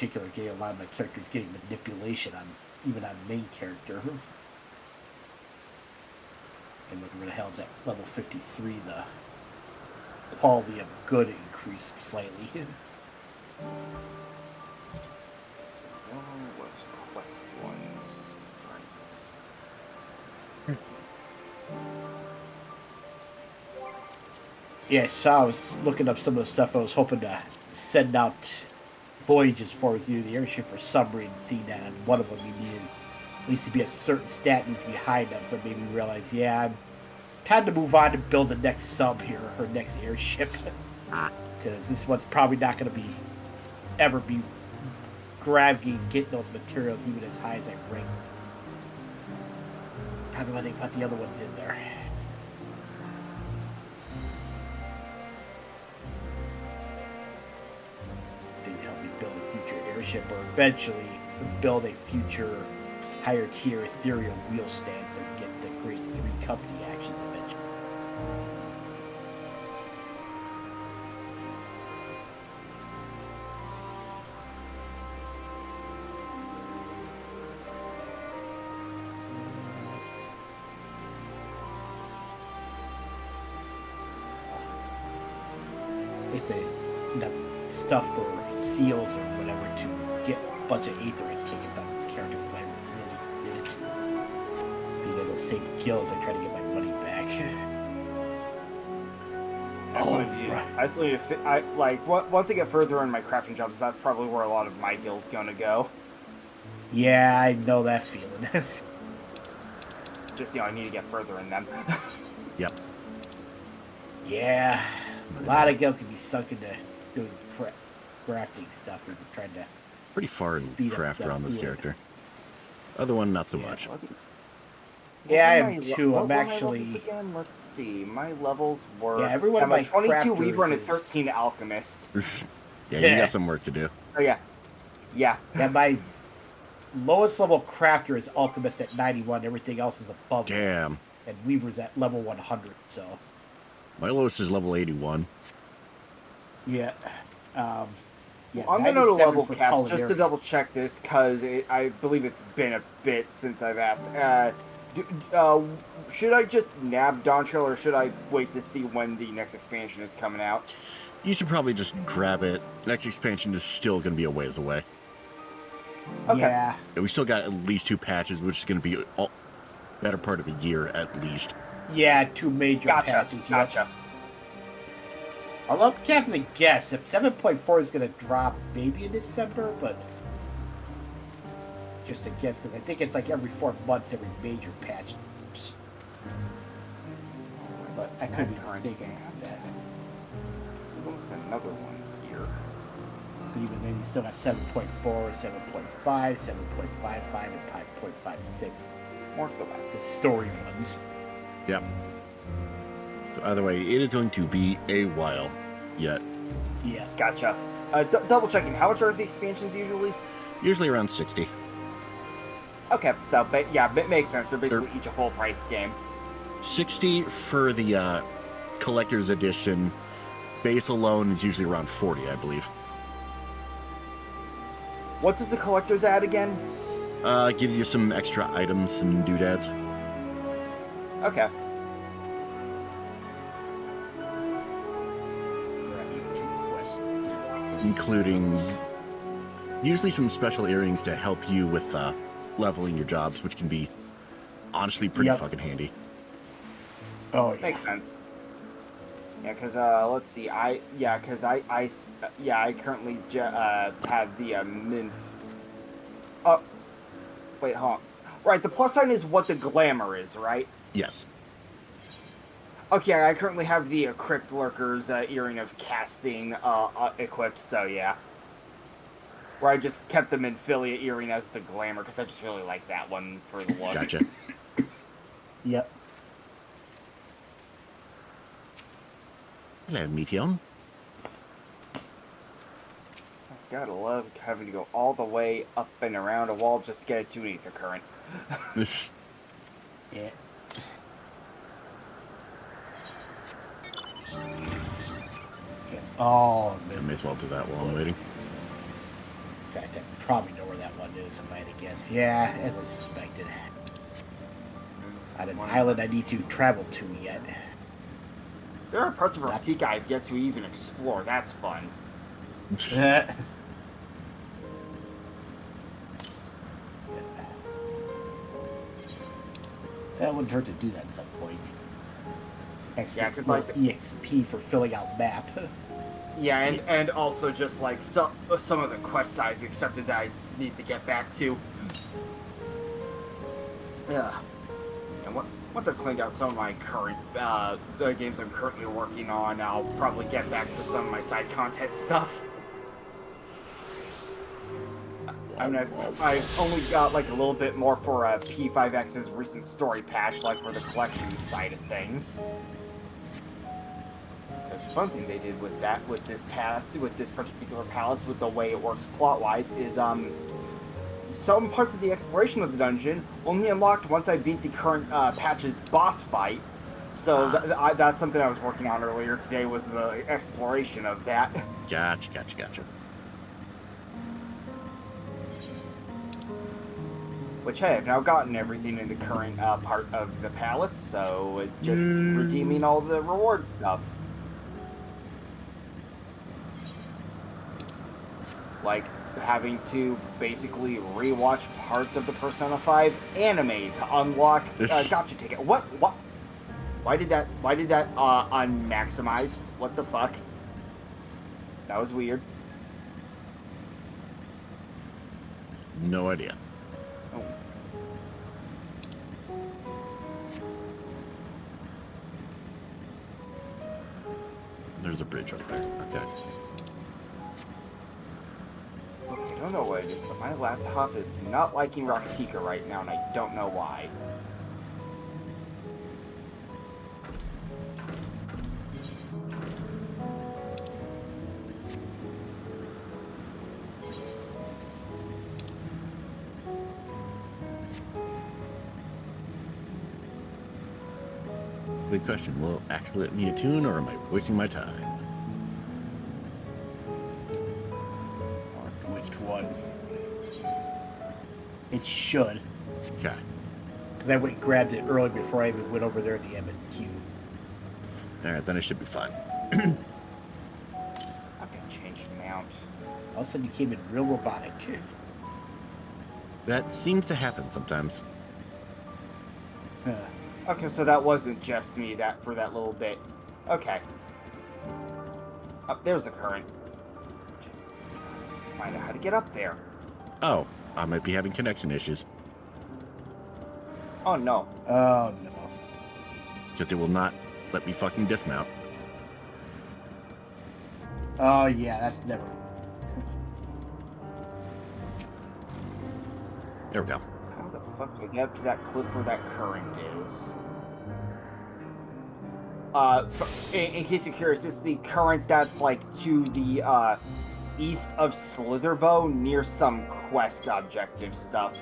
particular game, a lot of my characters getting manipulation on even on main character. And look where the hell is at level 53, the quality of good increased slightly. So what was quest ones? Right. Yeah, so I was looking up some of the stuff I was hoping to send out voyages for with you, the airship or submarine, seeing that on one of them you needed at least to be a certain stat needs to be high enough, so it made me realize, yeah, I'm time to move on and build the next sub here, or next airship. Because this one's probably not going to ever be grabbing, getting those materials even as high as I rank. Probably why they put the other ones in there. Things help me build a future airship, or eventually build a future higher tier ethereal wheel stance and get the great 3 company actions eventually. If they enough stuff for seals or whatever to get a bunch of aetherite tickets on this character, because I really did it. Being able to save gills, I try to get my money back. I still need to once I get further in my crafting jobs, that's probably where a lot of my gills gonna go. Yeah, I know that feeling. Just, I need to get further in them. Yep. Yeah, a lot of gil can be sunk into doing crafting stuff if you're trying to. Pretty far in crafter on this character. Other one, not so much. Yeah, I am too. I'm actually. Again? Let's see. My levels were. Yeah, everyone. I'm a 22 Weaver and a 13 Alchemist. Yeah, you got some work to do. Oh yeah. Yeah. Yeah, my lowest level crafter is Alchemist at 91. Everything else is above. Damn. And Weaver's at level 100. So. My lowest is level 81. Yeah. Yeah, I'm going to go to level caps just to double check this, because I believe it's been a bit since I've asked. Should I just nab Dawntrail, or should I wait to see when the next expansion is coming out? You should probably just grab it. Next expansion is still going to be a ways away. Okay. Yeah. We still got at least 2 patches, which is going to be a better part of a year at least. Yeah, 2 major patches. Gotcha. Although I'm having to guess if 7.4 is going to drop maybe in December, but just a guess, because I think it's like every 4 months, every major patch. But I could be mistaken on that. Still another one here. But even then, you still got 7.4, 7.5, 7.55, and 5.56. More to the west. The story ones. Yep. So either way, it is going to be a while yet. Yeah. Gotcha. Double checking. How much are the expansions usually? Usually around 60. Okay, so yeah, it makes sense. They're basically each a full priced game. 60 for the collector's edition. Base alone is usually around 40, I believe. What does the collector's add again? Gives you some extra items and doodads. Okay. Including usually some special earrings to help you with leveling your jobs, which can be honestly pretty fucking handy. Oh, yeah. Makes sense. Yeah, because let's see, I currently have the min. Oh, wait, hold on. Right, the plus sign is what the glamour is, right? Yes. Okay, I currently have the Crypt Lurker's Earring of Casting equipped, so yeah. Where I just kept the Minfilia Earring as the glamour, because I just really like that one for the look. Gotcha. Yep. Hello, Meteon. Gotta love having to go all the way up and around a wall just to get it to an ether current. Yeah. Okay. Oh, I may as well do that while I'm waiting. fact, I probably know where that one is if I had to guess. Yeah, as I suspected. On an island I need to travel to yet. There are parts of Arctica I've yet to even explore. That's fun. That wouldn't hurt to do that at some point. Yeah, because like EXP for filling out map. Yeah, and also just like some of the quests I've accepted that I need to get back to. Yeah. And once I've cleaned out some of my current the games I'm currently working on, I'll probably get back to some of my side content stuff. I mean, I've only got like a little bit more for P5X's recent story patch, like for the collection side of things. There's a fun thing they did with that, with this particular palace, with the way it works plot-wise, is some parts of the exploration of the dungeon only unlocked once I beat the current patch's boss fight. So that's something I was working on earlier today, was the exploration of that. Gotcha. Which, hey, I've now gotten everything in the current part of the palace, so it's just redeeming all the reward stuff. Like having to basically rewatch parts of the Persona 5 anime to unlock gotcha ticket. What? Why did that unmaximize? What the fuck? That was weird. No idea. Oh. There's a bridge right there. Okay. I don't know what it is, but my laptop is not liking Raktika right now, and I don't know why. Big question. Will it actually let me attune, or am I wasting my time? Which one? It should. Okay. Because I went and grabbed it early before I even went over there to the MSQ. Alright, then I should be fine. I'm gonna change the mount. All of a sudden you came in real robotic. That seems to happen sometimes. Okay, so that wasn't just me for that little bit. Okay. Oh, there's the current. Just find out how to get up there. Oh, I might be having connection issues. Oh no. Oh no. Because it will not let me fucking dismount. Oh yeah, that's never. There we go. How the fuck do I get up to that cliff where that current is? In case you're curious, it's the current that's like to the east of Slitherbow, near some quest objective stuff.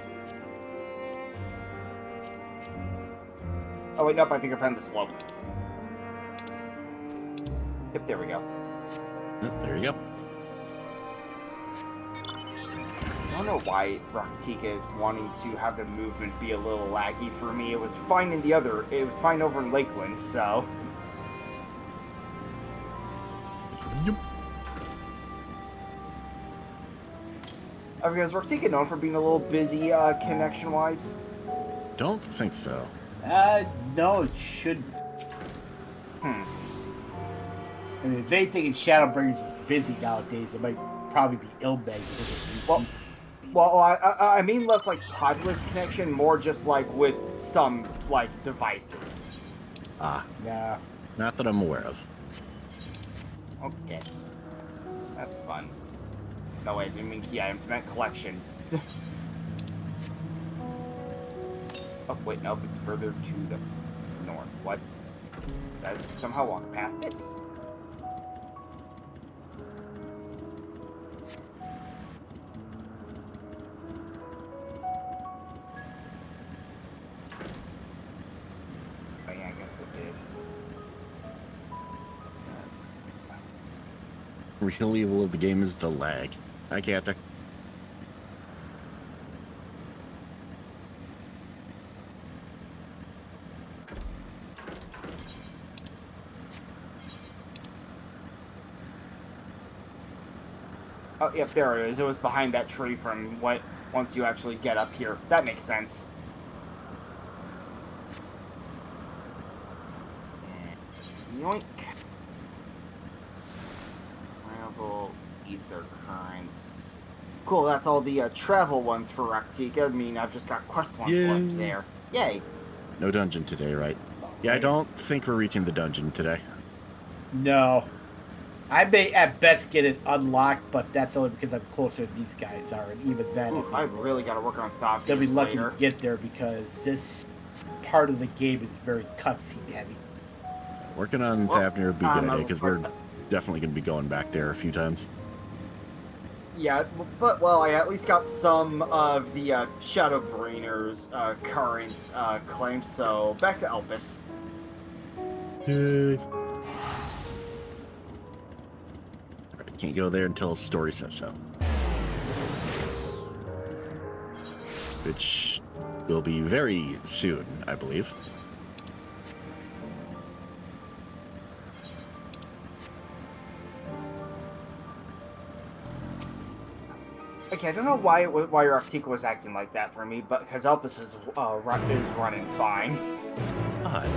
Oh wait, nope, I think I found the slope. Yep, there we go. Oh, there you go. I don't know why Raktika is wanting to have the movement be a little laggy for me. It was fine it was fine over in Lakeland, so. Yep. Is Raktika known for being a little busy, connection-wise? Don't think so. No, it shouldn't. Hmm. I mean, if anything in Shadowbringers is busy nowadays, it might probably be Ilbeg because of Well, I mean less like podless connection, more just like with some like devices. Ah, Nah. not that I'm aware of. Okay, that's fun. No, wait, I didn't mean key items, I meant collection. Oh wait, nope, it's further to the north. What? Did I somehow walk past it? Oh yeah, I guess it did. Real evil of the game is the lag. Hi, Cather. Oh, yep, there it is. It was behind that tree from what once you actually get up here. That makes sense. Yoink. Travel, ether currents. Cool, that's all the travel ones for Raktika. I mean, I've just got quest ones left there. Yay! No dungeon today, right? Yeah, I don't think we're reaching the dungeon today. No. I may at best get it unlocked, but that's only because I'm closer than these guys are, and even then, Ooh, I've really got to work on thought. they'll be lucky to get there because this part of the game is very cutscene heavy. Working on Thavnir would be a good idea, because we're definitely going to be going back there a few times. Yeah, but, well, I at least got some of the Shadowbrainer's current claims, so back to Elpis. Can't go there until story says so. Which will be very soon, I believe. Okay, I don't know why why your Arctica was acting like that for me, but because Elpis is running fine. Odd.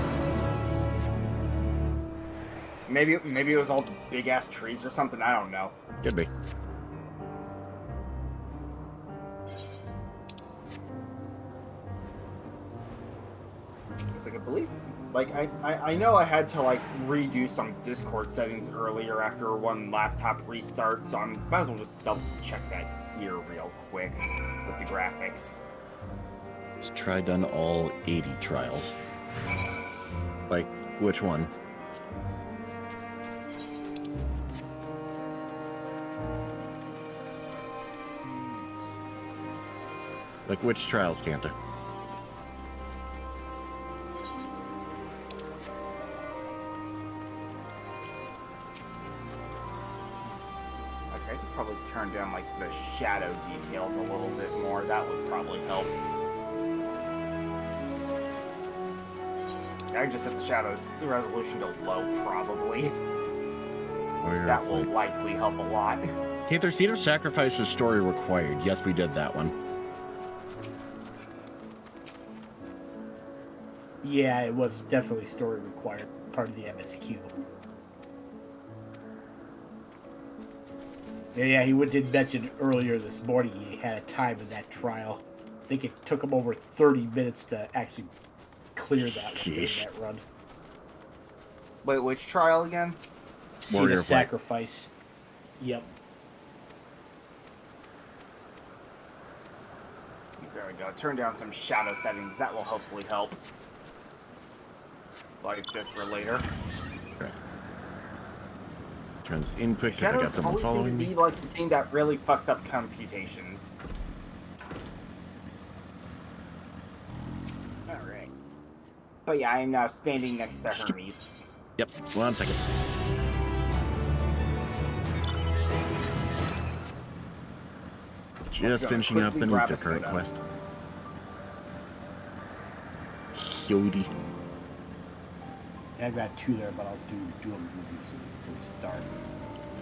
Maybe it was all the big ass trees or something. I don't know. Could be. Because I could believe, like I know I had to like redo some Discord settings earlier after one laptop restart, so I might as well just double check that here real quick with the graphics. Let's try done all 80 trials. Like, which one? Like, which trials, Panther? Okay, I could probably turn down like the shadow details a little bit more. That would probably help. I just set the shadows, the resolution to low, probably. That will likely help a lot. Panther, Cedar Sacrifice's story required. Yes, we did that one. Yeah, it was definitely story required, part of the MSQ. Yeah, he did mention earlier this morning he had a time in that trial. I think it took him over 30 minutes to actually clear that run. Wait, which trial again? See the sacrifice. Yep. There we go. Turn down some shadow settings. That will hopefully help. Like just for later. Okay. Turn this in quick because I got someone following me. Shadows always seem to be like the thing that really fucks up computations. Alright. But yeah, I am now standing next to Hermes. Yep, 1 second. Just finishing up beneath the current quest. Yodi. I've got 2 there, but I'll do them when we start.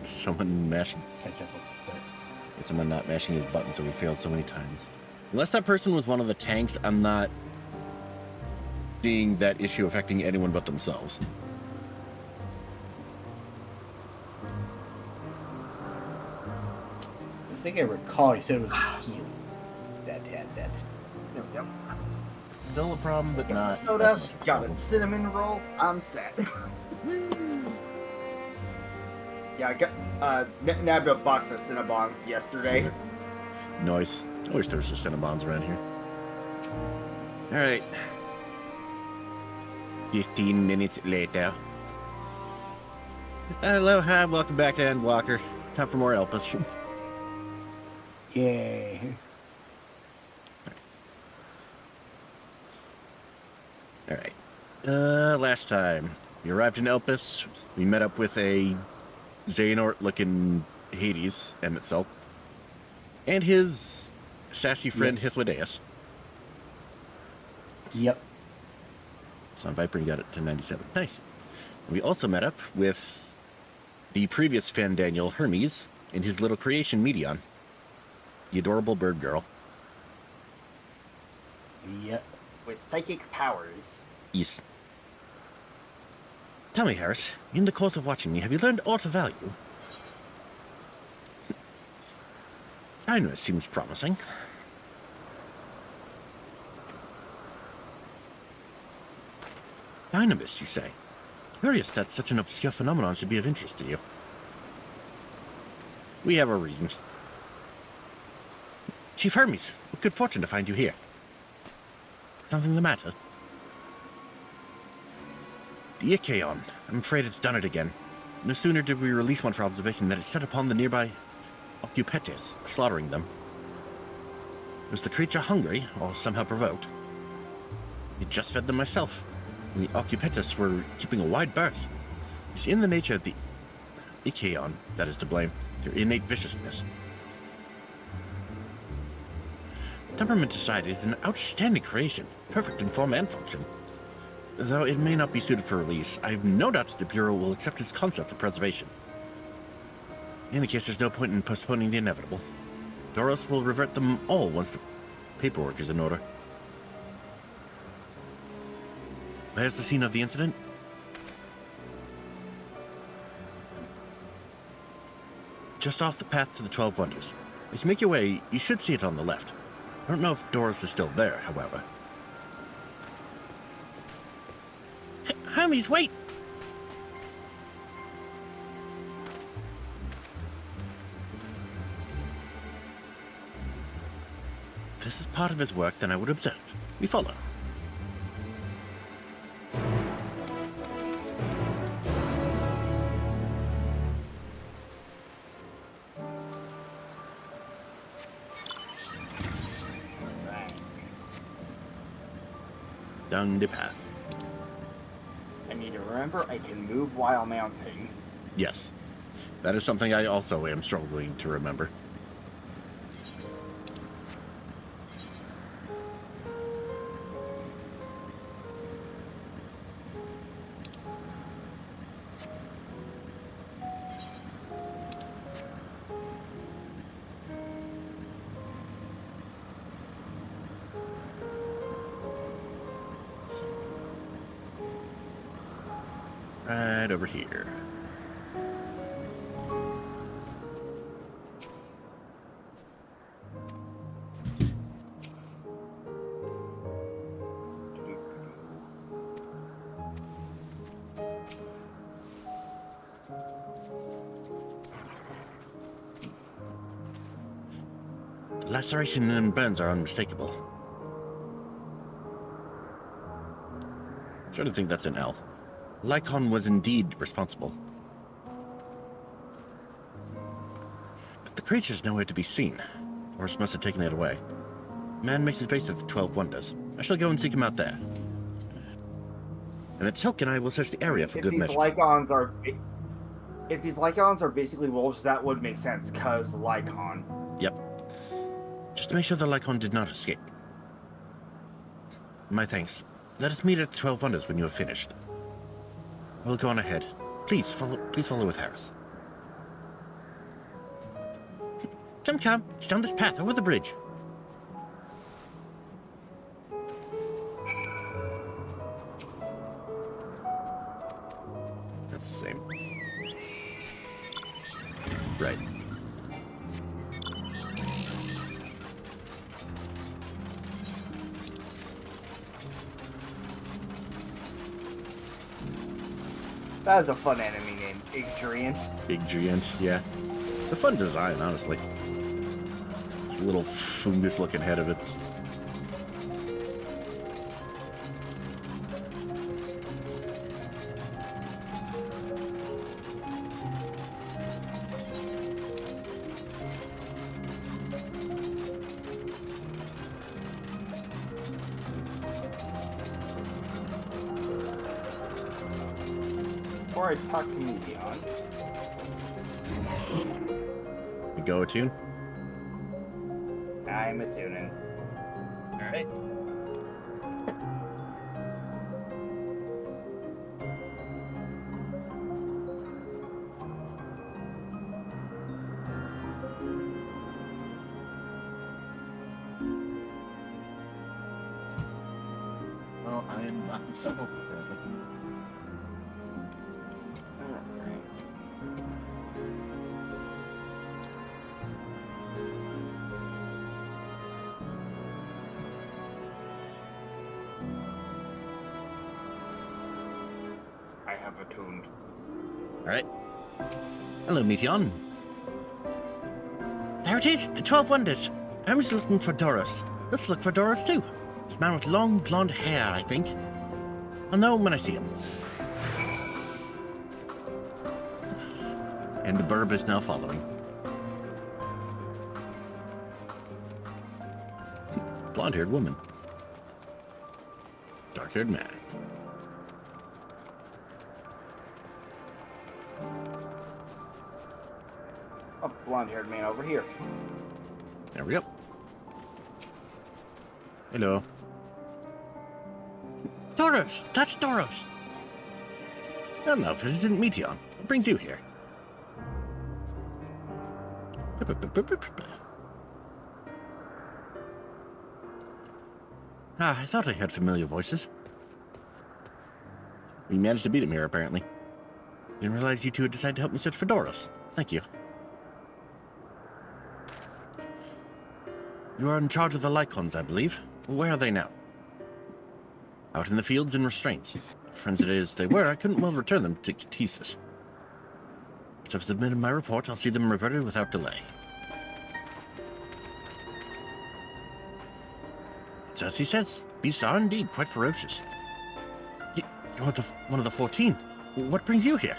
Someone mashing. Catch up with Someone not mashing his button, so we failed so many times. Unless that person was one of the tanks, I'm not seeing that issue affecting anyone but themselves. I think I recall he said it was healing that had that. Yep. Still a problem, but not. Soda, got a cinnamon roll. I'm set. Yeah, I got nabbed a box of Cinnabons yesterday. Nice. I wish there was just Cinnabons around here. Alright. 15 minutes later. Hello, hi, welcome back to Endwalker. Time for more Elpis. Yay. Alright. Last time we arrived in Elpis, we met up with a Xehanort-looking Hades, Emitzel, and his sassy friend Hythlodaeus. Yep. So on Viper, you got it to 97. Nice. We also met up with the previous Fan Daniel, Hermes, and his little creation, Medion. The adorable bird girl. Yep. With psychic powers. Yes. Tell me, Harris, in the course of watching me, have you learned aught of value? Dynamis seems promising. Dynamis, you say? Curious that such an obscure phenomenon should be of interest to you. We have our reasons. Chief Hermes, what good fortune to find you here. Something the matter? The Ichaon. I'm afraid it's done it again. No sooner did we release one for observation than it set upon the nearby Ocupetes, slaughtering them. Was the creature hungry, or somehow provoked? I just fed them myself, and the Ocupetes were keeping a wide berth. It's in the nature of the Ichaon that is to blame, their innate viciousness. Temperament aside, it's an outstanding creation, perfect in form and function. Though it may not be suited for release, I have no doubt that the Bureau will accept its concept for preservation. In any case, there's no point in postponing the inevitable. Doros will revert them all once the paperwork is in order. Where's the scene of the incident? Just off the path to the 12 Wonders. If you make your way, you should see it on the left. I don't know if Doros is still there, however. Hermes, wait! If this is part of his work, then I would observe. We follow. Down the path. I need to remember I can move while mounting. Yes. That is something I also am struggling to remember. Right over here. The laceration and burns are unmistakable. I'm trying to think that's an L. Lycon was indeed responsible. But the creature's nowhere to be seen. Horus must have taken it away. Man makes his base at the 12 Wonders. I shall go and seek him out there. And at Silk and I will search the area for good measure. If these Lycons are basically wolves, that would make sense, cause Lycon. Yep. Just to make sure the Lycon did not escape. My thanks. Let us meet at the 12 Wonders when you have finished. We'll go on ahead. Please follow with Harris. Come. It's down this path, over the bridge. That's the same. Right. That is a fun enemy name, Igdriant. Igdriant, yeah. It's a fun design, honestly. It's a little fungus-looking head of it. Before I talk to Medion. You go attune? I'm attuning. Alright. I'm so Alright. I have attuned. Alright. Hello, Meteon. There it is, the 12 Wonders. I was looking for Doros. Let's look for Doros too. This man with long blonde hair, I think. I'll know him when I see him. And the burb is now following. Blonde-haired woman. Dark-haired man. A blonde-haired man over here. There we go. Hello. Doros! That's Doros! Hello, Visitant Meteon. What brings you here? Ah, I thought I heard familiar voices. We managed to beat him here, apparently. Didn't realize you two had decided to help me search for Doros. Thank you. You are in charge of the Lycons, I believe. Where are they now? Out in the fields in restraints. Friends as they were, I couldn't well return them to Ktesis. So I've submitted my report. I'll see them reverted without delay. So as he says, beasts are indeed quite ferocious. You're one of the 14. What brings you here?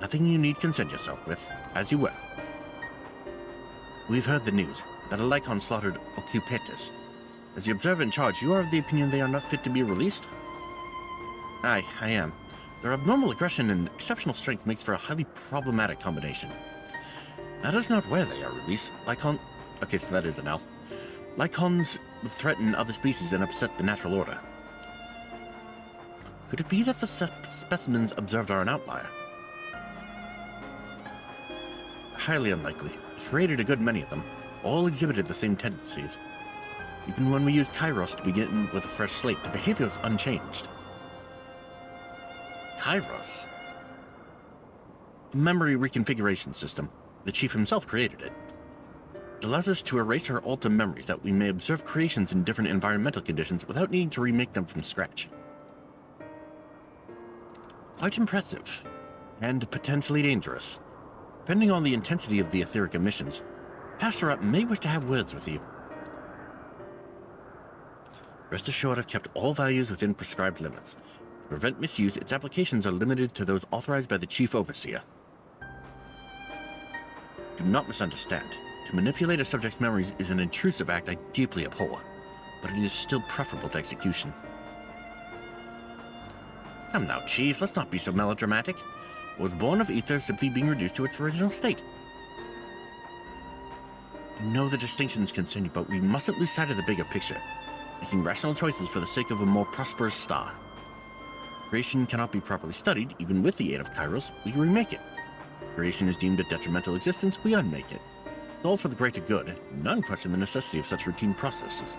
Nothing you need concern yourself with, as you were. We've heard the news that a Lycon slaughtered Ocupetus. As the observer in charge, you are of the opinion they are not fit to be released? Aye, I am. Their abnormal aggression and exceptional strength makes for a highly problematic combination. Matters not where they are released. Okay, so that is an L. Lycons threaten other species and upset the natural order. Could it be that the specimens observed are an outlier? Highly unlikely. We've raided a good many of them. All exhibited the same tendencies. Even when we used Kairos to begin with a fresh slate, the behavior was unchanged. Kairos? A memory reconfiguration system. The chief himself created it. It allows us to erase or alter memories that we may observe creations in different environmental conditions without needing to remake them from scratch. Quite impressive. And potentially dangerous. Depending on the intensity of the etheric emissions, Pastorat may wish to have words with you. Rest assured I've kept all values within prescribed limits. To prevent misuse, its applications are limited to those authorized by the Chief Overseer. Do not misunderstand. To manipulate a subject's memories is an intrusive act I deeply abhor, but it is still preferable to execution. Come now, Chief, let's not be so melodramatic. What was born of ether simply being reduced to its original state. I know the distinctions concern you, but we mustn't lose sight of the bigger picture, making rational choices for the sake of a more prosperous star. Creation cannot be properly studied, even with the aid of Kairos. We remake it. If creation is deemed a detrimental existence, we unmake it. All for the greater good. None question the necessity of such routine processes.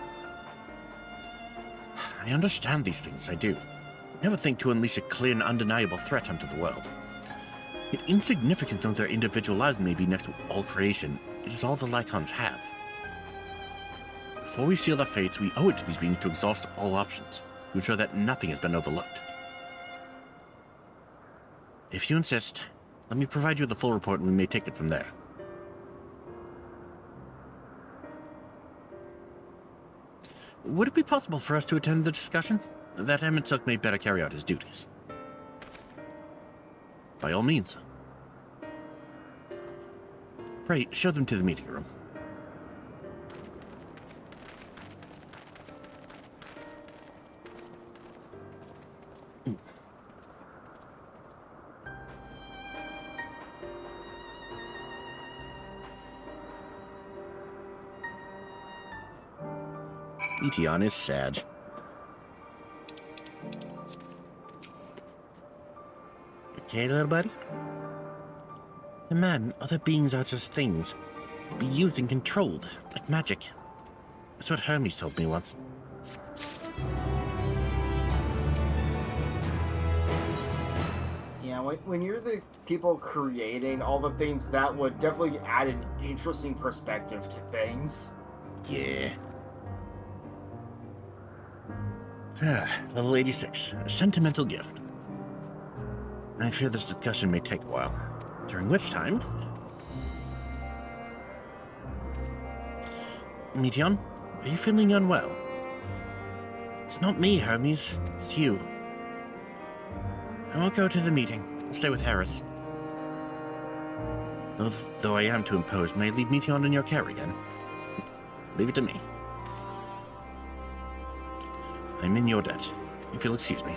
I understand these things, I do. Never think to unleash a clear and undeniable threat onto the world. Yet insignificant though their individual lives may be next to all creation, it is all the Lycons have. Before we seal their fates, we owe it to these beings to exhaust all options, to ensure that nothing has been overlooked. If you insist, let me provide you with the full report and we may take it from there. Would it be possible for us to attend the discussion? That Emet may better carry out his duties. By all means. Pray, show them to the meeting room. Meteon is sad. Okay, little buddy? The man, other beings are just things. Be used and controlled, like magic. That's what Hermes told me once. when you're the people creating all the things, that would definitely add an interesting perspective to things. Yeah. Level 86. A sentimental gift. I fear this discussion may take a while. During which time... Meteon, are you feeling unwell? It's not me, Hermes. It's you. I won't go to the meeting. I'll stay with Harris. Though I am too imposed, may I leave Meteon in your care again? Leave it to me. I'm in your debt, if you'll excuse me.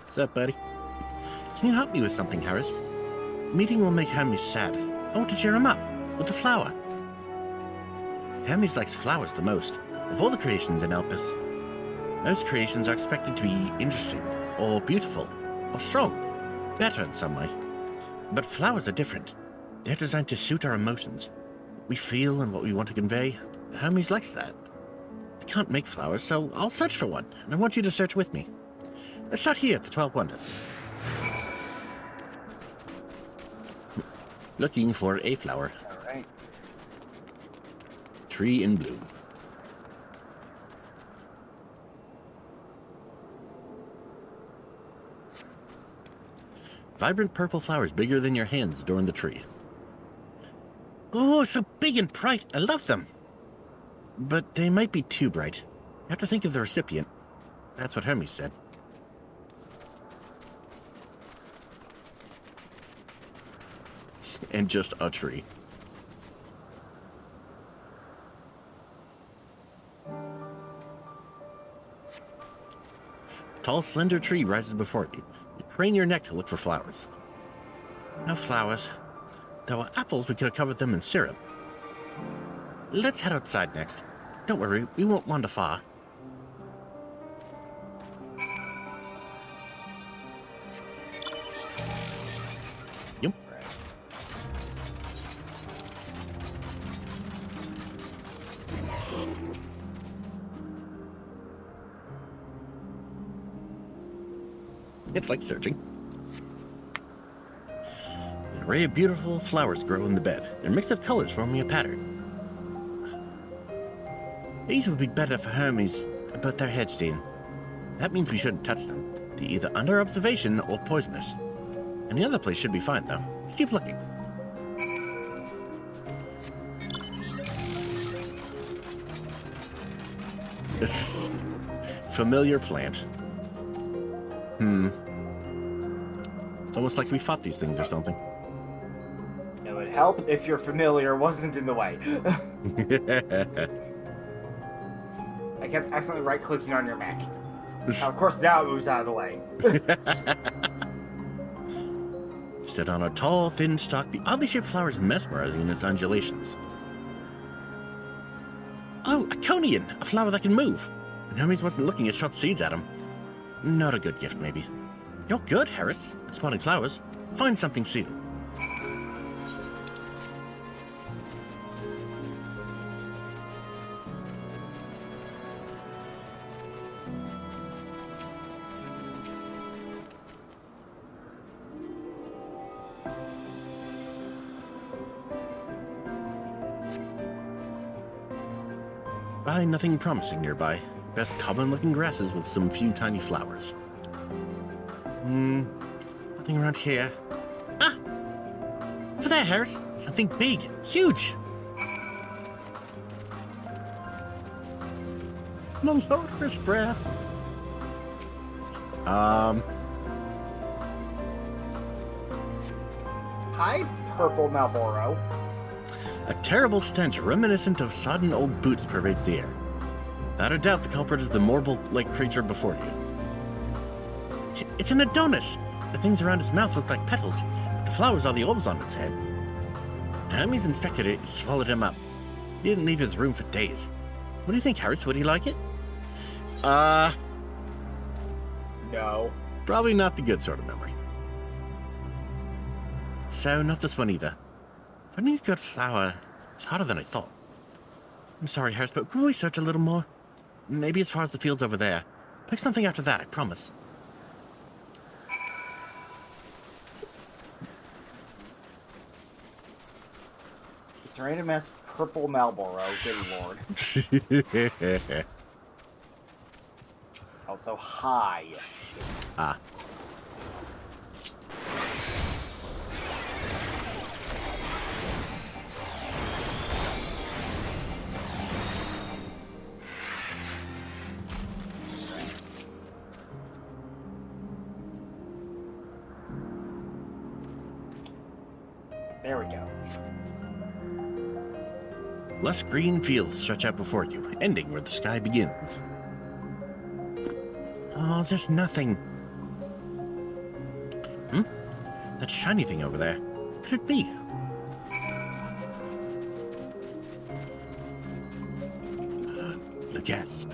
What's up, buddy? Can you help me with something, Harris? The meeting will make Hermes sad. I want to cheer him up with a flower. Hermes likes flowers the most, of all the creations in Elpis. Those creations are expected to be interesting, or beautiful, or strong, better in some way. But flowers are different. They're designed to suit our emotions. What we feel and what we want to convey. Hermes likes that. I can't make flowers, so I'll search for one, and I want you to search with me. Let's start here at the 12 Wonders. Looking for a flower. All right. Tree in bloom. Vibrant purple flowers bigger than your hands adorn the tree. Oh, so big and bright. I love them. But they might be too bright. You have to think of the recipient. That's what Hermes said. And just a tree. A tall, slender tree rises before you. You crane your neck to look for flowers. No flowers. There were apples, we could have covered them in syrup. Let's head outside next. Don't worry, we won't wander far. Yep. It's like searching. An array of beautiful flowers grow in the bed. Their mix of colors forming a pattern. These would be better for Hermes, but they're headstein. That means we shouldn't touch them. They're either under observation or poisonous. Any other place should be fine, though. Let's keep looking. This familiar plant. It's almost like we fought these things or something. It would help if your familiar wasn't in the way. I kept accidentally right-clicking on your mech. Now, of course, now it moves out of the way. Set on a tall, thin stalk, the oddly shaped flower is mesmerizing in its undulations. Oh, a conian! A flower that can move! And Hermes wasn't looking at shot seeds at him. Not a good gift, maybe. You're good, Harris, at spotting flowers. Find something soon. Find nothing promising nearby. Best common-looking grasses with some few tiny flowers. Nothing around here. Ah! Over there, Harris. Something big. Huge. Malodorous grass. Hi, Purple Malboro. A terrible stench reminiscent of sodden old boots pervades the air. Without a doubt, the culprit is the marble-like creature before you. It's an Adonis! The things around its mouth look like petals, but the flowers are the orbs on its head. Hermes inspected it and swallowed him up. He didn't leave his room for days. What do you think, Harris? Would he like it? No. Probably not the good sort of memory. So, not this one either. Finding a good flower is harder than I thought. I'm sorry, Harris, but could we search a little more? maybe as far as the fields over there. Pick something after that, I promise. Just a random ass purple Marlboro, good lord. Also high. Ah. There we go. Lush green fields stretch out before you, ending where the sky begins. Oh, there's nothing. That shiny thing over there. What could it be? The gasp.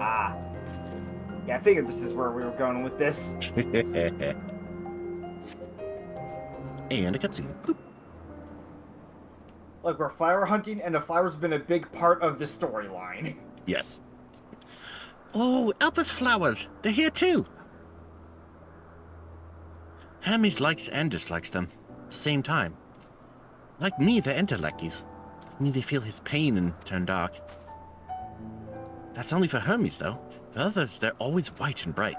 Ah. Yeah, I figured this is where we were going with this. And a cutscene. Boop. Look, we're flower hunting, and the flower's been a big part of the storyline. Yes. Oh, Elpis flowers! They're here too! Hermes likes and dislikes them at the same time. Like me, they're entelekis. Like me, they feel his pain and turn dark. That's only for Hermes, though. For others, they're always white and bright.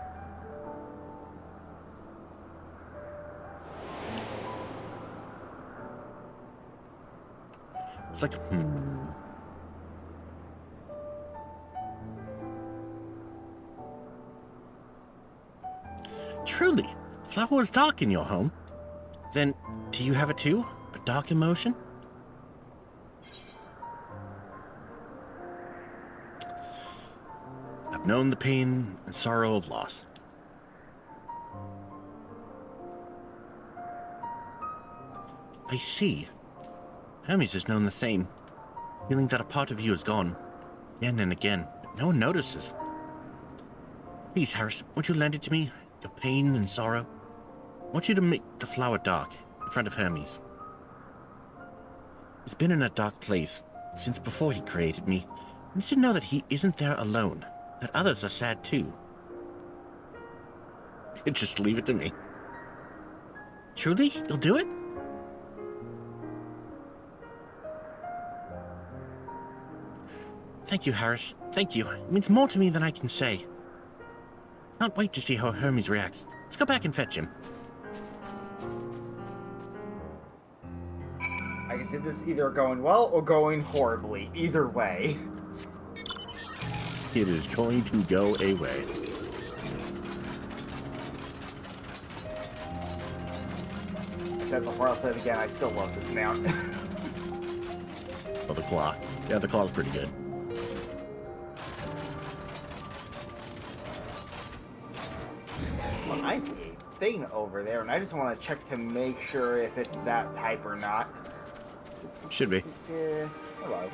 It's like, Truly, flower was dark in your home. Then, do you have it too? A dark emotion? I've known the pain and sorrow of loss. I see. Hermes has known the same, feeling that a part of you is gone, again and again, but no one notices. Please, Harris, won't you lend it to me? Your pain and sorrow? I want you to make the flower dark, in front of Hermes. He's been in a dark place since before he created me. He needs to know that he isn't there alone, that others are sad too. Just leave it to me. Truly? You'll do it? Thank you, Harris. Thank you. It means more to me than I can say. Can't wait to see how Hermes reacts. Let's go back and fetch him. I can see this either going well or going horribly. Either way. It is going to go away. I said before, I'll say it again, I still love this mount. Oh, the claw. Yeah, the claw's pretty good. Well, I see a thing over there, and I just want to check to make sure if it's that type or not. Should be. Hello.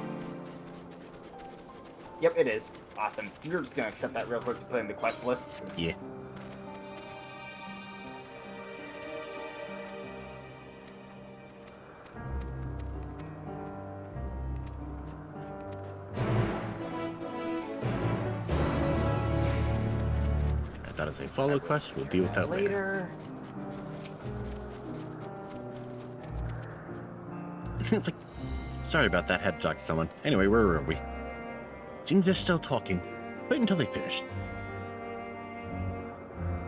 Yep, it is. Awesome. You're just going to accept that real quick to put in the quest list. Yeah. That is a follow quest. We'll deal with that later. It's like, sorry about that. Had to talk to someone. Anyway, where were we? Seems they're still talking. Wait until they finish.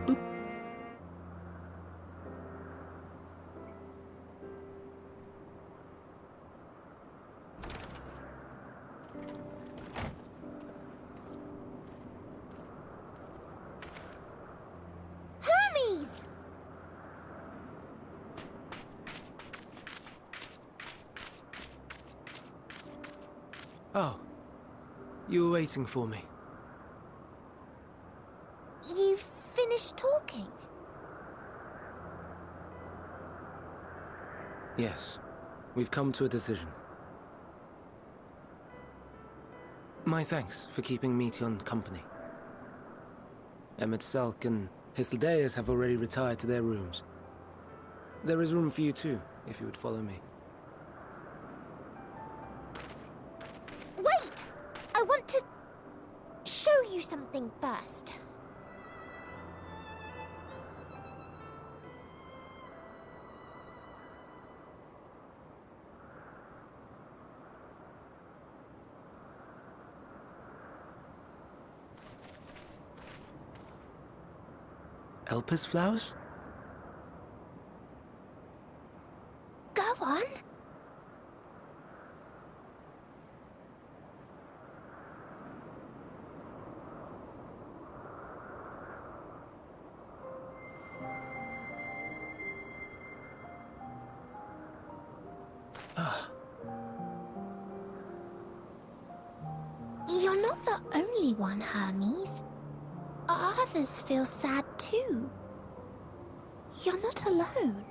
Boop. Hermes! Oh, you were waiting for me. You've finished talking? Yes, we've come to a decision. My thanks for keeping Meteon company. Emmett Selk and Hythlodaeus have already retired to their rooms. There is room for you too, if you would follow me. Wait! something first. Elpis flowers? Go on. You're not the only one, Hermes. Others feel sad too. You're not alone.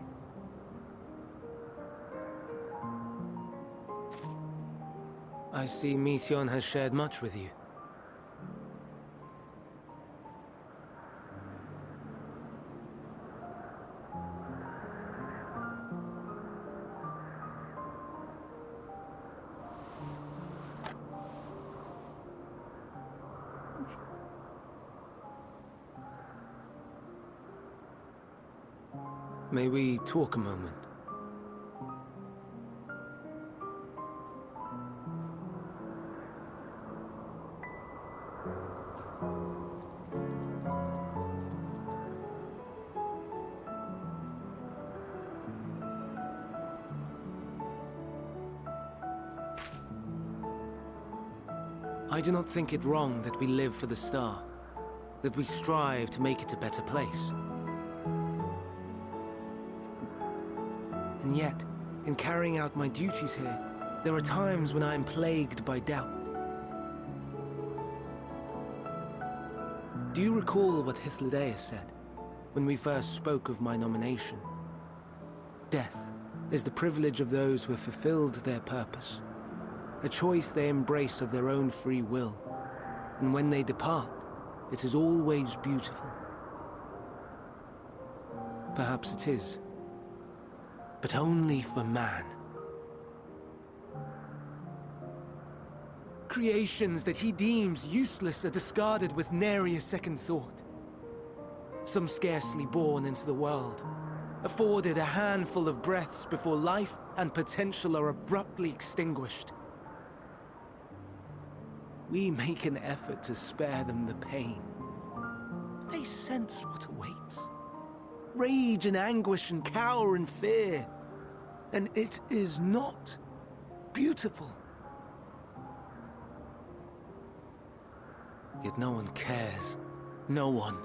I see Mission has shared much with you. May we talk a moment? I do not think it wrong that we live for the star, that we strive to make it a better place. And yet, in carrying out my duties here, there are times when I am plagued by doubt. Do you recall what Hythlodaeus said when we first spoke of my nomination? Death is the privilege of those who have fulfilled their purpose, a choice they embrace of their own free will, and when they depart, it is always beautiful. Perhaps it is, but only for man. Creations that he deems useless are discarded with nary a second thought. Some scarcely born into the world, afforded a handful of breaths before life and potential are abruptly extinguished. We make an effort to spare them the pain, but they sense what awaits. Rage and anguish and cower and fear. And it is not beautiful. Yet no one cares. No one.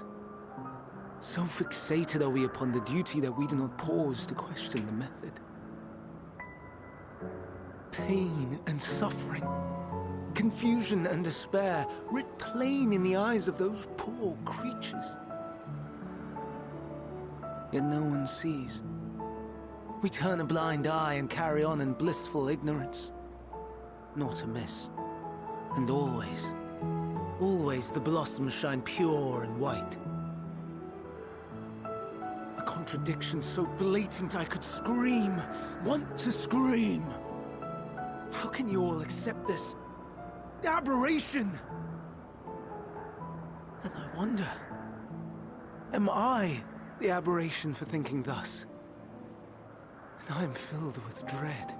So fixated are we upon the duty that we do not pause to question the method. Pain and suffering, confusion and despair, writ plain in the eyes of those poor creatures. Yet no one sees. We turn a blind eye and carry on in blissful ignorance. Not amiss. And always, always the blossoms shine pure and white. A contradiction so blatant I could scream, want to scream. How can you all accept this aberration? Then I wonder, am I the aberration for thinking thus? And I am filled with dread.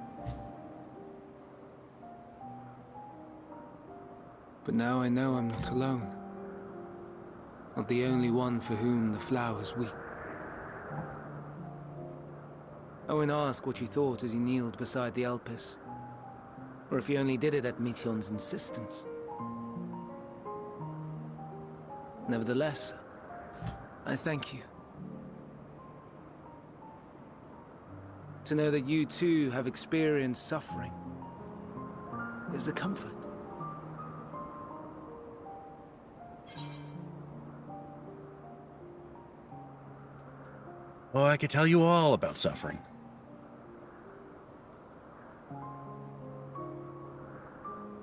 But now I know I'm not alone. Not the only one for whom the flowers weep. Owen asked what you thought as he kneeled beside the Elpis, or if he only did it at Meteon's insistence. Nevertheless, I thank you. To know that you too have experienced suffering is a comfort. Oh, I could tell you all about suffering.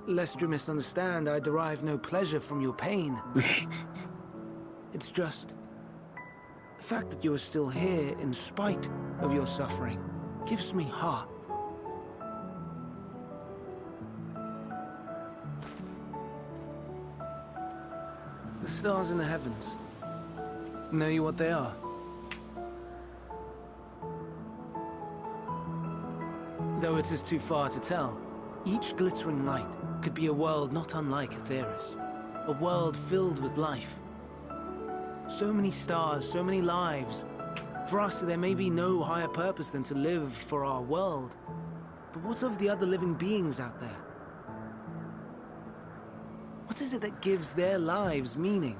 Lest you misunderstand, I derive no pleasure from your pain. It's just the fact that you are still here in spite of your suffering gives me heart. stars in the heavens. Know you what they are? Though it is too far to tell, each glittering light could be a world not unlike Aetheris. A world filled with life. So many stars, so many lives. For us, there may be no higher purpose than to live for our world. But what of the other living beings out there? What is it that gives their lives meaning?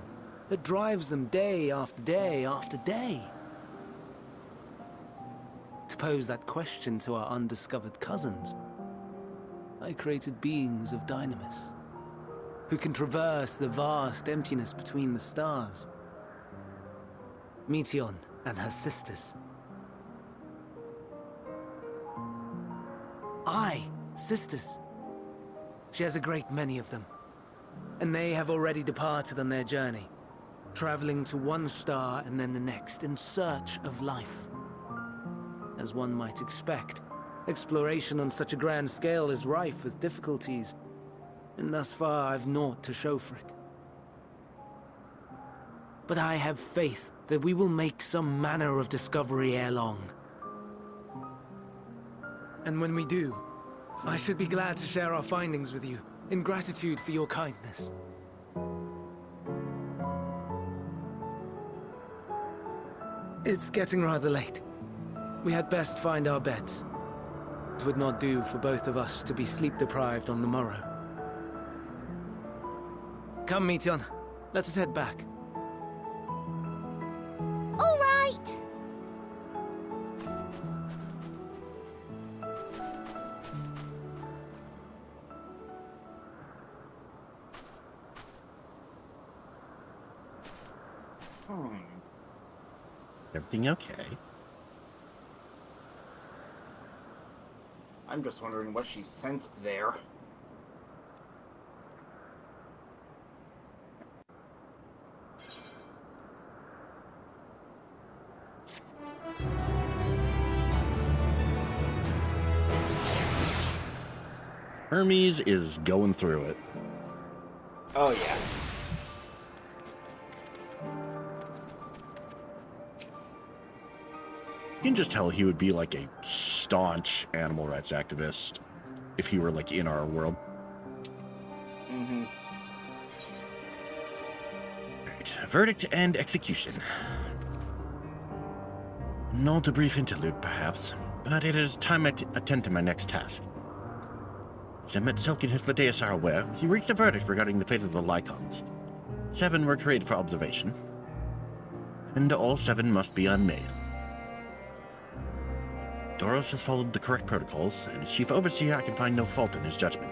That drives them day after day after day? To pose that question to our undiscovered cousins, I created beings of dynamis, who can traverse the vast emptiness between the stars. Meteon and her sisters. Aye, sisters. She has a great many of them, and they have already departed on their journey, traveling to one star and then the next in search of life. As one might expect, exploration on such a grand scale is rife with difficulties, and thus far I've naught to show for it. But I have faith that we will make some manner of discovery ere long. And when we do, I should be glad to share our findings with you, in gratitude for your kindness. It's getting rather late. We had best find our beds. It would not do for both of us to be sleep-deprived on the morrow. Come, Meteon. Let us head back. All right. Everything okay? I'm just wondering what she sensed there. Hermes is going through it. Oh, yeah. You can just tell he would be like a staunch animal rights activist if he were like in our world. Mm-hmm. Right, verdict and execution. Not a brief interlude, perhaps, but it is time I attend to my next task. As Emet-Selk and his Ladeus are aware, he reached a verdict regarding the fate of the Lycons. 7 were traded for observation, and all 7 must be unmade. Doros has followed the correct protocols, and as chief overseer I can find no fault in his judgment.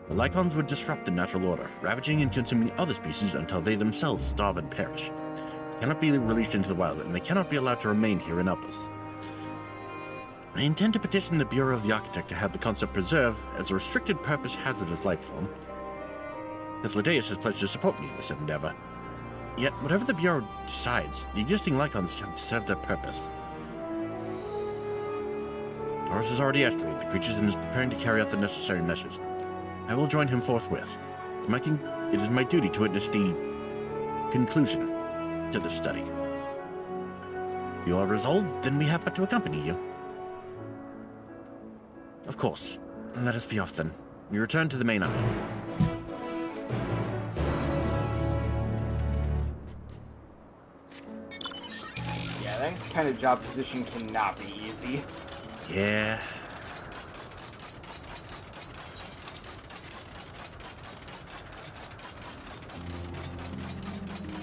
The Lycons would disrupt the natural order, ravaging and consuming other species until they themselves starve and perish. They cannot be released into the wild, and they cannot be allowed to remain here in Elpis. I intend to petition the Bureau of the Architect to have the concept preserved as a restricted purpose hazardous life form, as Ladeus has pledged to support me in this endeavor. Yet, whatever the Bureau decides, the existing Lycons have served their purpose. Doros has already escalated the creatures and is preparing to carry out the necessary measures. I will join him forthwith. It is my duty to witness the conclusion to the study. If you are resolved, then we have but to accompany you. Of course. Let us be off then. We return to the main island. Yeah, that kind of job position cannot be easy. Yeah.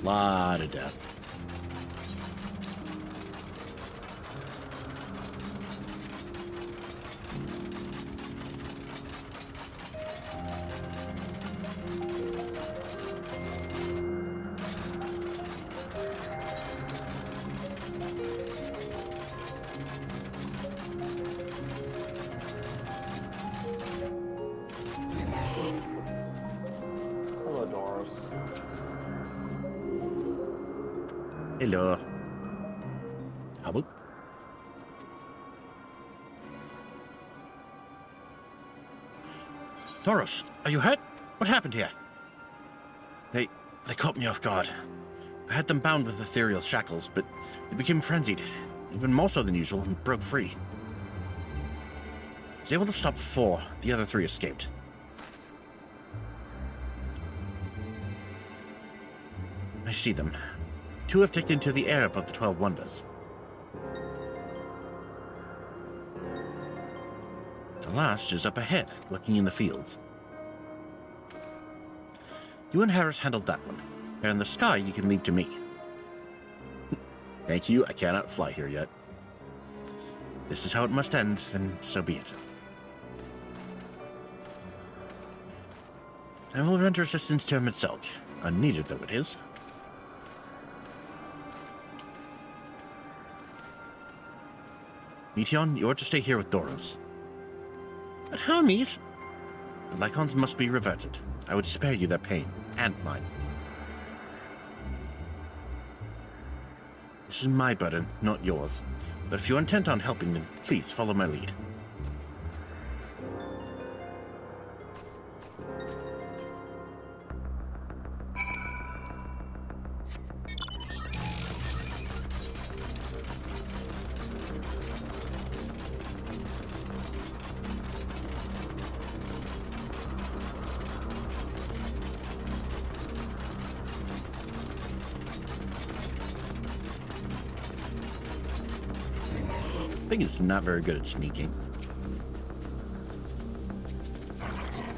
Lot of death. Hello, Doros. Hello. How about? Doros, are you hurt? What happened here? They caught me off guard. I had them bound with ethereal shackles, but they became frenzied, even more so than usual, and broke free. I was able to stop 4. The other 3 escaped. I see them. 2 have taken to the air above the 12 Wonders. The last is up ahead, looking in the fields. You and Harris handled that one. And in the sky, you can leave to me. Thank you, I cannot fly here yet. This is how it must end, then so be it. I will render assistance to Mitzelk, unneeded though it is. Meteon, you are to stay here with Doros. But Hermes? The Lycons must be reverted. I would spare you their pain, and mine. This is my burden, not yours. But if you're intent on helping them, please follow my lead. I think it's not very good at sneaking.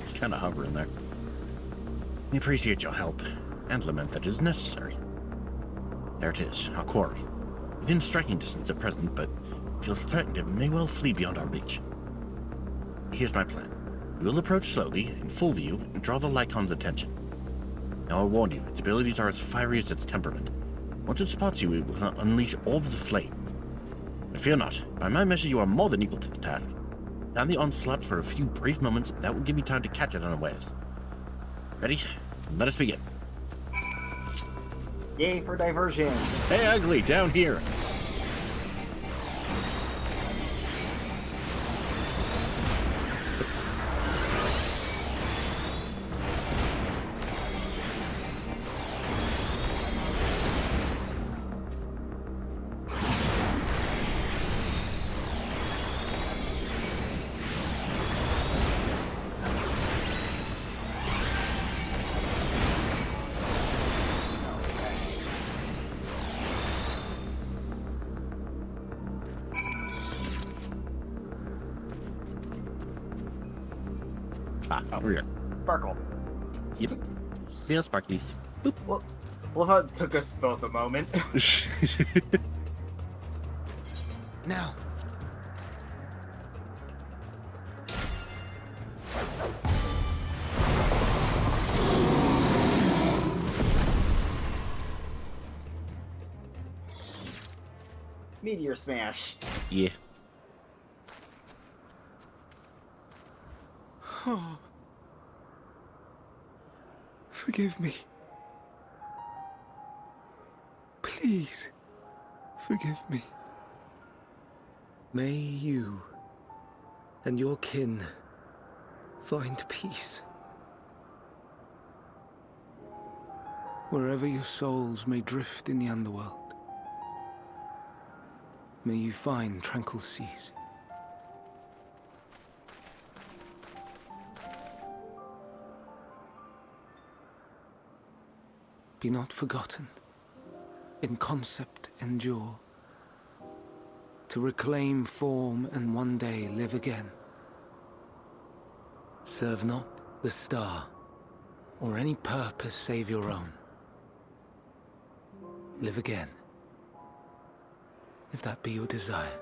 It's kind of hovering there. We appreciate your help, and lament that it is necessary. There it is, our quarry. Within striking distance at present, but feels threatened it may well flee beyond our reach. Here's my plan. We will approach slowly, in full view, and draw the Lycon's attention. Now I warn you, its abilities are as fiery as its temperament. Once it spots you, it will unleash orbs of flame. But fear not, by my measure you are more than equal to the task. Stand the onslaught for a few brief moments, that will give me time to catch it unawares. Ready? Let us begin. Yay for diversion. Hey, Ugly, down here! Ah, over here. Sparkle. Yep. Yeah, sparklies. Boop. Well, it took us both a moment. Now. Meteor smash. Yeah. Oh. Forgive me. Please, forgive me. May you and your kin find peace. Wherever your souls may drift in the underworld, may you find tranquil seas. Be not forgotten, in concept endure, to reclaim form and one day live again. Serve not the star, or any purpose save your own. Live again, if that be your desire.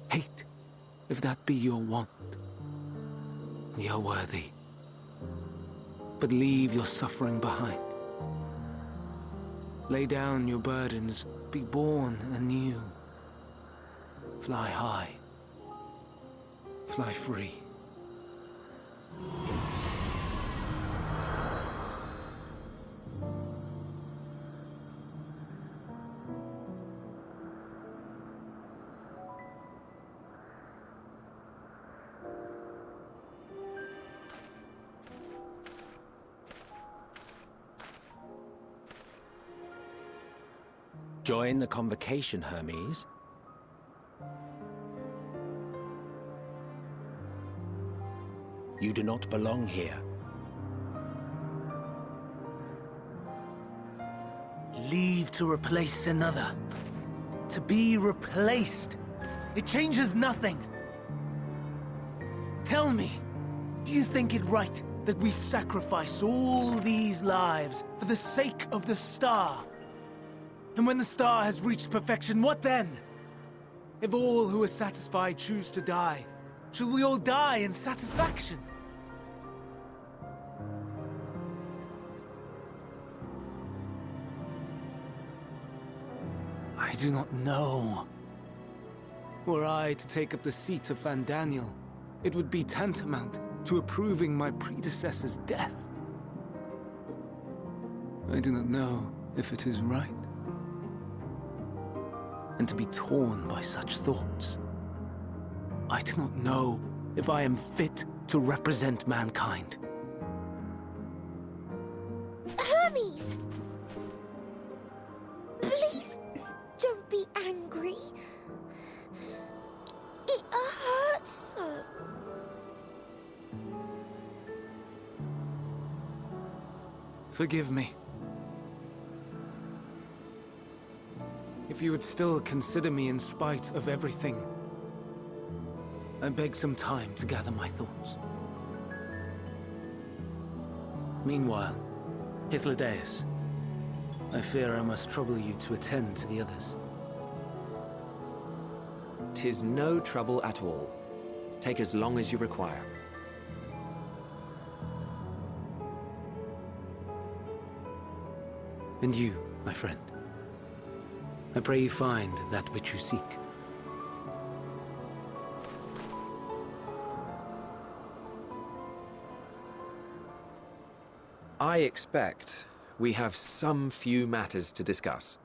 Hate, if that be your want. We are worthy. But leave your suffering behind. Lay down your burdens, be born anew. Fly high. Fly free. Join the convocation, Hermes. You do not belong here. Leave to replace another. To be replaced. It changes nothing. Tell me, do you think it right that we sacrifice all these lives for the sake of the star? And when the star has reached perfection, what then? If all who are satisfied choose to die, shall we all die in satisfaction? I do not know. Were I to take up the seat of Van Daniel, it would be tantamount to approving my predecessor's death. I do not know if it is right. And to be torn by such thoughts, I do not know if I am fit to represent mankind. Hermes! Please, don't be angry. It hurts so. Forgive me. If you would still consider me in spite of everything, I beg some time to gather my thoughts. Meanwhile, Hythlodaeus, I fear I must trouble you to attend to the others. 'Tis no trouble at all. Take as long as you require. And you, my friend, I pray you find that which you seek. I expect we have some few matters to discuss.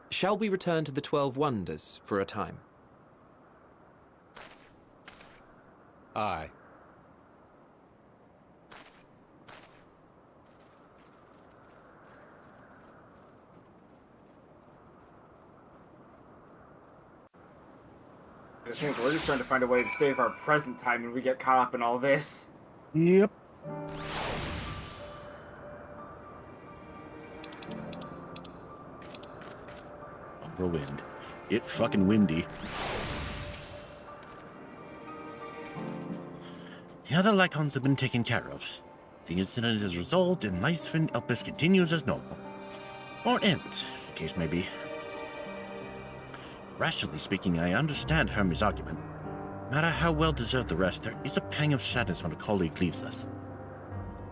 Shall we return to the 12 Wonders for a time? Aye. I think we're just trying to find a way to save our present time and we get caught up in all this. Yep. Umbra wind. It fucking windy. The other Lycons have been taken care of. The incident is resolved and life in Elpis continues as normal. Or ends, as the case may be. Rationally speaking, I understand Hermes' argument. No matter how well deserved the rest, there is a pang of sadness when a colleague leaves us.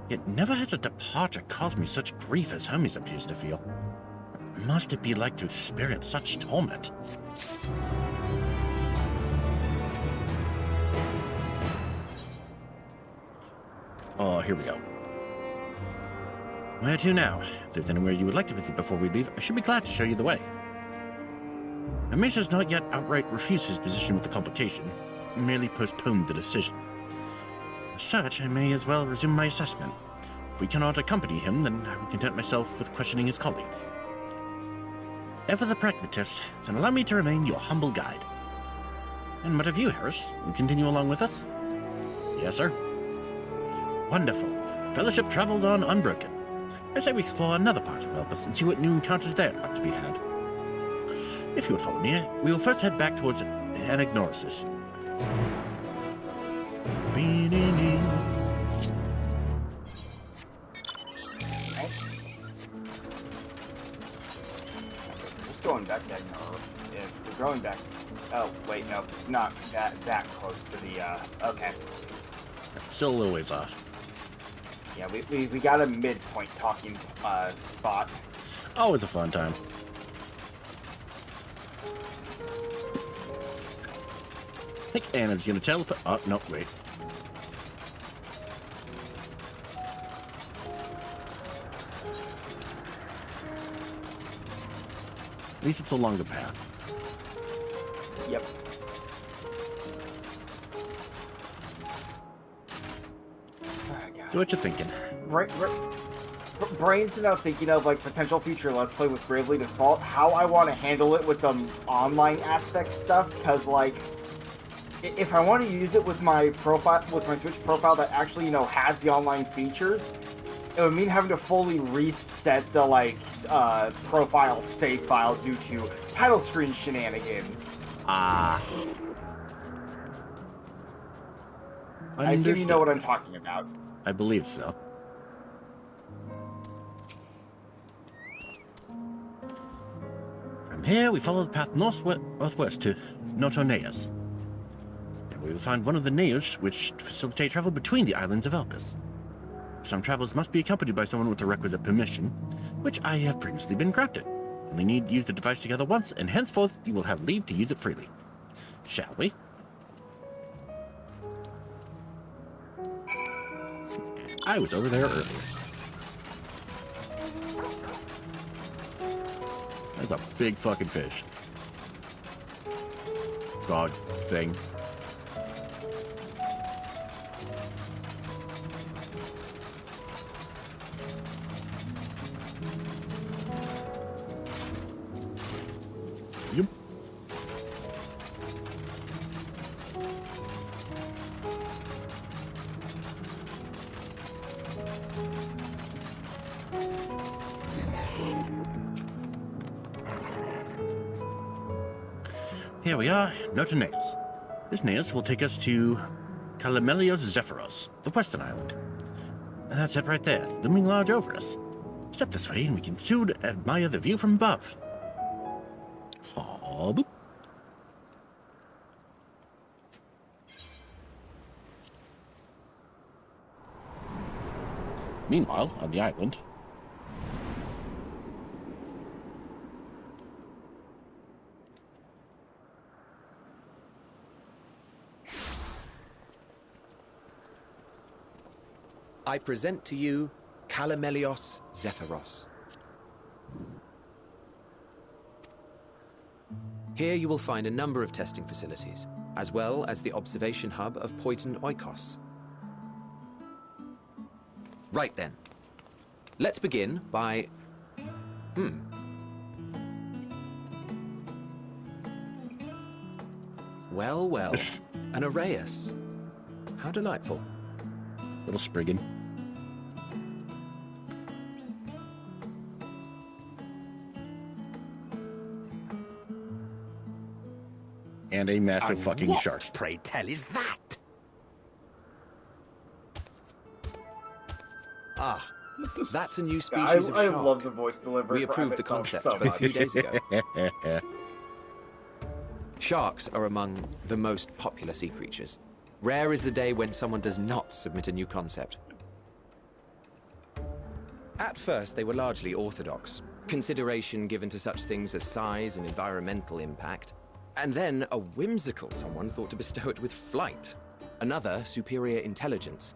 Yet never has a departure caused me such grief as Hermes appears to feel. What must it be like to experience such torment? Oh, here we go. Where to now? If there's anywhere you would like to visit before we leave, I should be glad to show you the way. Hermes has not yet outright refused his position with the convocation, merely postponed the decision. As such, I may as well resume my assessment. If we cannot accompany him, then I will content myself with questioning his colleagues. Ever the pragmatist, then allow me to remain your humble guide. And what of you, Harris? Will you continue along with us? Yes, sir. Wonderful. Fellowship travels on unbroken. I say we explore another part of Elpis and see what new encounters there are to be had. If you would follow me, we will first head back towards Anagnorisis. Just going back to Agnar. If we're going back. Oh, wait, no, it's not that close to the, okay. Still a little ways off. Yeah, we got a midpoint talking, spot. Always a fun time. I think Anna's gonna teleport. Oh, no, wait. At least it's along the path. Yep. So what you thinking? Right. brains now thinking of like potential future Let's Play with Bravely Default, how I want to handle it with the online aspect stuff, because like if I want to use it with my profile, with my Switch profile that actually has the online features, it would mean having to fully reset the like profile save file due to title screen shenanigans. Ah. I assume you know what I'm talking about. I believe so. From here, we follow the path northwest to Notoneas. There we will find one of the naos which facilitate travel between the islands of Elpis. Some travelers must be accompanied by someone with the requisite permission, which I have previously been granted. Only need to use the device together once, and henceforth you will have leave to use it freely. Shall we? I was over there earlier. That's a big fucking fish. God thing. Yep. Here we are, Notoneas. This naos will take us to Calamelios Zephyros, the western island. And that's it right there, looming large over us. Step this way and we can soon admire the view from above. Oh, boop. Meanwhile, on the island, I present to you Calamelios Zephyros. Here you will find a number of testing facilities, as well as the observation hub of Poiton Oikos. Right then. Let's begin by... Well, well. An Arrayus. How delightful. little Spriggan. And a massive fucking shark. Pray tell, is that? Ah, that's a new species of I shark. love the voice delivery. We for approved the Emmett concept so but a few much. days ago. Sharks are among the most popular sea creatures. Rare is the day when someone does not submit a new concept. At first, they were largely orthodox, consideration given to such things as size and environmental impact. And then a whimsical someone thought to bestow it with flight, another superior intelligence.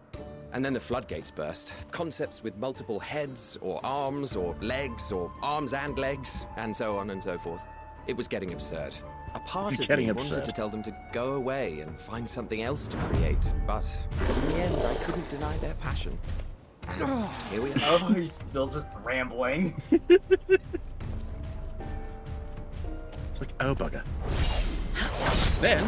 And then the floodgates burst. Concepts with multiple heads, or arms and legs, and so on and so forth. It was getting absurd. A part of me wanted to tell them to go away and find something else to create, but in the end, I couldn't deny their passion. Here we are. Oh, he's still just rambling. It's like, oh bugger. Then...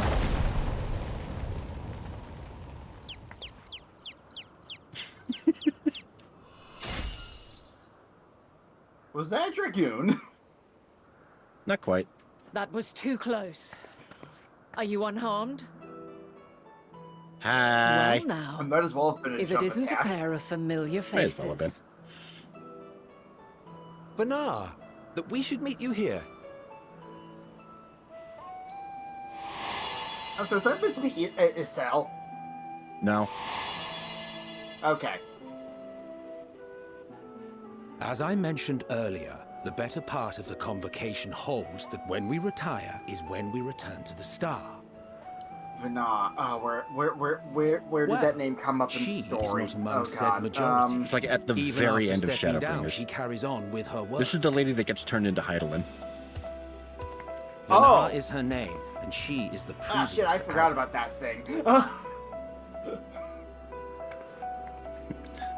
Was that a dragoon? Not quite. That was too close. Are you unharmed? Hi. Well now, I might as well have been a if jump it isn't attack. a pair of familiar Might as well have faces. Bernard, that we should meet you here. Oh, so is that meant to be Isel? No. Okay. As I mentioned earlier, the better part of the convocation holds that when we retire is when we return to the star. Vana, where did that name come up in the She story? is not among Oh, said God. majority. It's like at the Even very after end of stepping down, Shadowbringers. she carries on with her work. This is the lady that gets turned into Heidelin. Vana is her name, and she is the Ah, previous shit, I forgot Azza. about that thing.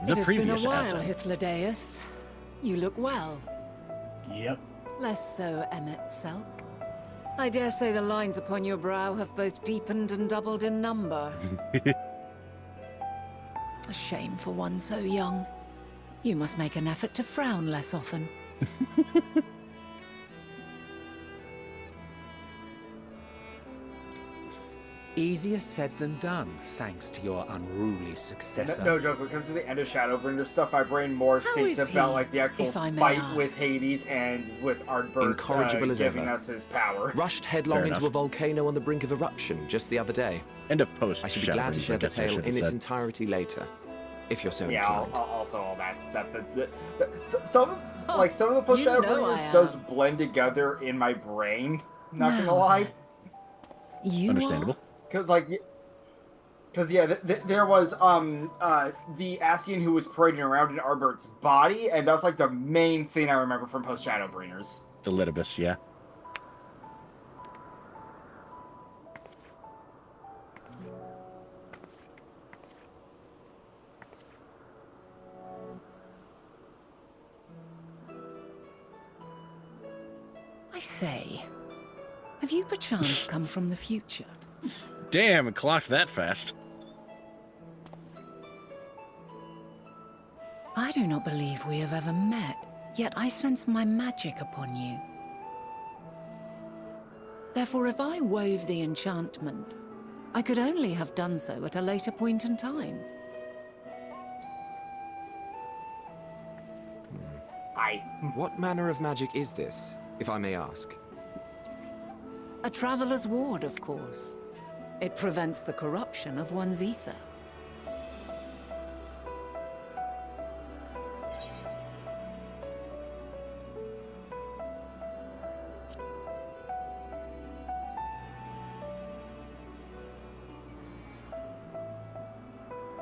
The It has previous been a while, Azza. Hythlodaeus. You look well. Yep. Less so, Emmett Selk. I dare say the lines upon your brow have both deepened and doubled in number. A shame for one so young. You must make an effort to frown less often. Easier said than done, thanks to your unruly successor. No joke, when it comes to the end of Shadowbringer stuff, my brain more How thinks is about he, like the actual if I may fight ask? with Hades and with Ardbert Incorrigible as giving ever. us his power. Rushed headlong Fair into enough. a volcano on the brink of eruption just the other day. End of post. I should be glad to Shadowbringer, share I the guess I tale should in have its said. entirety later, if you're so Yeah, inclined. also all that stuff. Some of the post You know I Shadowbringers does am. blend together in my brain. Not gonna Now lie, then. You Understandable. because there was the Ascian who was parading around in Arbert's body, and that's like the main thing I remember from post Shadowbringers. Elidibus, yeah. I say, have you perchance come from the future? Damn, it clocked that fast. I do not believe we have ever met, yet I sense my magic upon you. Therefore, if I wove the enchantment, I could only have done so at a later point in time. What manner of magic is this, if I may ask? A traveler's ward, of course. It prevents the corruption of one's ether.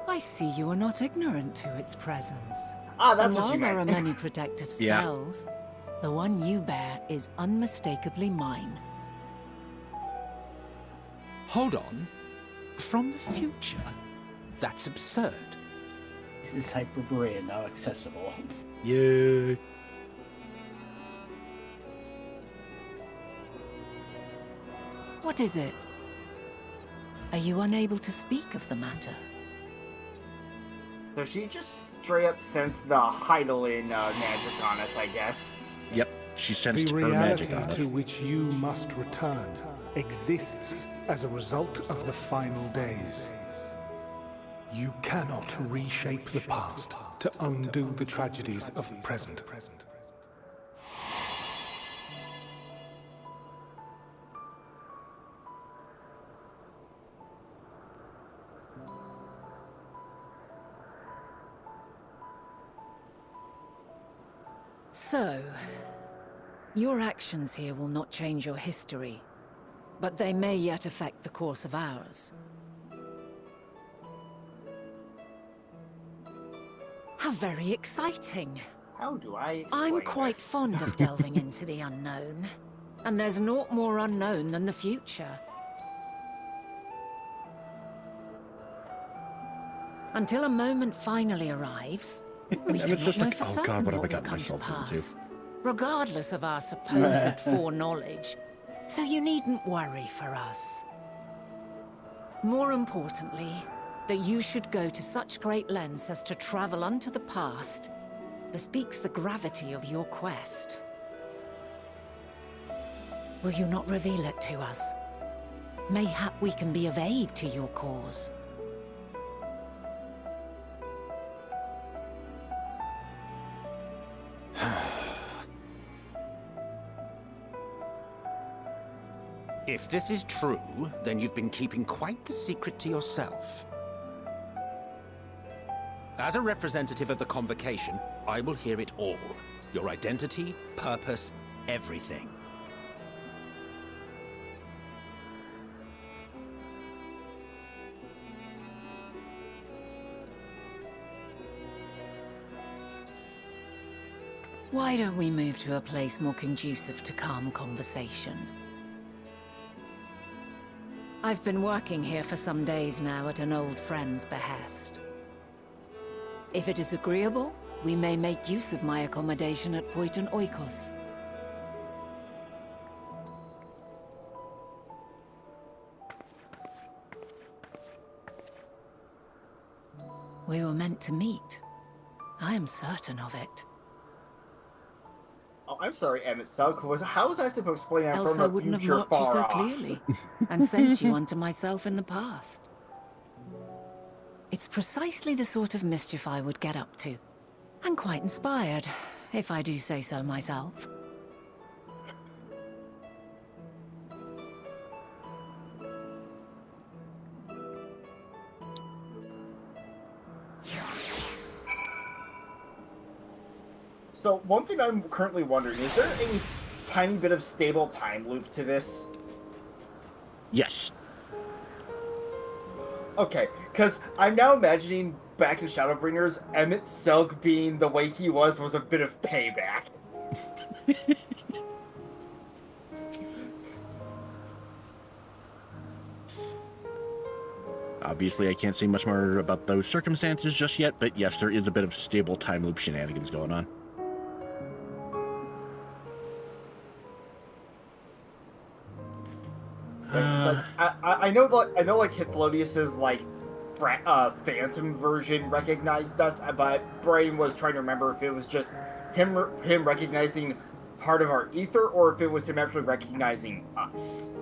I see you are not ignorant to its presence. Ah, that's And what while you there meant. are many protective Yeah. spells, the one you bear is unmistakably mine. Hold on. From the future? That's absurd. This is Hyperborea now accessible. Yay. What is it? Are you unable to speak of the matter? So she just straight up sensed the Heidelin magic on us, I guess. Yep, she sensed The her magic reality on us. to which you must return exists as a result of the final days. You cannot reshape the past to undo the tragedies of the present. So, your actions here will not change your history, but they may yet affect the course of ours. How very exciting! How do I explain I'm quite this? fond of delving into the unknown, and there's naught more unknown than the future. Until a moment finally arrives, we And do it's not just know like, for oh certain God, what have I will gotten come to myself into? pass, regardless of our supposed foreknowledge. So you needn't worry for us. More importantly, that you should go to such great lengths as to travel unto the past bespeaks the gravity of your quest. Will you not reveal it to us? Mayhap we can be of aid to your cause. If this is true, then you've been keeping quite the secret to yourself. As a representative of the Convocation, I will hear it all. Your identity, purpose, everything. Why don't we move to a place more conducive to calm conversation? I've been working here for some days now at an old friend's behest. If it is agreeable, we may make use of my accommodation at Poiton Oikos. We were meant to meet. I am certain of it. Oh, I'm sorry, Emmett Selk. How was I supposed to explain that Else from I a wouldn't have future marked you far so off? clearly and sent you unto myself in the past. It's precisely the sort of mischief I would get up to. And quite inspired, if I do say so myself. So, one thing I'm currently wondering, is there a tiny bit of stable time loop to this? Yes. Okay, because I'm now imagining back in Shadowbringers, Emmett Selk being the way he was a bit of payback. Obviously, I can't say much more about those circumstances just yet, but yes, there is a bit of stable time loop shenanigans going on. I know like Hithlodius's like Phantom version recognized us, but Brain was trying to remember if it was just him recognizing part of our ether, or if it was him actually recognizing us.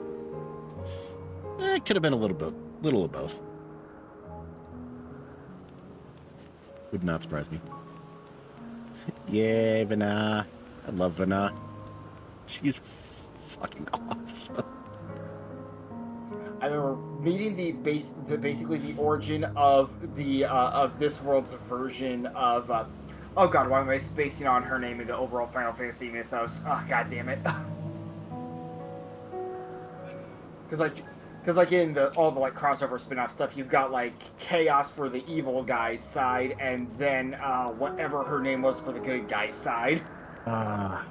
It could have been a little of both. Would not surprise me. Yay, Vana. I love Vana. She's fucking awesome. I remember meeting basically the origin of the of this world's version of oh god, why am I spacing on her name in the overall Final Fantasy mythos? Oh, god damn it. Because like in all the like crossover spin-off stuff, you've got like Chaos for the evil guy's side, and then whatever her name was for the good guy's side. I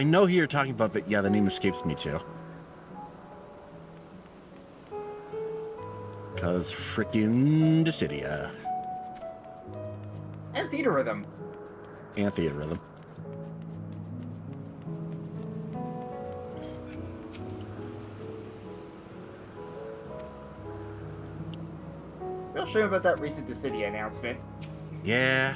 know who you're talking about, but yeah, the name escapes me too. Cause frickin' Dissidia. And Theater Rhythm. And Theater Rhythm. Real shame about that recent Dissidia announcement. Yeah.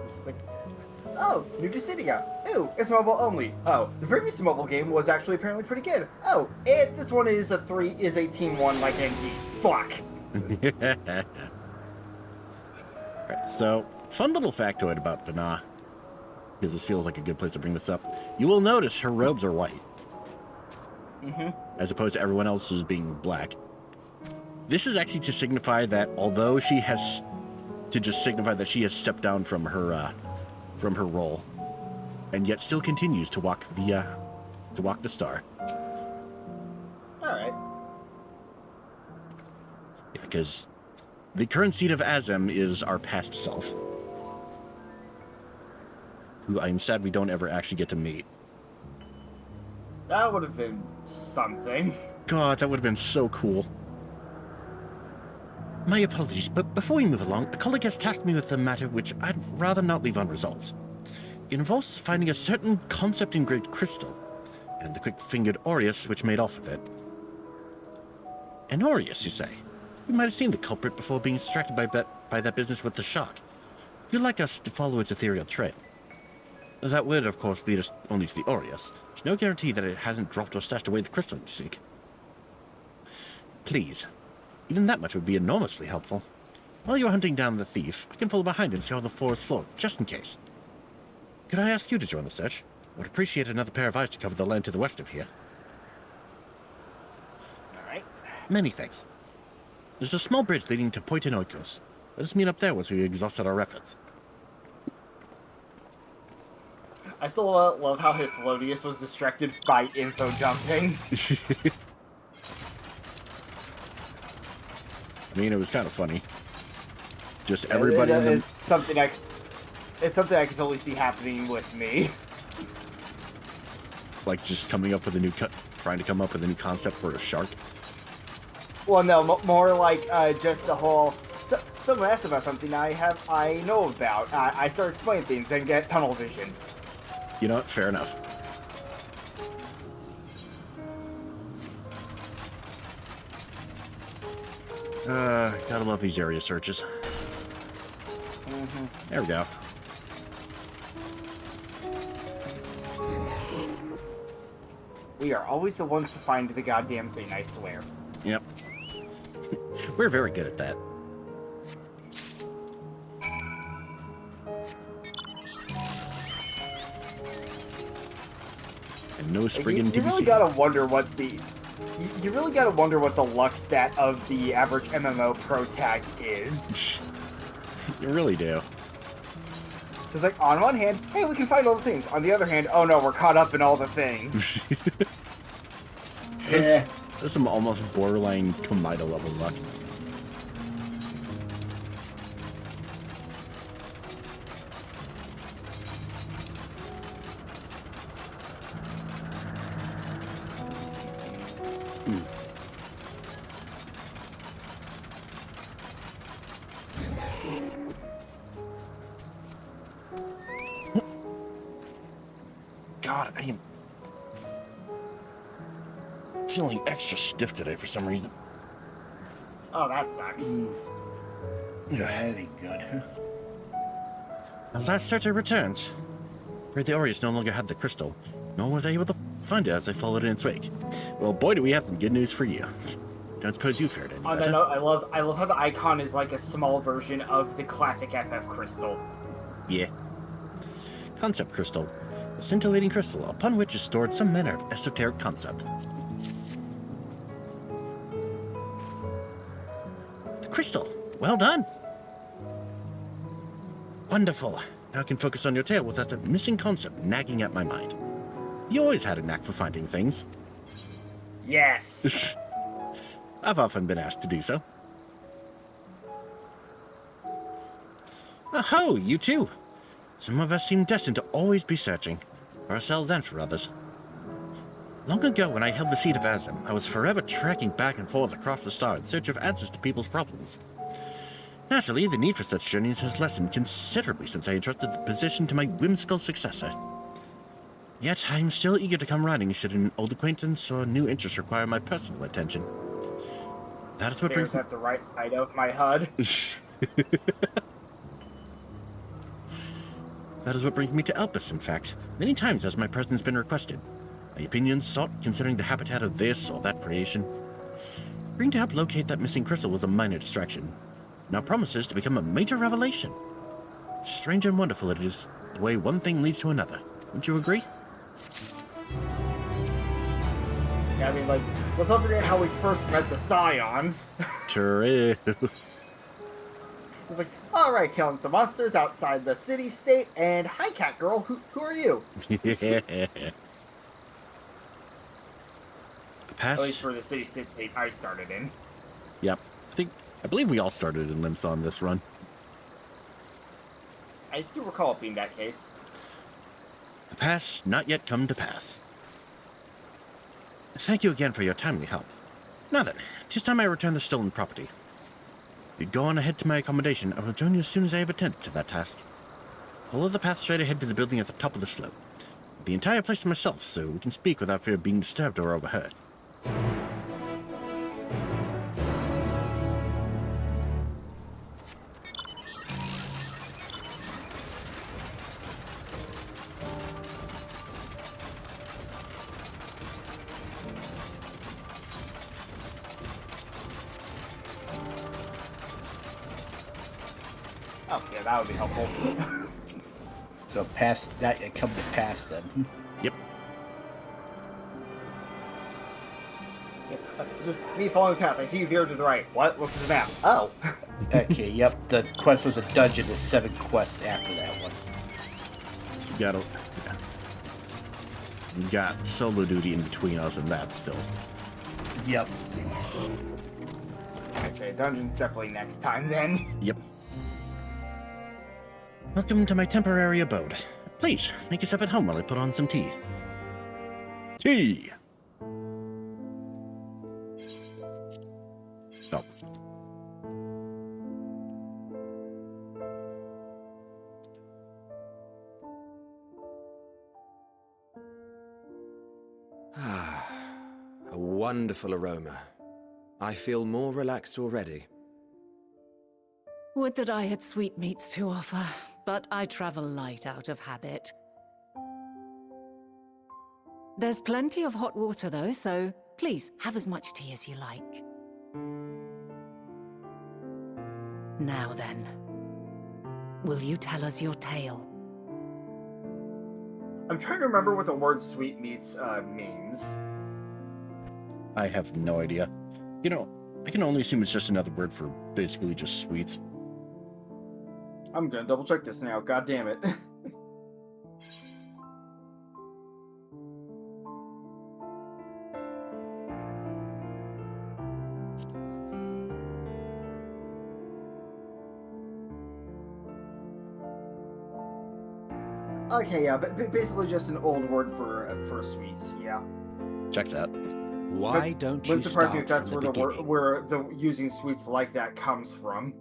It's like, oh, new Dissidia. Ooh, it's mobile only. Oh, the previous mobile game was actually apparently pretty good. Oh, and this one is a Team 1 like NT. Fuck. Alright, so, fun little factoid about Vana, because this feels like a good place to bring this up. You will notice her robes are white. Mm-hmm. As opposed to everyone else's being black. This is actually to signify that although she has stepped down from her role, and yet still continues to walk the star. All right. Yeah, because the current seat of Azem is our past self, who I'm sad we don't ever actually get to meet. That would have been something. God, that would have been so cool. My apologies, but before we move along, a colleague has tasked me with a matter which I'd rather not leave unresolved. It involves finding a certain concept-engraved crystal, and the quick-fingered Aureus which made off with it. An Aureus, you say? You might have seen the culprit before being distracted by that business with the shark. If you'd like us to follow its ethereal trail. That would, of course, lead us only to the Aureus. There's no guarantee that it hasn't dropped or stashed away the crystal you seek. Please. Even that much would be enormously helpful. While you're hunting down the thief, I can follow behind and see how the forest flowed, just in case. Could I ask you to join the search? I would appreciate another pair of eyes to cover the land to the west of here. Alright. Many thanks. There's a small bridge leading to Poiton Oikos. Let us meet up there once we've exhausted our efforts. I still love how Hithlodius was distracted by info dumping. I mean, it was kind of funny. Just everybody in the... It's something I can totally see happening with me. Like just coming up with a new trying to come up with a new concept for a shark. Well, no, more like just the whole. Someone asked about something I know about. I start explaining things and get tunnel vision. You know what? Fair enough. Gotta love these area searches. There we go. We are always the ones to find the goddamn thing, I swear. Yep. We're very good at that. And no sprigging to be really seen. gotta wonder what the... You really gotta wonder what the luck stat of the average MMO pro tag is. You really do. Because, like, on one hand, hey, we can find all the things. On the other hand, oh no, we're caught up in all the things. Yeah. There's some almost borderline Tomita level luck. God, I am feeling extra stiff today for some reason. Oh, that sucks. Yeah, that ain't good. At last searcher returned. Afraid the Aureus no longer had the crystal, nor was I able to find it as I followed in its wake. Well, boy, do we have some good news for you. Don't suppose you fared any On better. that note, I love how the icon is like a small version of the classic FF crystal. Yeah. Concept crystal. A scintillating crystal upon which is stored some manner of esoteric concept. The crystal! Well done! Wonderful. Now I can focus on your tale without the missing concept nagging at my mind. You always had a knack for finding things. Yes! I've often been asked to do so. Oh, you too! Some of us seem destined to always be searching, for ourselves and for others. Long ago, when I held the seat of Azim, I was forever trekking back and forth across the star in search of answers to people's problems. Naturally, the need for such journeys has lessened considerably since I entrusted the position to my whimsical successor. Yet, I am still eager to come riding should an old acquaintance or new interest require my personal attention. That is what brings Stairs at the right side of my HUD. That is what brings me to Elpis, in fact. Many times has my presence been requested. My opinions sought considering the habitat of this or that creation. Agreeing to help locate that missing crystal was a minor distraction. Now promises to become a major revelation. Strange and wonderful it is, the way one thing leads to another. Wouldn't you agree? Yeah, I mean, like, let's not forget how we first met the Scions. True. It's like, alright, killing some monsters outside the city-state, and hi, cat girl, who are you? Pass. At least for the city-state I started in. Yep. I believe we all started in Limsa on this run. I do recall it being that case. A pass not yet come to pass. Thank you again for your timely help. Now then, 'tis time I return the stolen property. You go on ahead to my accommodation. I will join you as soon as I have attended to that task. Follow the path straight ahead to the building at the top of the slope. The entire place to myself, so we can speak without fear of being disturbed or overheard. Oh, yeah, that would be helpful. So past that, it come to pass then. Yep. Just me following the path. I see you veered to the right. What? Look at the map. Oh. Okay, yep. The quest with the dungeon is 7 quests after that one. So you got solo duty in between us and that still. Yep. I say dungeon's definitely next time then. Yep. Welcome to my temporary abode. Please, make yourself at home while I put on some tea. Tea! Oh. A wonderful aroma. I feel more relaxed already. Would that I had sweetmeats to offer, but I travel light out of habit. There's plenty of hot water though, so please have as much tea as you like. Now then, will you tell us your tale? I'm trying to remember what the word sweetmeats means. I have no idea. You know, I can only assume it's just another word for basically just sweets. I'm gonna double check this now. God damn it. Okay, yeah, but basically just an old word for sweets. Yeah. Check that. Why don't you Wouldn't surprise me start if that's from where the the beginning? where the using sweets like that comes from.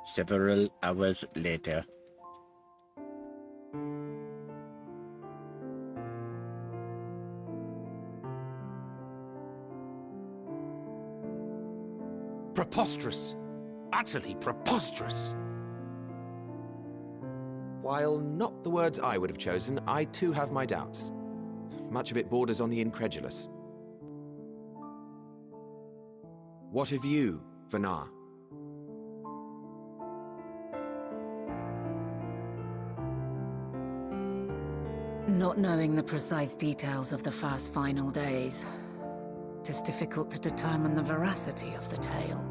Several hours later. Preposterous. Utterly preposterous. While not the words I would have chosen, I too have my doubts. Much of it borders on the incredulous. What of you, Vanar? Not knowing the precise details of the first final days, it is difficult to determine the veracity of the tale.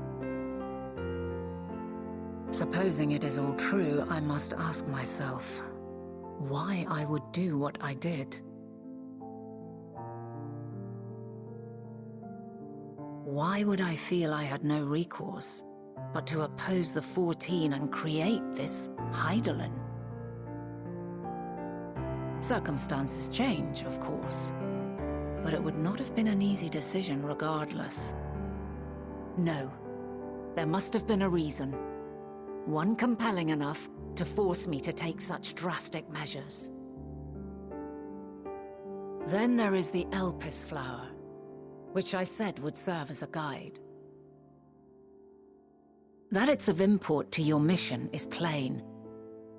Supposing it is all true, I must ask myself why I would do what I did. Why would I feel I had no recourse but to oppose the 14 and create this Heidelin? Circumstances change, of course, but it would not have been an easy decision regardless. No, there must have been a reason. One compelling enough to force me to take such drastic measures. Then there is the Elpis flower, which I said would serve as a guide. That it's of import to your mission is plain,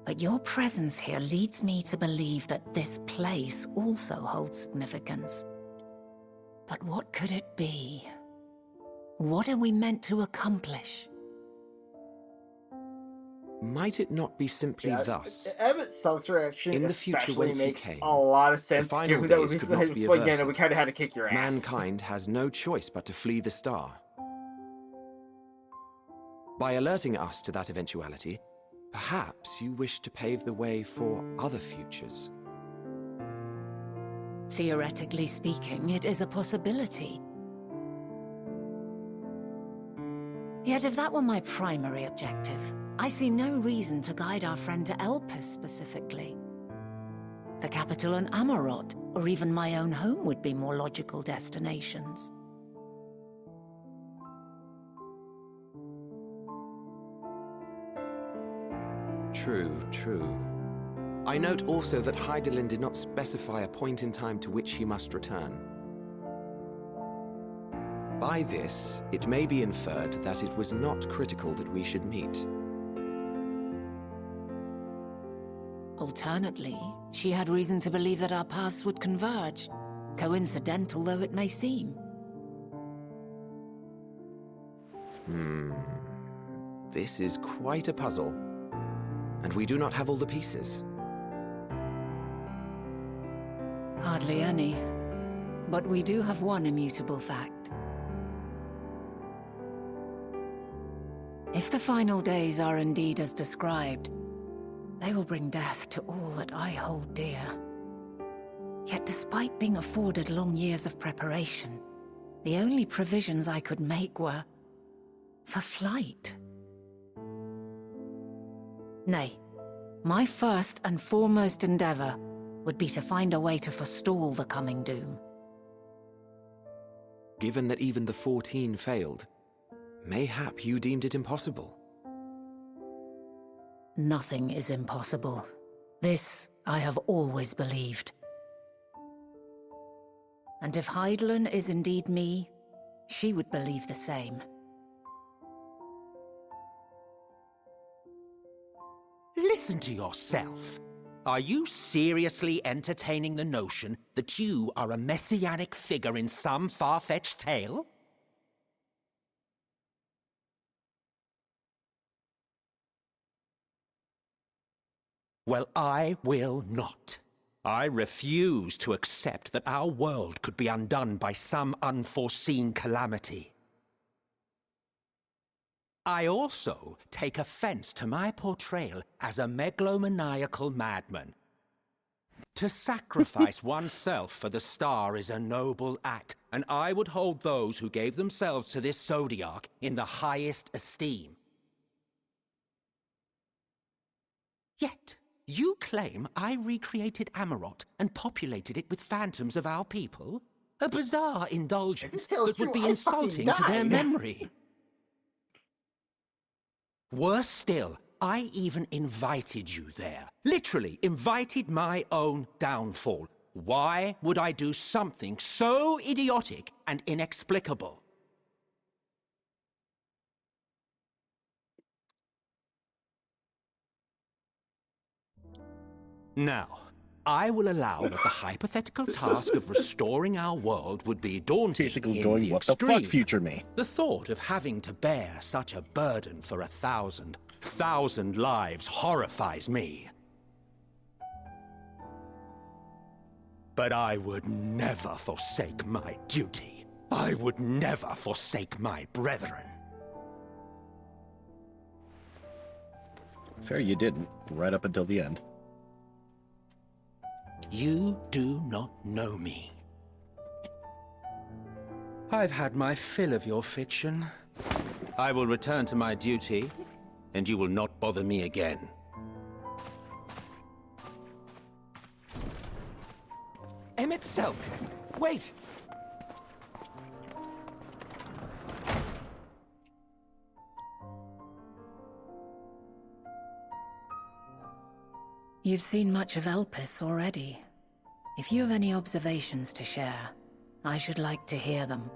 but your presence here leads me to believe that this place also holds significance. But what could it be? What are we meant to accomplish? Might it not be simply thus? Emmett Selk's reaction In the future especially whence he makes came, a lot of sense. the final Given that days could not be again, averted. we kind of had to kick your ass. Mankind has no choice but to flee the star. By alerting us to that eventuality, perhaps you wish to pave the way for other futures. Theoretically speaking, it is a possibility. Yet if that were my primary objective, I see no reason to guide our friend to Elpis specifically. The capital and Amarot, or even my own home would be more logical destinations. True, true. I note also that Hydaelyn did not specify a point in time to which he must return. By this, it may be inferred that it was not critical that we should meet. Alternately, she had reason to believe that our paths would converge, coincidental though it may seem. This is quite a puzzle, and we do not have all the pieces. Hardly any, but we do have one immutable fact. If the final days are indeed as described, they will bring death to all that I hold dear. Yet despite being afforded long years of preparation, the only provisions I could make were for flight. Nay, my first and foremost endeavor would be to find a way to forestall the coming doom. Given that even the 14 failed, mayhap you deemed it impossible. Nothing is impossible. This I have always believed. And if Hydaelyn is indeed me, she would believe the same. Listen to yourself. Are you seriously entertaining the notion that you are a messianic figure in some far-fetched tale? Well, I will not. I refuse to accept that our world could be undone by some unforeseen calamity. I also take offense to my portrayal as a megalomaniacal madman. To sacrifice oneself for the star is a noble act, and I would hold those who gave themselves to this zodiac in the highest esteem. Yet, you claim I recreated Amarot and populated it with phantoms of our people? A bizarre indulgence that would be insulting to their memory. Worse still, I even invited you there. Literally invited my own downfall. Why would I do something so idiotic and inexplicable? Now, I will allow that the hypothetical task of restoring our world would be daunting Basically in going, the what the extreme. fuck, future me? The thought of having to bear such a burden for 1,000 lives horrifies me. But I would never forsake my duty. I would never forsake my brethren. Fair you didn't, right up until the end. You do not know me. I've had my fill of your fiction. I will return to my duty, and you will not bother me again. Emmett Selk! Wait! You've seen much of Elpis already. If you have any observations to share, I should like to hear them.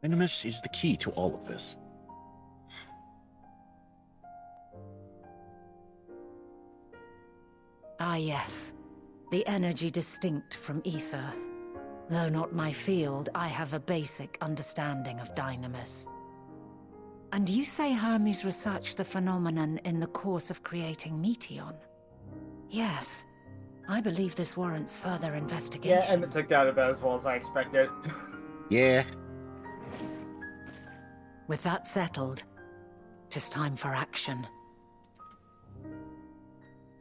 Animus is the key to all of this. Ah yes, the energy distinct from ether. Though not my field, I have a basic understanding of Dynamis. And you say Hermes researched the phenomenon in the course of creating Meteon? Yes, I believe this warrants further investigation. Yeah, and it took that about as well as I expected. Yeah. With that settled, tis time for action.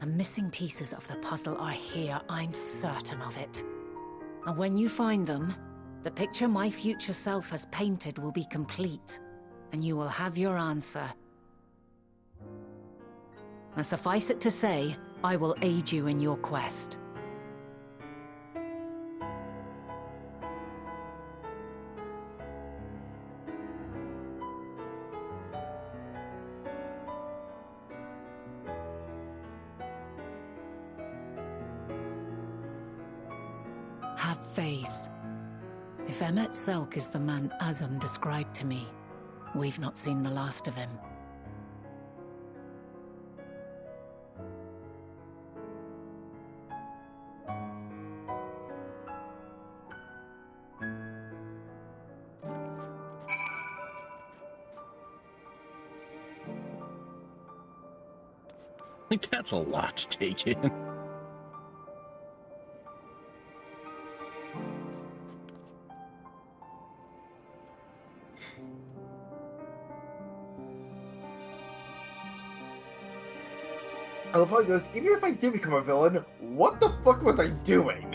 The missing pieces of the puzzle are here, I'm certain of it. And when you find them, the picture my future self has painted will be complete, and you will have your answer. And suffice it to say, I will aid you in your quest. Have faith. If Emmet Selk is the man Azam described to me, we've not seen the last of him. That's a lot to take in. I love how he goes, even if I do become a villain, what the fuck was I doing?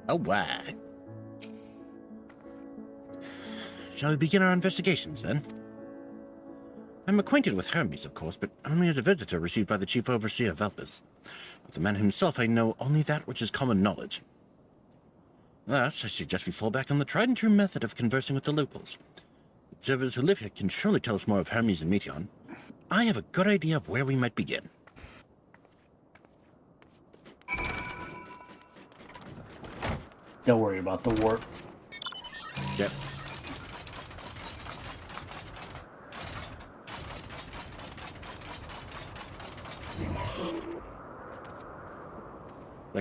Oh, why? Shall we begin our investigations, then? I'm acquainted with Hermes, of course, but only as a visitor received by the Chief Overseer of Elpis. Of the man himself, I know only that which is common knowledge. Thus, I suggest we fall back on the tried-and-true method of conversing with the locals. Observers who live here can surely tell us more of Hermes and Meteon. I have a good idea of where we might begin. Don't worry about the warp. Yep.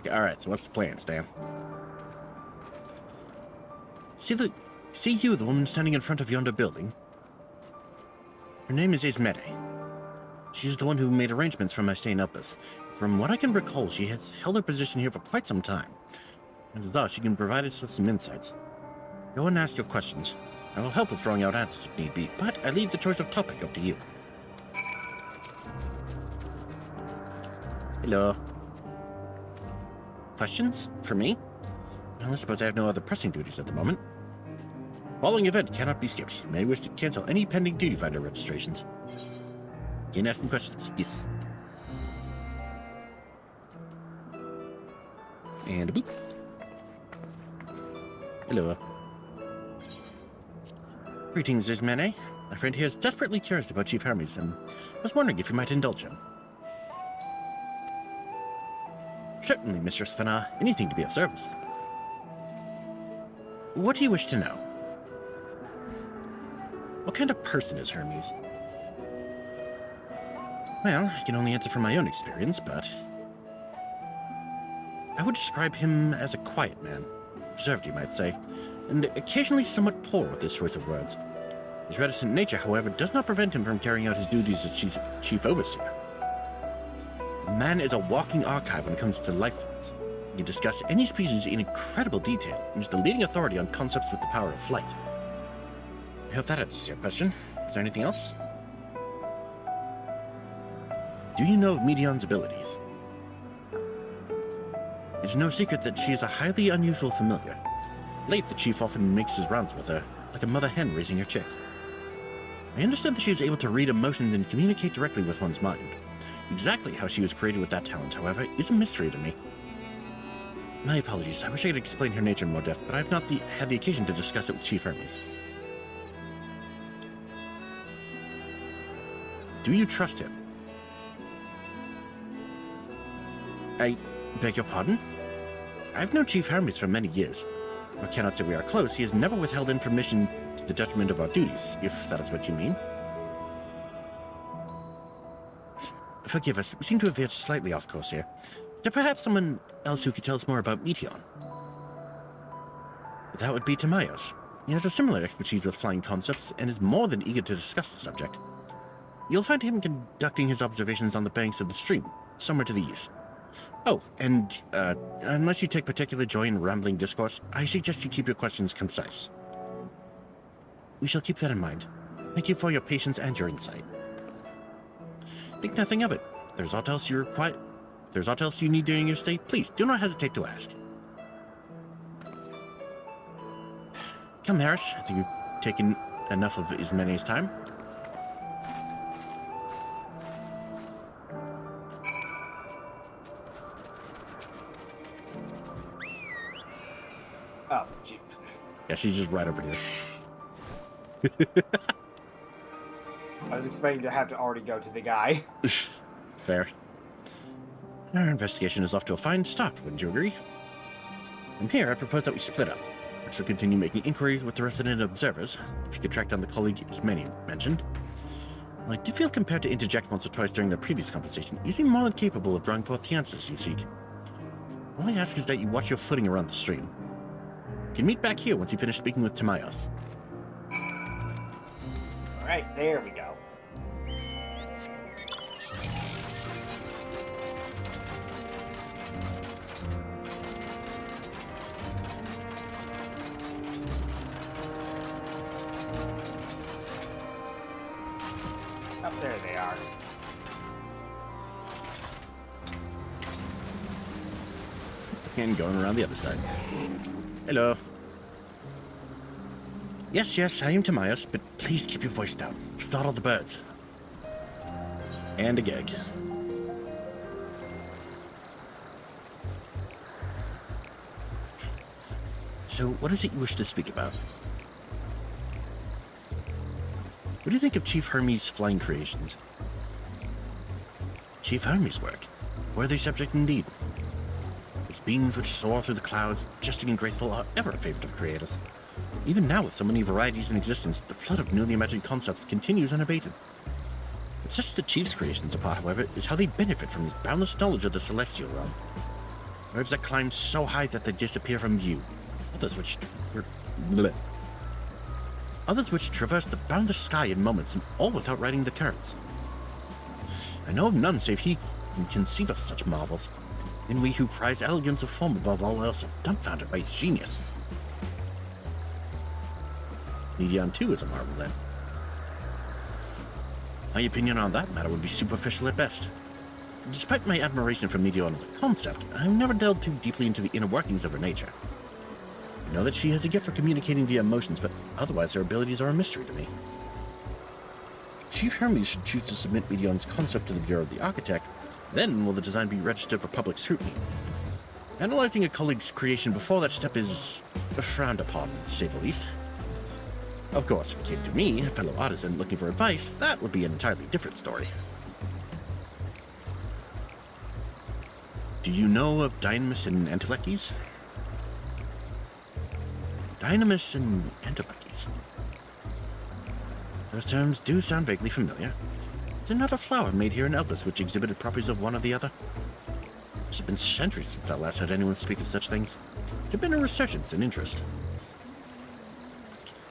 Alright, so what's the plan, Stan? See you, the woman standing in front of yonder building? Her name is Ismete. She's the one who made arrangements for my stay in Elpis. From what I can recall, she has held her position here for quite some time. And thus, she can provide us with some insights. Go and ask your questions. I will help with throwing out answers if need be, but I leave the choice of topic up to you. Hello. Questions? For me? Well, I suppose I have no other pressing duties at the moment. Following event cannot be skipped. You may wish to cancel any pending duty finder registrations. Can ask some questions? Yes. And a boop. Hello. Greetings, Ismene. My friend here is desperately curious about Chief Hermes, and was wondering if you might indulge him. Certainly, Mistress Fana. Anything to be of service. What do you wish to know? What kind of person is Hermes? Well, I can only answer from my own experience, but I would describe him as a quiet man. Reserved, you might say, and occasionally somewhat poor with his choice of words. His reticent nature, however, does not prevent him from carrying out his duties as Chief Overseer. The man is a walking archive when it comes to life forms. He can discuss any species in incredible detail, and is the leading authority on concepts with the power of flight. I hope that answers your question. Is there anything else? Do you know of Meteon's abilities? It's no secret that she is a highly unusual familiar. Late, the Chief often makes his rounds with her, like a mother hen raising her chick. I understand that she is able to read emotions and communicate directly with one's mind. Exactly how she was created with that talent, however, is a mystery to me. My apologies, I wish I could explain her nature in more depth, but I have not had the occasion to discuss it with Chief Hermes. Do you trust him? I beg your pardon? I've known Chief Hermes for many years. I cannot say we are close. He has never withheld information to the detriment of our duties, if that is what you mean. Forgive us, we seem to have veered slightly off course here. Is there perhaps someone else who could tell us more about Meteon? That would be Timayos. He has a similar expertise with flying concepts and is more than eager to discuss the subject. You'll find him conducting his observations on the banks of the stream, somewhere to the east. Oh, and unless you take particular joy in rambling discourse, I suggest you keep your questions concise. We shall keep that in mind. Thank you for your patience and your insight. Think nothing of it. If there's aught else you need during your stay, please do not hesitate to ask. Come, Harris. I think you've taken enough of Ismene's time. Oh, gee. Yeah, she's just right over here. I was expecting to have to already go to the guy. Fair. Our investigation is off to a fine start, wouldn't you agree? From here, I propose that we split up. I shall continue making inquiries with the resident observers, if you could track down the colleague Ismene mentioned. I do feel compared to interject once or twice during the previous conversation, you seem more than capable of drawing forth the answers you seek. All I ask is that you watch your footing around the stream. You can meet back here once you finish speaking with Timayos. Alright, there we go. Up there they are. And going around the other side. Hello. Yes, I am Timayos, but please keep your voice down. Startle the birds. And a gag. So, what is it you wish to speak about? What do you think of Chief Hermes' flying creations? Chief Hermes' work? Worthy subject indeed. His beings which soar through the clouds, majestic and graceful, are ever a favorite of creators. Even now, with so many varieties in existence, the flood of newly imagined concepts continues unabated. What sets the Chief's creations apart, however, is how they benefit from his boundless knowledge of the celestial realm. Birds that climb so high that they disappear from view. Others which traverse the boundless sky in moments, and all without riding the currents. I know of none save he can conceive of such marvels, and we who prize elegance of form above all else are dumbfounded by his genius. Meteon too is a marvel, then. My opinion on that matter would be superficial at best. Despite my admiration for Meteon as a concept, I've never delved too deeply into the inner workings of her nature. I know that she has a gift for communicating via emotions, but otherwise her abilities are a mystery to me. Chief Hermes should choose to submit Meteon's concept to the Bureau of the Architect, then will the design be registered for public scrutiny. Analyzing a colleague's creation before that step is frowned upon, to say the least. Of course, if it came to me, a fellow artisan looking for advice, that would be an entirely different story. Do you know of Dynamis and Entelekes? Dynamis and Entelekes. Those terms do sound vaguely familiar. Is there not a flower made here in Elpis which exhibited properties of one or the other? It's been centuries since I last heard anyone speak of such things. There's been a resurgence in interest.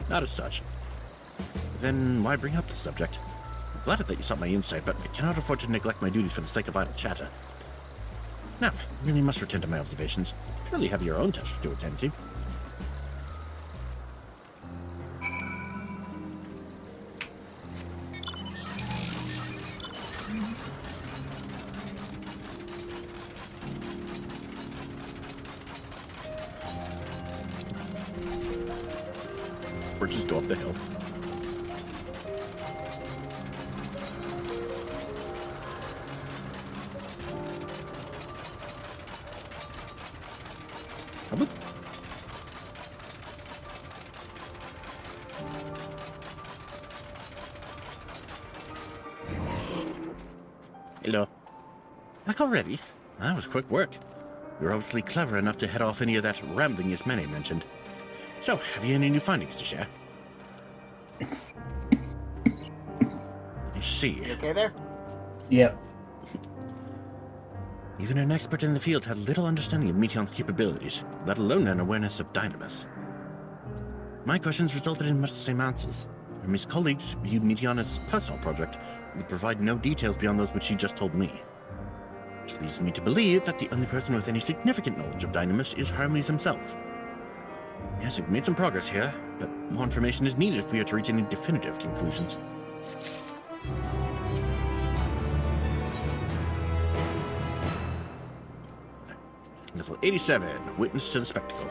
Not as such. Then why bring up the subject? I'm flattered that you sought my insight, but I cannot afford to neglect my duties for the sake of idle chatter. Now, I really must return to my observations. Surely you have your own tests to attend to. Or just go up the hill. Hello? Hello. Back already? That was quick work. You're obviously clever enough to head off any of that rambling Ismene mentioned. So, have you any new findings to share? I see. You okay there? Yep. Even an expert in the field had little understanding of Meteon's capabilities, let alone an awareness of Dynamis. My questions resulted in much the same answers. Hermes' colleagues viewed Meteon as a personal project and would provide no details beyond those which she just told me. Which leads me to believe that the only person with any significant knowledge of Dynamis is Hermes himself. Yes, we've made some progress here, but more information is needed if we are to reach any definitive conclusions. Level 87, Witness to the Spectacle.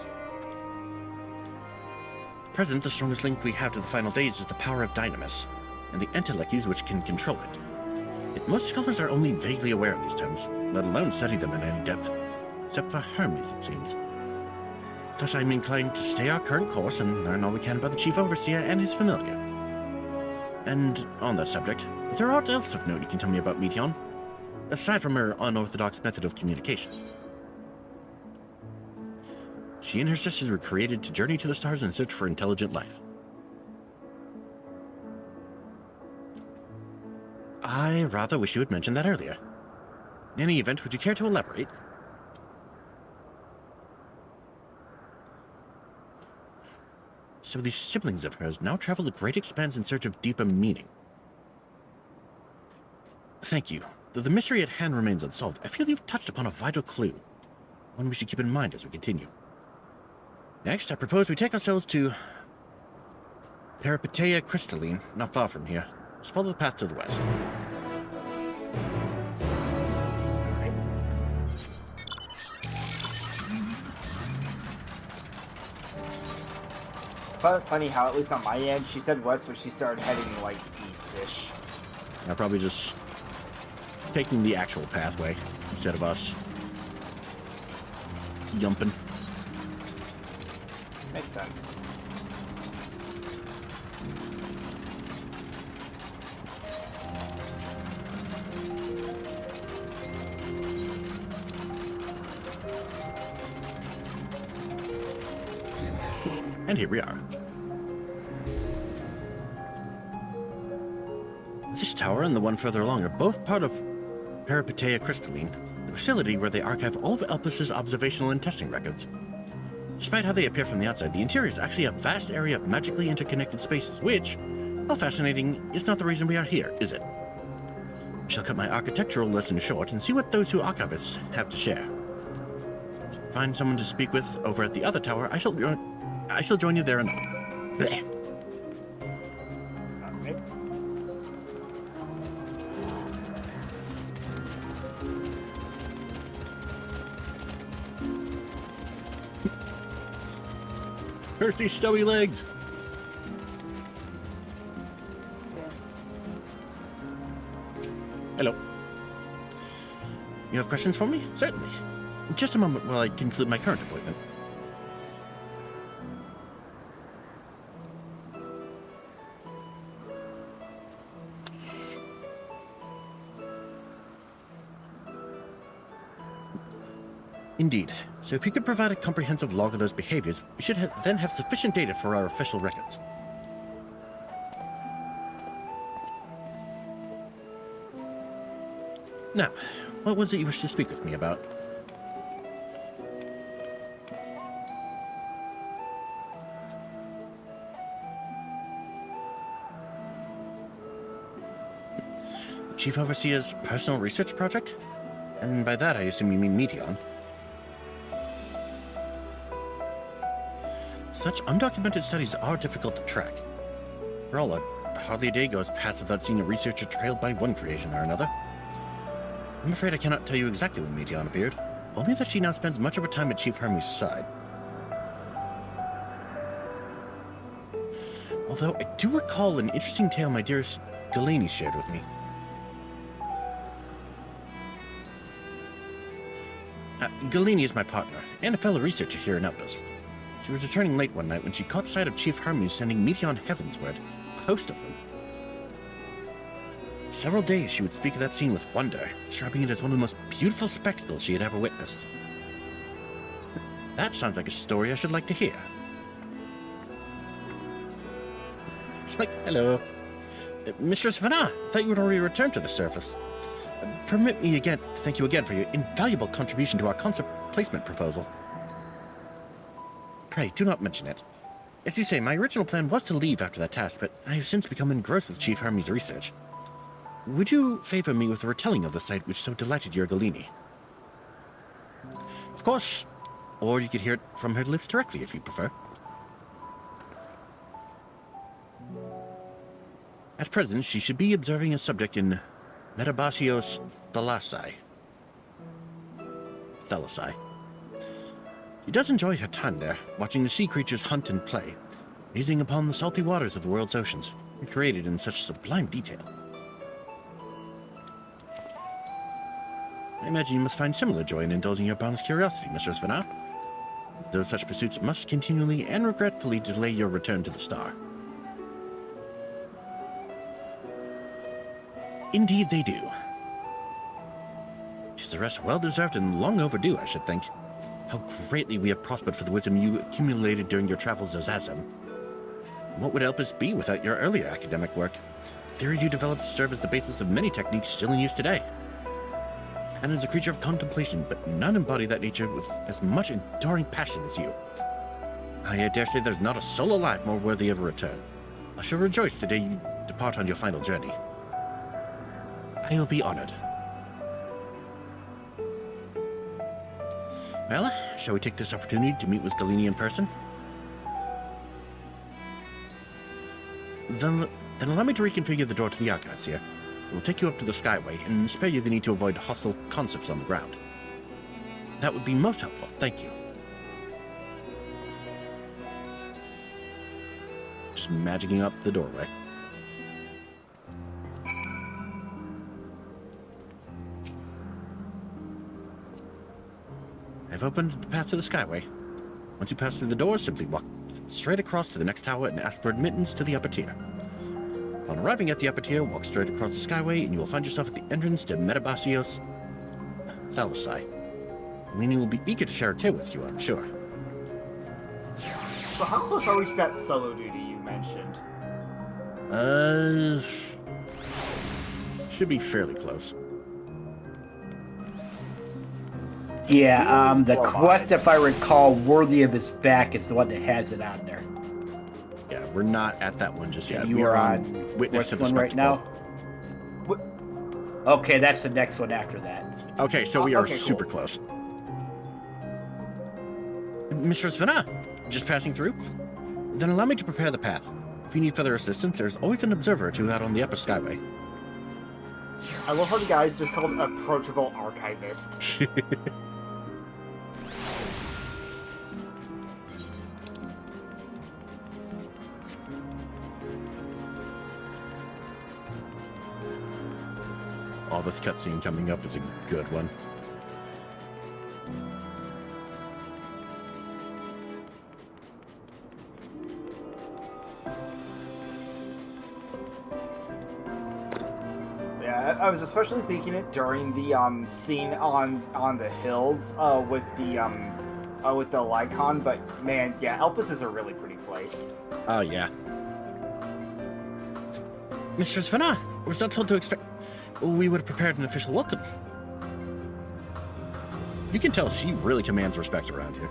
At present, the strongest link we have to the final days is the power of Dynamis, and the entelechies which can control it. Yet most scholars are only vaguely aware of these terms, let alone study them in any depth, except for Hermes, it seems. Thus I'm inclined to stay our current course and learn all we can about the Chief Overseer and his familiar. And on that subject, is there aught else of note you can tell me about Meteon, aside from her unorthodox method of communication? She and her sisters were created to journey to the stars in search for intelligent life. I rather wish you had mentioned that earlier. In any event, would you care to elaborate? So these siblings of hers now travel a great expanse in search of deeper meaning. Thank you. Though the mystery at hand remains unsolved, I feel you've touched upon a vital clue, one we should keep in mind as we continue. Next, I propose we take ourselves to Peripeteia Crystalline, not far from here. Let's follow the path to the west. Funny how, at least on my end, she said west, but she started heading, like, east-ish. I'm probably just taking the actual pathway instead of us yumping. Makes sense. And here we are. This tower and the one further along are both part of Peripeteia Crystalline, the facility where they archive all of Elpis' observational and testing records. Despite how they appear from the outside, the interior is actually a vast area of magically interconnected spaces, which, while fascinating, is not the reason we are here, is it? I shall cut my architectural lesson short and see what those two archivists have to share. Find someone to speak with over at the other tower. I shall join you there and on. Blech. Okay. Curse these stubby legs! Hello. You have questions for me? Certainly. Just a moment while I conclude my current appointment. Indeed. So if you could provide a comprehensive log of those behaviors, we should then have sufficient data for our official records. Now, what was it you wished to speak with me about? The Chief Overseer's personal research project? And by that I assume you mean Meteon. Such undocumented studies are difficult to track. For all, hardly a day goes past without seeing a researcher trailed by one creation or another. I'm afraid I cannot tell you exactly when Meteon appeared, only that she now spends much of her time at Chief Hermes' side. Although I do recall an interesting tale my dearest Delaney shared with me. Galeni is my partner, and a fellow researcher here in Elpis. She was returning late one night when she caught sight of Chief Hermes sending Meteon heavensward, a host of them. Several days she would speak of that scene with wonder, describing it as one of the most beautiful spectacles she had ever witnessed. That sounds like a story I should like to hear. Hello. Mistress Vanna, I thought you had already returned to the surface. Permit me again to thank you again for your invaluable contribution to our concept placement proposal. Pray, do not mention it. As you say, my original plan was to leave after that task, but I have since become engrossed with Chief Hermes' research. Would you favor me with a retelling of the sight which so delighted your Galini? Of course. Or you could hear it from her lips directly if you prefer. At present, she should be observing a subject in Metabasios thalassai. She does enjoy her time there, watching the sea creatures hunt and play, gazing upon the salty waters of the world's oceans, created in such sublime detail. I imagine you must find similar joy in indulging your boundless curiosity, Mistress Vanna. Though such pursuits must continually and regretfully delay your return to the star. Indeed they do. 'Tis a rest well-deserved and long overdue, I should think. How greatly we have prospered for the wisdom you accumulated during your travels as Azam. What would Elpis be without your earlier academic work? The theories you developed serve as the basis of many techniques still in use today. Man is a creature of contemplation, but none embody that nature with as much enduring passion as you. I dare say there's not a soul alive more worthy of a return. I shall rejoice the day you depart on your final journey. I will be honored. Well, shall we take this opportunity to meet with Galini in person? Then allow me to reconfigure the door to the archives here. It will take you up to the Skyway and spare you the need to avoid hostile concepts on the ground. That would be most helpful, thank you. Just magicking up the doorway. I've opened the path to the Skyway. Once you pass through the door, simply walk straight across to the next tower and ask for admittance to the upper tier. Upon arriving at the upper tier, walk straight across the Skyway and you will find yourself at the entrance to Metabasios thalassai. Lini will be eager to share a tale with you, I'm sure. So how close are we to that solo duty you mentioned? Should be fairly close. Yeah, the quest, if I recall, Worthy of His Back is the one that has it on there. Yeah, we're not at that one just yet. You we are on on Witness to the one right now? Spectacle. Okay, that's the next one after that. Okay, so we are okay, super cool. close. Mistress Vanna, just passing through? Then allow me to prepare the path. If you need further assistance, there's always an observer or two out on the upper Skyway. I love how the guy's just called approachable archivist. Oh, this cutscene coming up is a good one. Yeah, I was especially thinking it during the scene on the hills with the Lycon, but man, yeah, Elpis is a really pretty place. Oh, yeah. Mistress Vanna, I was not told to expect... We would have prepared an official welcome. You can tell she really commands respect around here.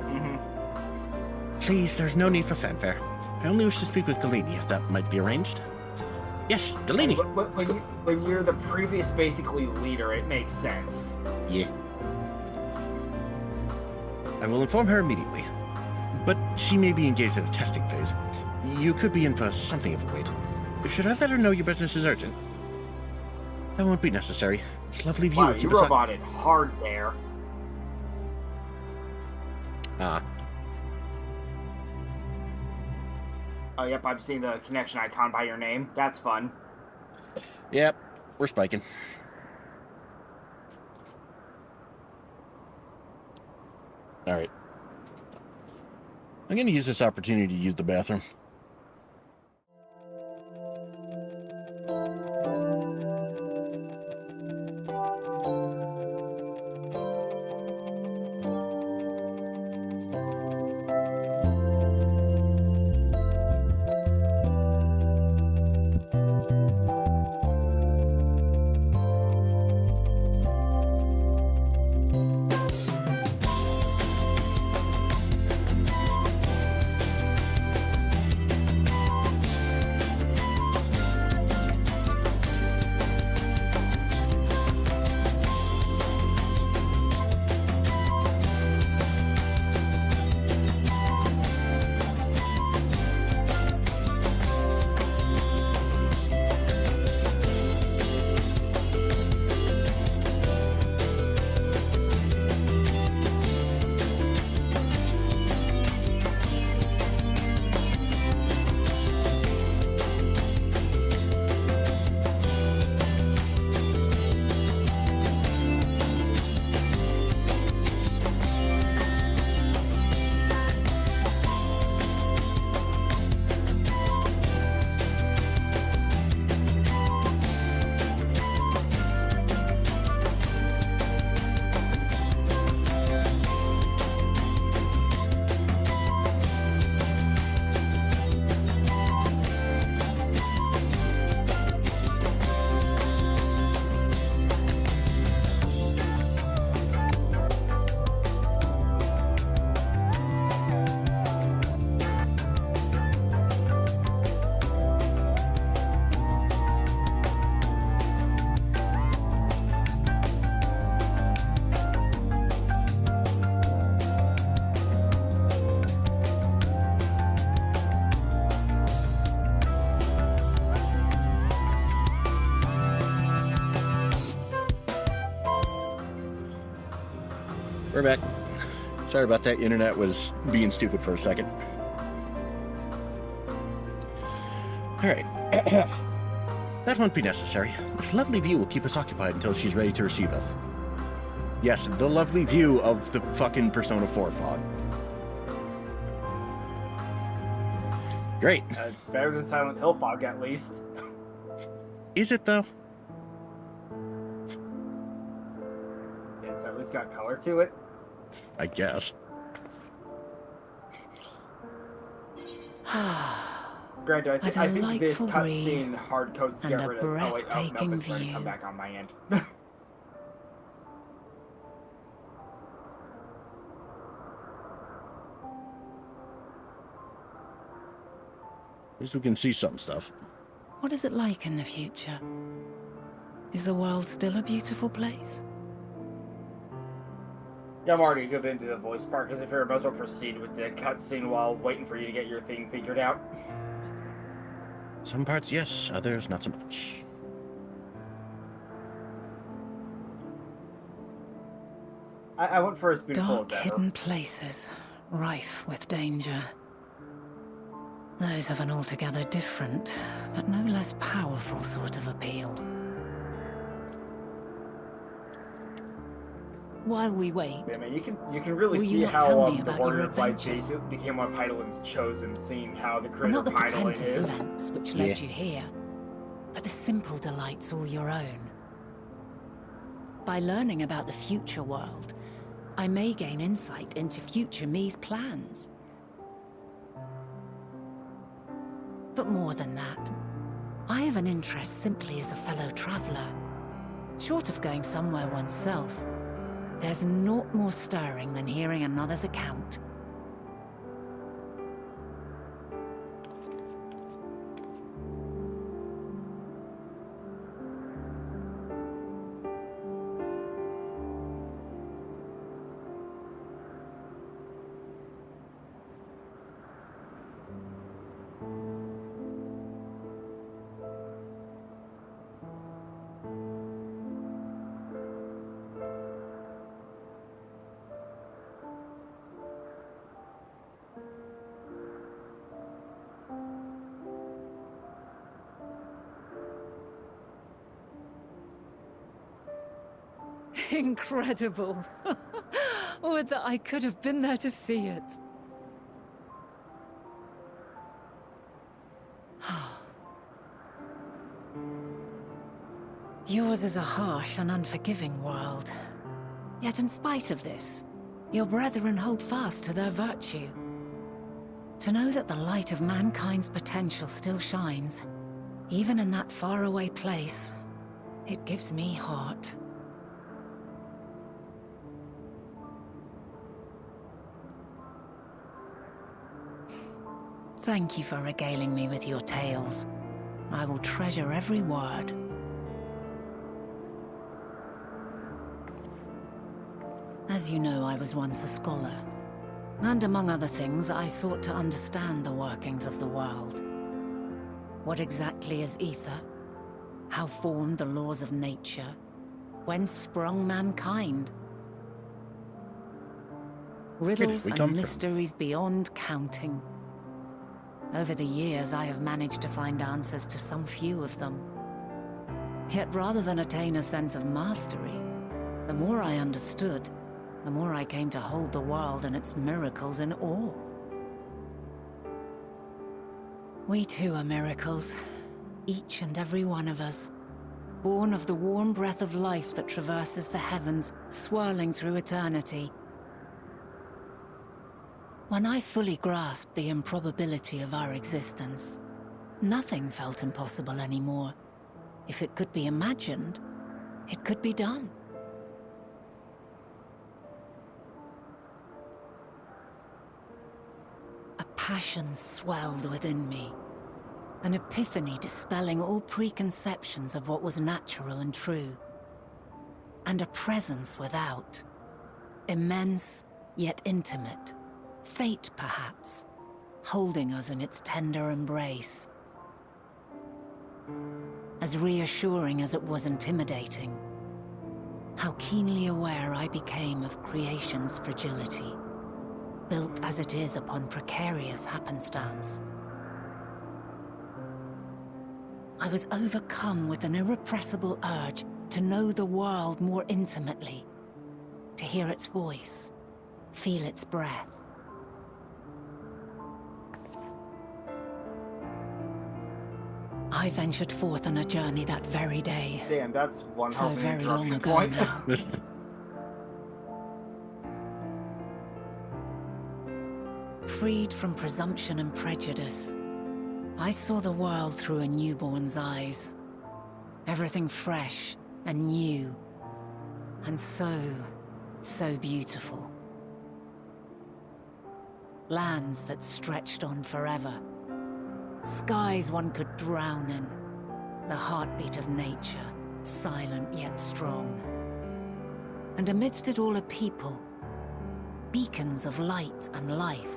Mm-hmm. Please, there's no need for fanfare. I only wish to speak with Galini, if that might be arranged. Yes, Galini. When you're the previous, basically, leader, it makes sense. Yeah. I will inform her immediately. But she may be engaged in a testing phase. You could be in for something of a wait. Should I let her know your business is urgent? That won't be necessary. It's lovely view. Wow, you roboted hard there. Ah. Oh, yep, I'm seeing the connection icon by your name. That's fun. Yep, we're spiking. Alright. I'm gonna use this opportunity to use the bathroom. We're back. Sorry about that. Internet was being stupid for a second. Alright. That won't be necessary. This lovely view will keep us occupied until she's ready to receive us. Yes, the lovely view of the fucking Persona 4 fog. Great. It's better than Silent Hill fog, at least. Is it, though? Yeah, it's at least got color to it. I guess. Granted, I think this delightful breeze cutscene hard codes to and get a rid of. Oh, wait, no, breathtaking it's going to view. come back on my end. At least we can see some stuff. What is it like in the future? Is the world still a beautiful place? Yeah, I'm already good into the voice part, because I figure I might as well proceed with the cutscene while waiting for you to get your thing figured out. Some parts, yes. Others, not so much. I went for as beautiful Dark, as ever. hidden places, rife with danger. Those have an altogether different, but no less powerful sort of appeal. While we wait, Yeah, man, you can really will you see not how tell me the about Warrior your of Light adventures? became one of Heidelin's chosen, seeing how the Well, creator not of the Heidelin portentous is. events which led you here, but the simple delights all your own. By learning about the future world, I may gain insight into future me's plans. But more than that, I have an interest simply as a fellow traveller. Short of going somewhere oneself, there's naught more stirring than hearing another's account. Incredible. Would that I could have been there to see it. Yours is a harsh and unforgiving world. Yet in spite of this, your brethren hold fast to their virtue. To know that the light of mankind's potential still shines, even in that faraway place, it gives me heart. Thank you for regaling me with your tales. I will treasure every word. As you know, I was once a scholar. And among other things, I sought to understand the workings of the world. What exactly is ether? How formed the laws of nature? Whence sprung mankind? Riddles and mysteries beyond counting. Over the years, I have managed to find answers to some few of them. Yet rather than attain a sense of mastery, the more I understood, the more I came to hold the world and its miracles in awe. We too are miracles, each and every one of us, born of the warm breath of life that traverses the heavens, swirling through eternity. When I fully grasped the improbability of our existence, nothing felt impossible anymore. If it could be imagined, it could be done. A passion swelled within me, an epiphany dispelling all preconceptions of what was natural and true, and a presence without, immense yet intimate. Fate, perhaps, holding us in its tender embrace. As reassuring as it was intimidating, how keenly aware I became of creation's fragility, built as it is upon precarious happenstance. I was overcome with an irrepressible urge to know the world more intimately, to hear its voice, feel its breath. I ventured forth on a journey that very day. Damn, that's one So hell of an very long interruption ago point. now. Freed from presumption and prejudice, I saw the world through a newborn's eyes. Everything fresh and new, and so beautiful. Lands that stretched on forever. Skies one could drown in. The heartbeat of nature, silent yet strong. And amidst it all a people, beacons of light and life.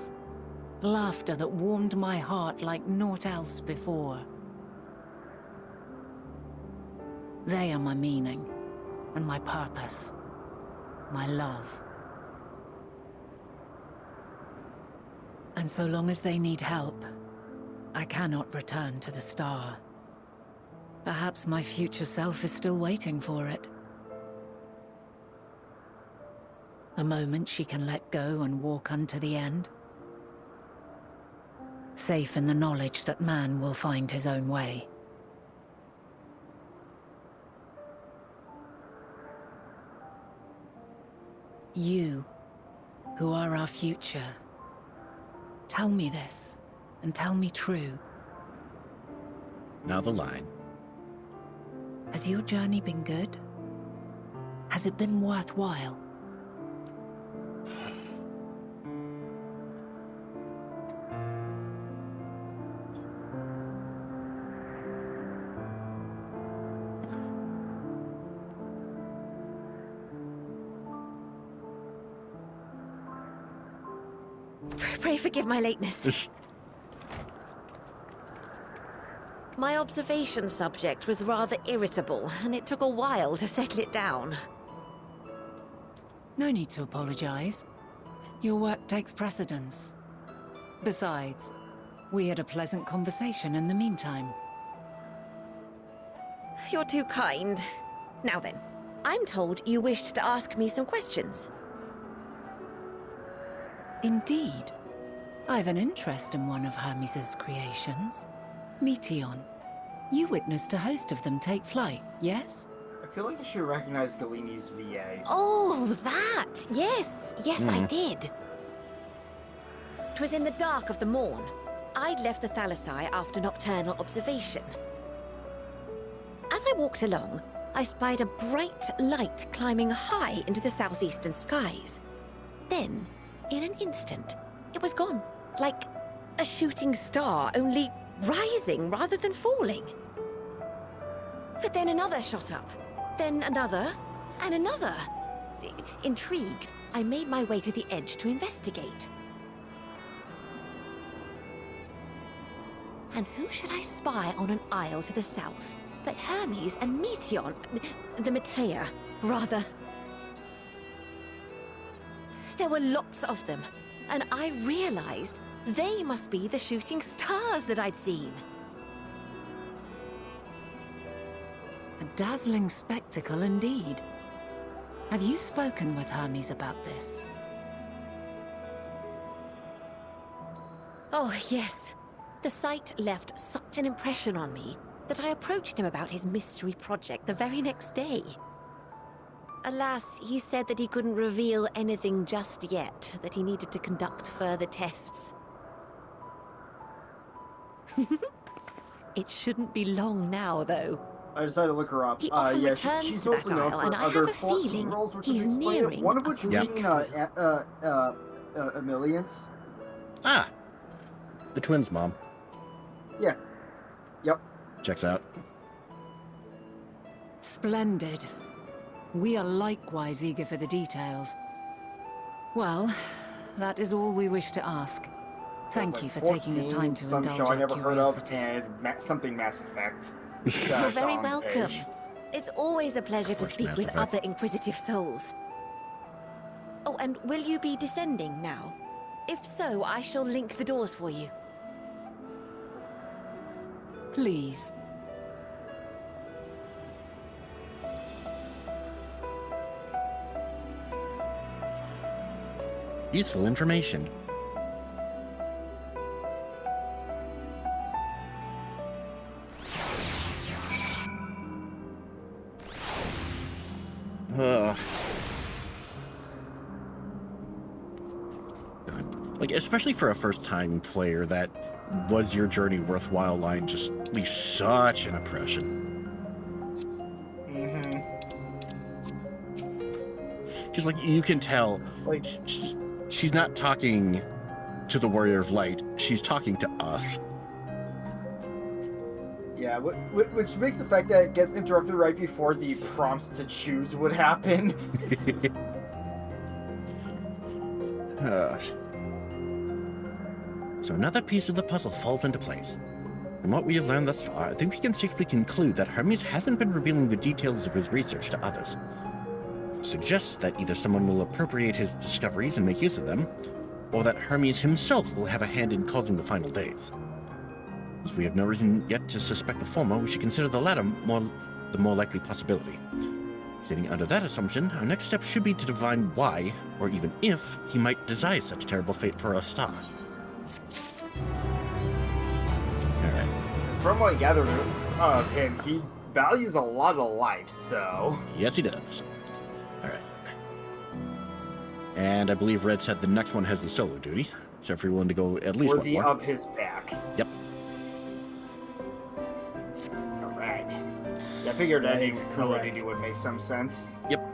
Laughter that warmed my heart like naught else before. They are my meaning, and my purpose, my love. And so long as they need help, I cannot return to the star. Perhaps my future self is still waiting for it. A moment she can let go and walk unto the end. Safe in the knowledge that man will find his own way. You, who are our future, tell me this, and tell me true. Now the line. Has your journey been good? Has it been worthwhile? Pray forgive my lateness. My observation subject was rather irritable, and it took a while to settle it down. No need to apologize. Your work takes precedence. Besides, we had a pleasant conversation in the meantime. You're too kind. Now then, I'm told you wished to ask me some questions. Indeed. I have an interest in one of Hermes' creations. Meteon. You witnessed a host of them take flight, yes? I feel like I should recognize Galini's VA. Oh, that! Yes, I did. It was in the dark of the morn. I'd left the Thalassai after nocturnal observation. As I walked along, I spied a bright light climbing high into the southeastern skies. Then, in an instant, it was gone. Like a shooting star, only rising rather than falling. But then another shot up. Then another, and another. Intrigued, I made my way to the edge to investigate. And who should I spy on an isle to the south but Hermes and Meteon, the Metea, rather. There were lots of them, and I realized they must be the shooting stars that I'd seen. A dazzling spectacle indeed. Have you spoken with Hermes about this? Oh, yes. The sight left such an impression on me that I approached him about his mystery project the very next day. Alas, he said that he couldn't reveal anything just yet, that he needed to conduct further tests. It shouldn't be long now, though. I decided to look her up. He often yeah, returns she's to that also known isle, for and I other have a fortune feeling roles, which he's is explained, nearing one of which a being breakthrough. Emilian's. Ah! The twins' mom. Yeah. Yep. Checks out. Splendid. We are likewise eager for the details. Well, that is all we wish to ask. Thank you for taking the time to some indulge show I our never heard of, curiosity. and something Mass Effect. You're very welcome. It's always a pleasure to course, speak Mass with Effect. other inquisitive souls. Oh, and will you be descending now? If so, I shall link the doors for you. Please. Useful information. God. Like, especially for a first-time player, that was your journey worthwhile line just leaves such an impression. Mm-hmm. Because, like, you can tell, Like, she's not talking to the Warrior of Light, she's talking to us. yeah, which makes the fact that it gets interrupted right before the prompts to choose would happen. So another piece of the puzzle falls into place. From what we have learned thus far, I think we can safely conclude that Hermes hasn't been revealing the details of his research to others. It suggests that either someone will appropriate his discoveries and make use of them, or that Hermes himself will have a hand in causing the final days. As we have no reason yet to suspect the former, we should consider the latter the more likely possibility. Sitting under that assumption, our next step should be to divine why, or even if, he might desire such terrible fate for our star. Alright. From what I gathered of him, he values a lot of life, so... Yes, he does. Alright. And I believe Red said the next one has the solo duty, so if you're willing to go at least worthy one more. of his back. Yep. Alright. Yeah, I figured That any is ability correct. would make some sense. Yep.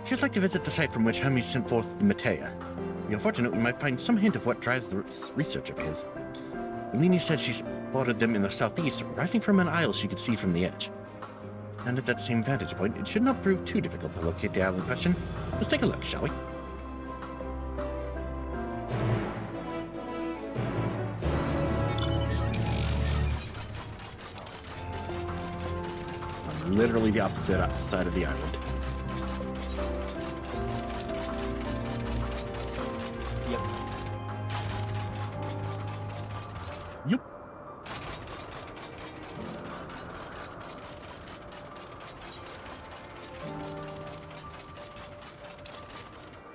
She'd like to visit the site from which Hermes sent forth the Matea. We are fortunate we might find some hint of what drives the research of his. Eleni said she spotted them in the southeast, rising from an isle she could see from the edge. And at that same vantage point, it should not prove too difficult to locate the isle in question. Let's take a look, shall we? On literally the opposite side of the island. Yep. Yep.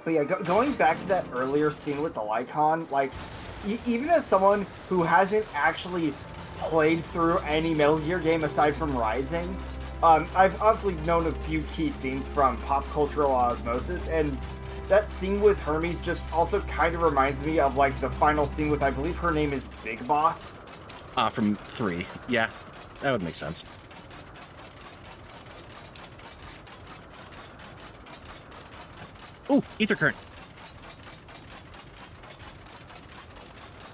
But yeah, going back to that earlier scene with the Lycon, like, even as someone who hasn't actually played through any Metal Gear game aside from Rising, I've obviously known a few key scenes from pop cultural osmosis, and that scene with Hermes just also kind of reminds me of, like, the final scene with, I believe her name is Big Boss. From 3. Yeah, that would make sense. Ooh, ether current.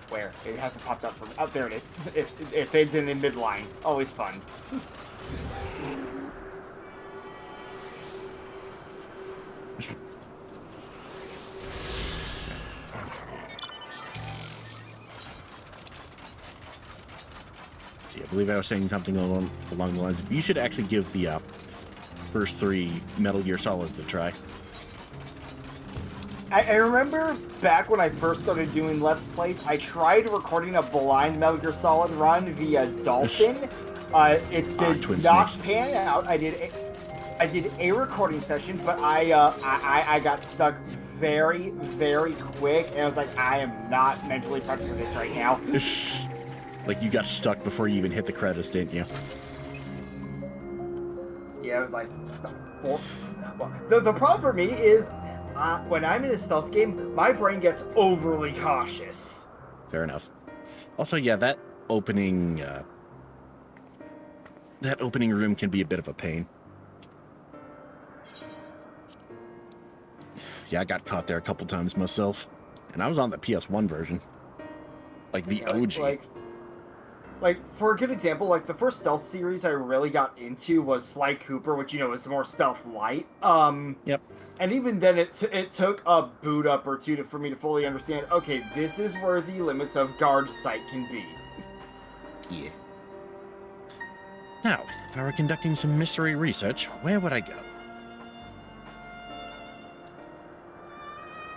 Where? It hasn't popped up from... Oh, there it is. It fades in midline. Always fun. See, I believe I was saying something along the lines of, you should actually give the first 3 Metal Gear Solids a try. I remember back when I first started doing Let's Plays, I tried recording a blind Metal Gear Solid run via Dolphin. It did not pan out. I did a recording session, but I got stuck very, very quick, and I was like, I am not mentally prepped for this right now. Like, you got stuck before you even hit the credits, didn't you? Yeah, I was like, well, the problem for me is, when I'm in a stealth game, my brain gets overly cautious. Fair enough. Also, yeah, that opening room can be a bit of a pain. Yeah, I got caught there a couple times myself, and I was on the PS1 version, like the OG. Like, for a good example, like, the first stealth series I really got into was Sly Cooper, which, you know, is more stealth light. Yep. And even then, it took a boot up or two for me to fully understand, okay, this is where the limits of guard sight can be. Yeah. Now, if I were conducting some mystery research, where would I go?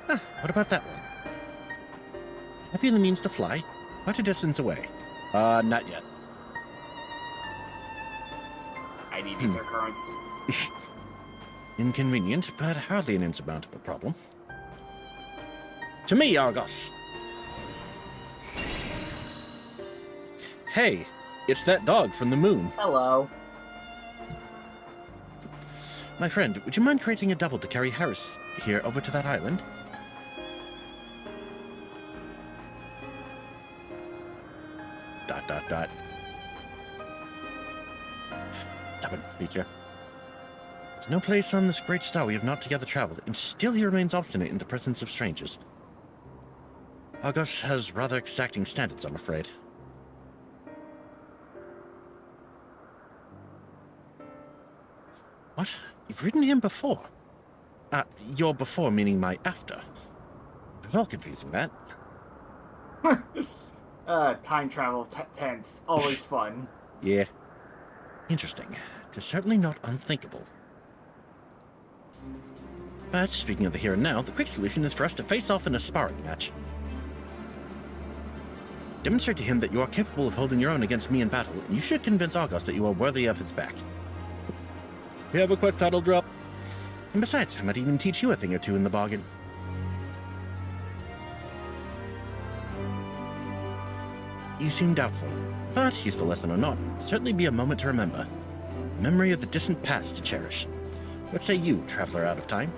What about that one? Have you the means to fly? Quite a distance away. Not yet. I need ether currents. Inconvenient, but hardly an insurmountable problem. To me, Argos! Hey, it's that dog from the moon. Hello. My friend, would you mind creating a double to carry Harris here over to that island? Dot. Stubborn creature. There's no place on this great star we have not together traveled, and still he remains obstinate in the presence of strangers. Argos has rather exacting standards, I'm afraid. What? You've ridden him before? Your before meaning my after. Not at all confusing, that. Time travel tense. Always fun. Yeah. Interesting. It is certainly not unthinkable. But speaking of the here and now, the quick solution is for us to face off in a sparring match. Demonstrate to him that you are capable of holding your own against me in battle, and you should convince Argos that you are worthy of his back. We have a quick title drop. And besides, I might even teach you a thing or two in the bargain. You seem doubtful, but useful lesson or not, certainly be a moment to remember. Memory of the distant past to cherish. What say you, traveler out of time?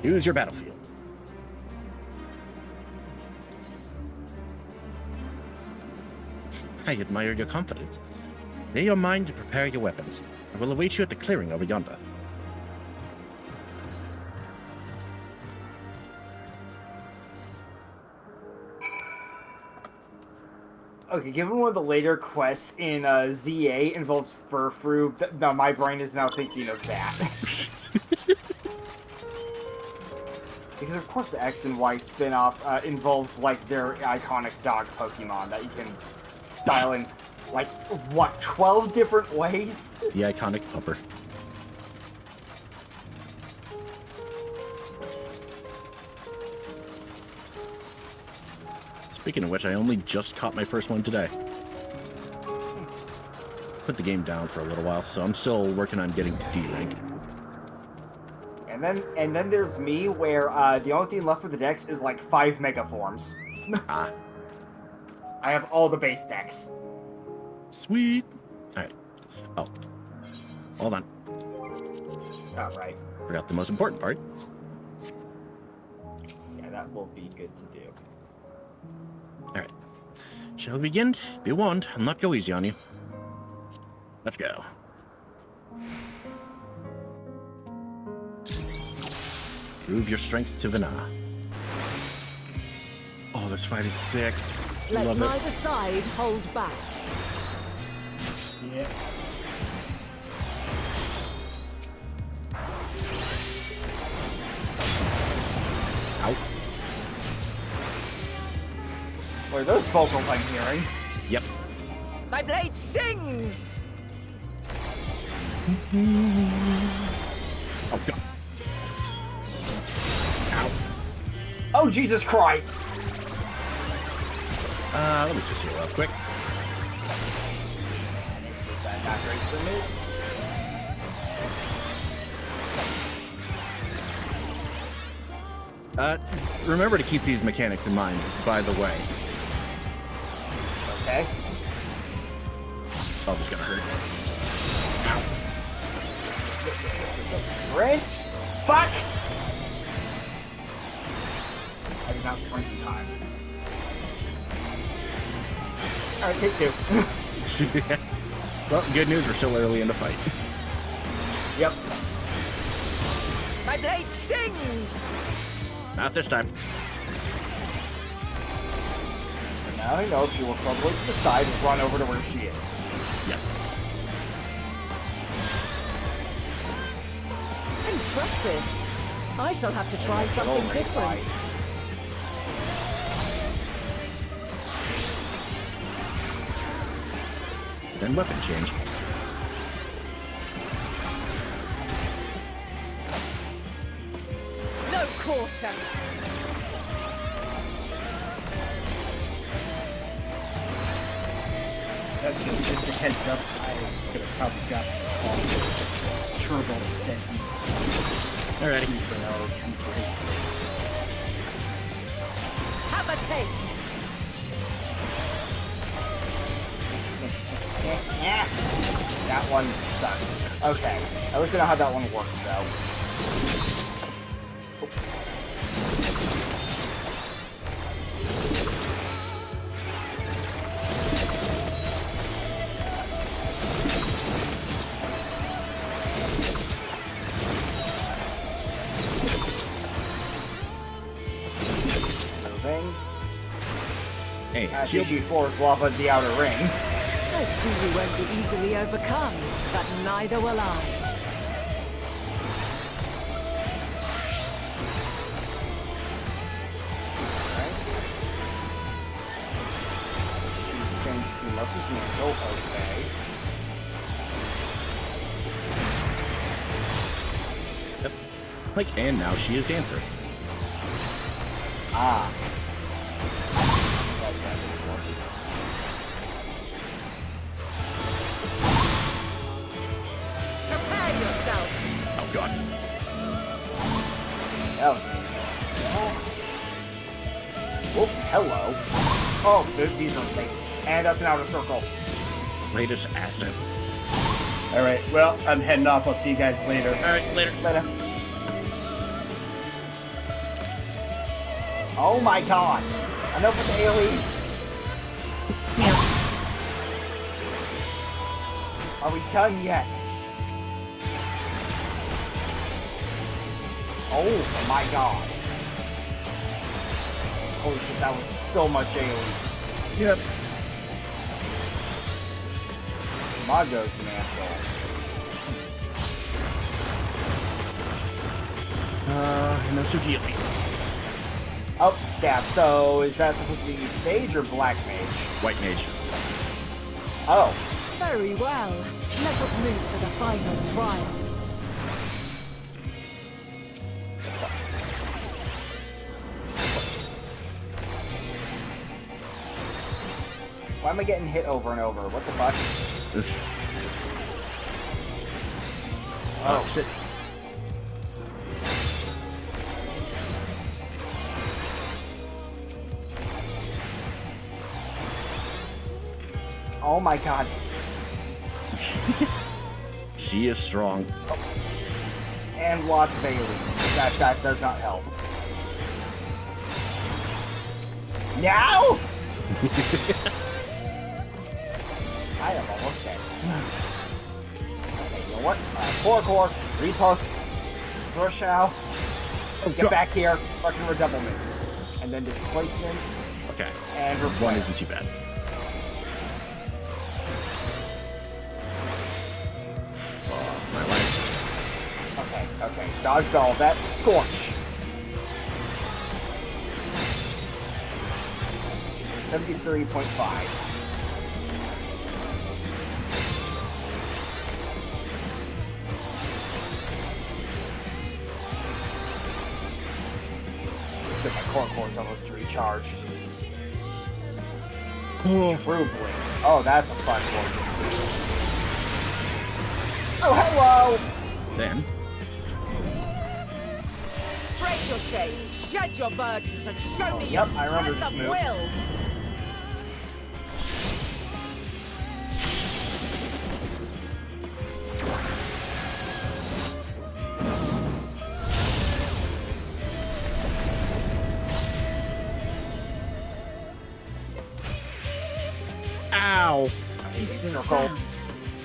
Use your battlefield. I admire your confidence. Lay your mind to prepare your weapons. I will await you at the clearing over yonder. Okay, given one of the later quests in ZA involves Furfru, now my brain is now thinking of that. Because of course the X and Y spin-off involves like their iconic dog Pokemon that you can style in, like, what, 12 different ways? The iconic pupper. Speaking of which, I only just caught my first one today. Put the game down for a little while, so I'm still working on getting to D rank. And then there's me, where the only thing left for the decks is like 5 Megaforms. I have all the base decks. Sweet. Alright. Oh. Hold on. Alright. Forgot the most important part. Yeah, that will be good to do. Alright. Shall we begin? Be warned, I'll not go easy on you. Let's go. Prove your strength to Vana. Oh, this fight is sick. Let Love neither it. side hold back. Yeah. Out. Wait, those vocals I'm hearing. Yep. My blade sings! Oh, God. Ow. Oh, Jesus Christ! Let me just heal up quick. This is not great for me. Remember to keep these mechanics in mind, by the way. Okay. Oh, this is gonna hurt. Sprint? Fuck! I did not sprint in time. Alright, take 2. Well, good news, we're still early in the fight. Yep. My blade sings! Not this time. So now I know she will probably to the side and run over to where she is. Yes. Impressive. I shall have to try something different. Then weapon change. No quarter. That's just a heads up. I'm gonna probably drop turbo sentence. Alrighty. 2 for L, 2 for his. Have a taste. That one sucks. Okay, at least I know how that one works, though. Moving. Hey, As shield. she floors lava the outer ring. I see you won't be easily overcome, but neither will I. She's changed to Lux's mantle. Okay. Yep. Like, and now she is Dancer. Ah. That's how this works. Prepare yourself. Oh, God. Oh. Oh, hello. Oh, these are safe. And that's an outer circle. Greatest asset. Alright, well, I'm heading off. I'll see you guys later. Alright, later. Later. Oh my god. Enough with the AoEs. Are we done yet? Oh my god. Holy shit, that was so much AoE. Yep. Mago's mantle. No Sugili. Oh, stab. So, is that supposed to be Sage or Black Mage? White Mage. Oh. Very well. Let us move to the final trial. Why am I getting hit over and over? What the fuck? Oh, shit. Oh my god. She is strong. And lots of AoEs. That does not help. Now? I am almost dead. Okay, you know what? Core, repost, Rochelle. Get back here, fucking redoublements. And then displacements. Okay. And One replay. isn't too bad. Oh, my life. Okay. Dodged all of that. Scorch. 73.5. Good, my core's almost recharged. Oh. True Blink. Oh, that's a fun one to see. Oh, hello! Then, Break your chains, shed your burdens, and show me Yep, your I remember strength this of move. will. ow! You still stand.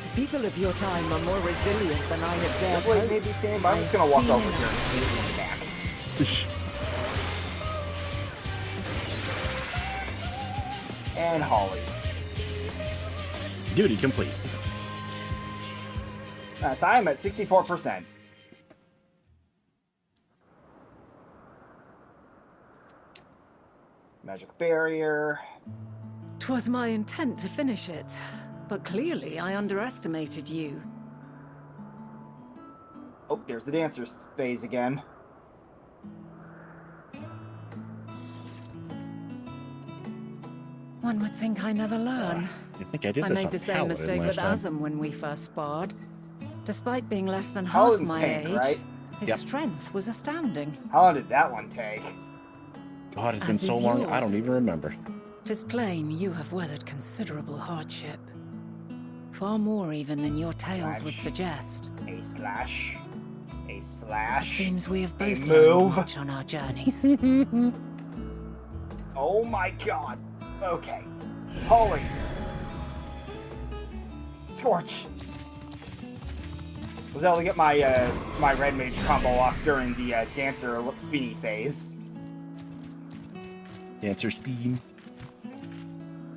The people of your time are more resilient than I have dared Definitely hope. maybe seeing, but I'm just gonna walk I've over seen here and hit it in the back. And Holly. Duty complete. So I'm at 64%. Magic barrier. 'Twas my intent to finish it, But clearly I underestimated you. Oh, there's the dancer's phase again. One would think I never learn. I think I did I this made on the same Paladin mistake with last time. Azam when we first sparred. Despite being less than half Paladin's my tank, age, right? his Yep. strength was astounding. How long did that one take? God, it's been As so is long, I yours. don't even remember. 'Tis plain you have weathered considerable hardship. Far more even than your tales would suggest. A slash. A It slash. seems we have A both move. learned much on our journeys. Oh my god. Okay. Holy. Scorch. Was able to get my my red mage combo off during the dancer speedy phase. Dancer speed.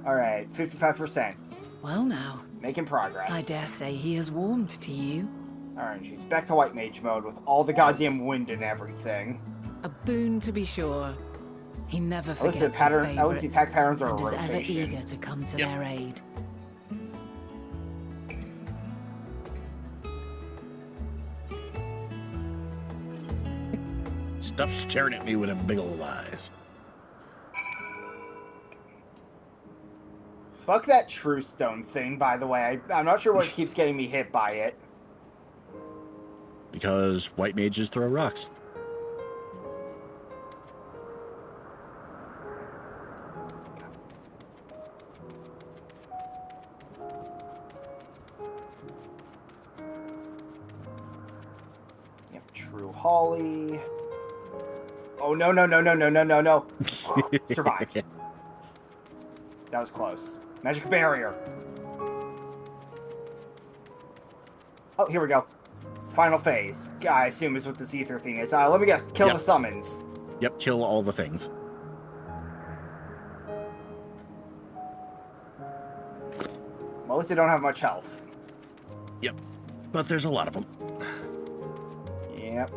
Alright, 55%. Well now, Making progress. I dare say he has warmed to you. Alright, she's back to white mage mode with all the goddamn wind and everything. A boon to be sure. He never At least forgets the pattern, his at least the favourites, attack patterns are and a is ever rotation. eager to come to Yep. their aid. Stop staring at me with them big old eyes. Fuck that true stone thing, by the way. I'm not sure what keeps getting me hit by it. Because white mages throw rocks. Yep, true Holly. Oh, no, no, no, no, no, no, no, no. Survived. That was close. Magic barrier. Oh, here we go. Final phase. I assume is what this ether thing is. Let me guess. Kill Yep. the summons. Yep, kill all the things. Well, at least they don't have much health. Yep, but there's a lot of them. Yep.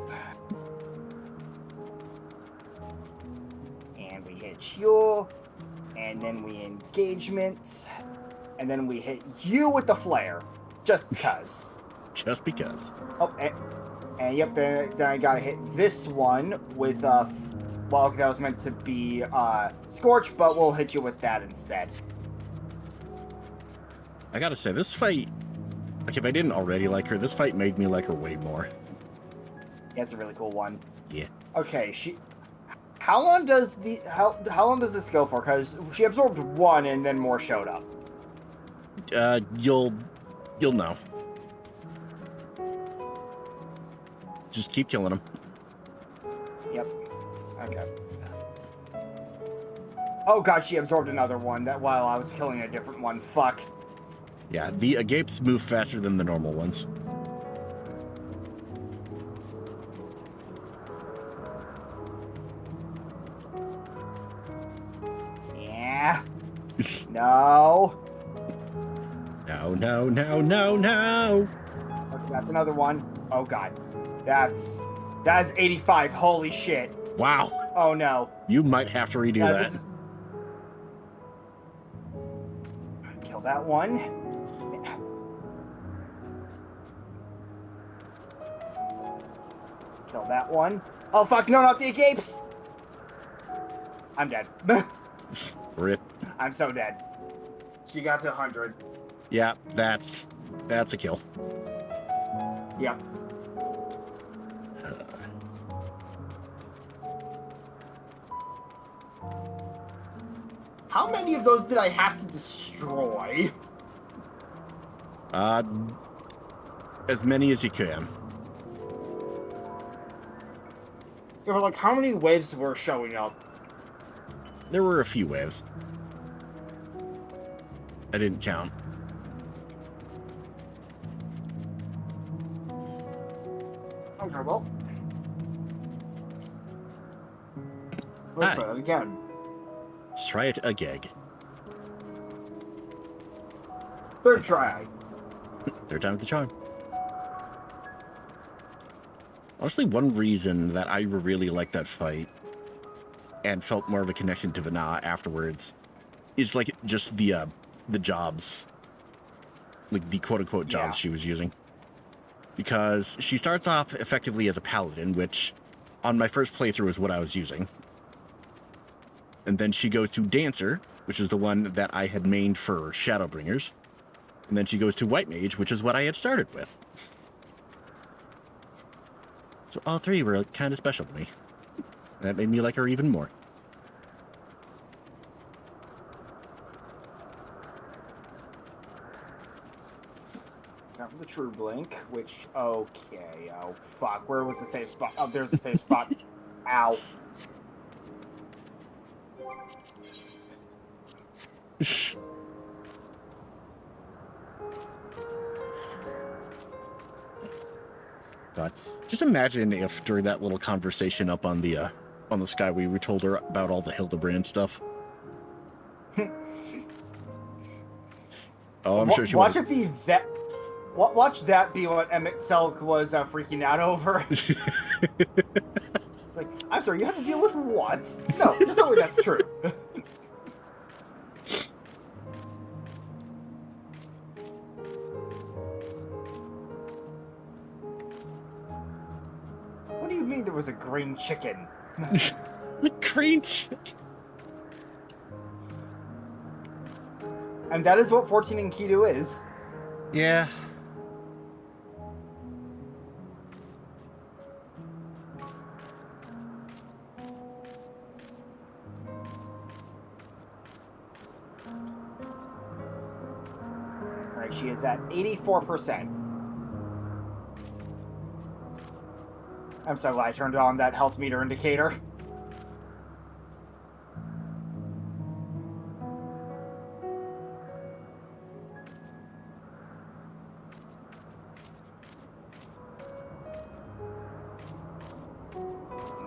And we hit you. And then we engagement. And then we hit you with the flare. Just because. Just because. Oh, and yep, then I gotta hit this one with, well, that was meant to be, Scorch, but we'll hit you with that instead. I gotta say, this fight, like if I didn't already like her, this fight made me like her way more. Yeah, it's a really cool one. Yeah. Okay, how long does how long does this go for? Because she absorbed one and then more showed up. You'll know. Just keep killing them. Yep. Okay. Oh god, she absorbed another one that while I was killing a different one. Fuck. Yeah, the agapes move faster than the normal ones. Yeah. No. No, no, no, no, no. Okay, that's another one. Oh god. That's 85. Holy shit. Wow. Oh no. You might have to redo that. This is... Kill that one. Kill that one. Oh fuck, no, not the agapes! I'm dead. Rip. I'm so dead. She got to 100. Yeah, that's a kill. Yep. How many of those did I have to destroy? As many as you can. There were like, how many waves were showing up? There were a few waves. I didn't count. Okay, well. Let's Hi. try that again. Let's try it again. Third try. Third time's the charm. Honestly, one reason that I really liked that fight and felt more of a connection to Vana afterwards is like just the jobs. like the quote-unquote jobs Yeah. she was using. Because she starts off effectively as a paladin, which on my first playthrough is what I was using. And then she goes to dancer, which is the one that I had mained for Shadowbringers. And then she goes to white mage, which is what I had started with. So all three were kind of special to me. That made me like her even more. Time for the True Blink, which, okay, oh, fuck, where was the safe spot? Oh, there's the safe spot. Ow. God, just imagine if during that little conversation up on the Skyway, we told her about all the Hildebrand stuff. Oh, I'm sure she Watch was. it be that. Watch that be what Emmett Selk was freaking out over. It's like, I'm sorry, you have to deal with what? No, there's no way that's true. What do you mean there was a green chicken? Green chicken. And that is what 14 in Kido is. Yeah. Alright, she is at 84%. I'm so glad I turned on that health meter indicator.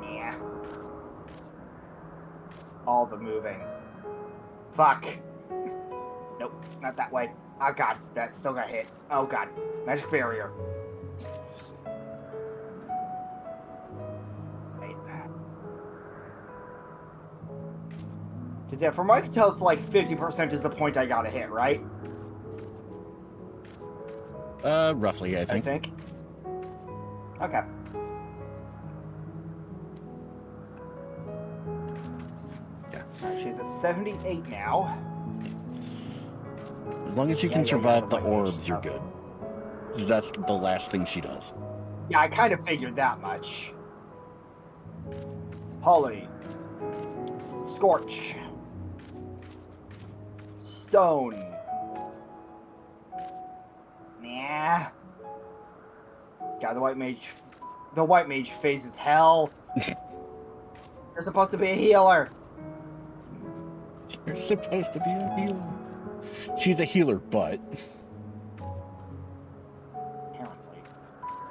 Yeah. All the moving. Fuck. Nope, not that way. Oh god, that still got hit. Oh god, magic barrier. Because yeah, from what I can tell, it's like 50% is the point I gotta hit, right? Roughly, I think. Okay. Yeah. Alright, she's at 78 now. As long as you can survive the orbs, you're good. Because that's the last thing she does. Yeah, I kind of figured that much. Holly. Scorch. Stone. Nah. God, the white mage. The white mage phases hell. You're supposed to be a healer. You're supposed to be a healer. She's a healer, but... Apparently.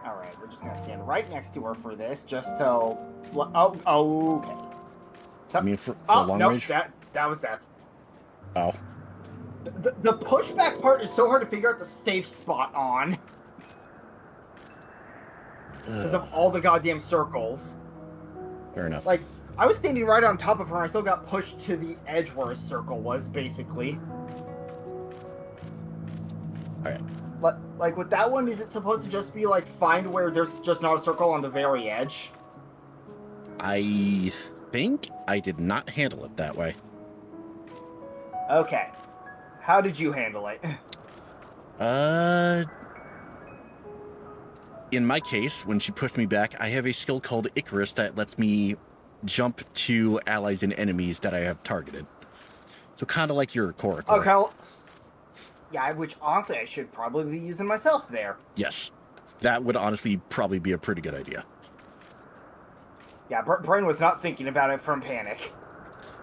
Alright, we're just gonna stand right next to her for this, just so... Oh, okay. I mean, for long nope, range... that was that. Oh. The pushback part is so hard to figure out the safe spot on. Because of all the goddamn circles. Fair enough. Like, I was standing right on top of her and I still got pushed to the edge where a circle was, basically. Alright. Like, with that one, is it supposed to just be, like, find where there's just not a circle on the very edge? I think I did not handle it that way. Okay. How did you handle it? In my case, when she pushed me back, I have a skill called Icarus that lets me jump to allies and enemies that I have targeted. So kind of like your Korra. Okay, well, yeah, which honestly I should probably be using myself there. Yes. That would honestly probably be a pretty good idea. Yeah, Brain was not thinking about it from panic.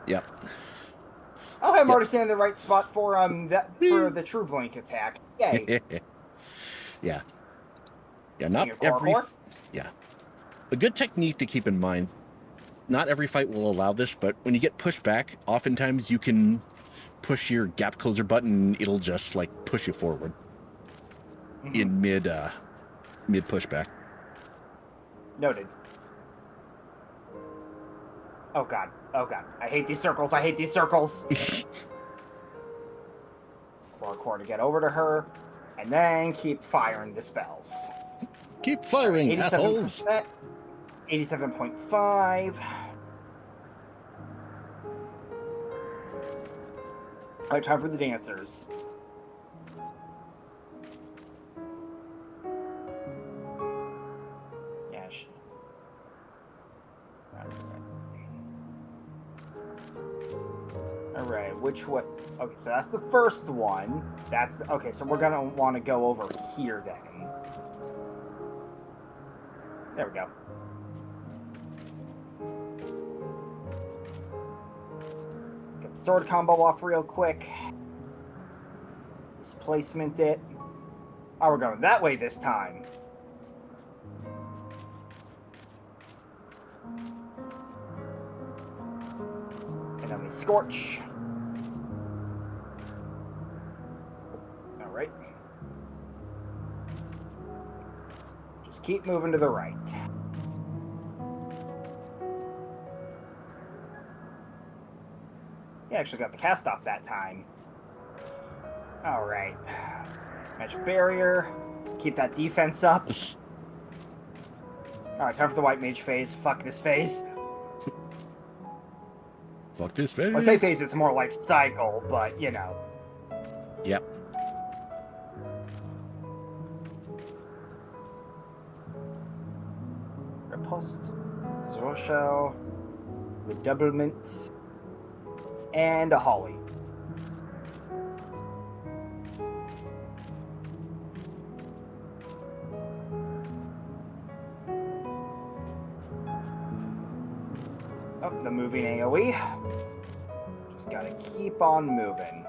Yep. Oh, I'm already standing in the right spot for for the True Blink attack. Yay. Yeah. Yeah, not Your every... core? Yeah. A good technique to keep in mind, not every fight will allow this, but when you get pushed back, oftentimes you can push your gap closer button and it'll just, like, push you forward. Mm-hmm. In mid pushback. Noted. Oh god. Oh god. I hate these circles. I hate these circles. Core to get over to her. And then keep firing the spells. Keep firing, assholes. 87%. 87.5. Alright, time for the dancers. Yeah, Alright, which one? Okay, so that's the first one. That's the, okay, so we're gonna want to go over here then. There we go. Get the sword combo off real quick. Displacement it. Oh, we're going that way this time. And then we scorch. Alright. Just keep moving to the right. You actually got the cast off that time. Alright. Magic barrier. Keep that defense up. Alright, time for the white mage phase. Fuck this phase. Fuck this phase. When I say phase, it's more like cycle, but you know. Yep. Riposte. Zero shell. Redoublement. And a holly. Oh, the moving AoE. Just gotta keep on moving.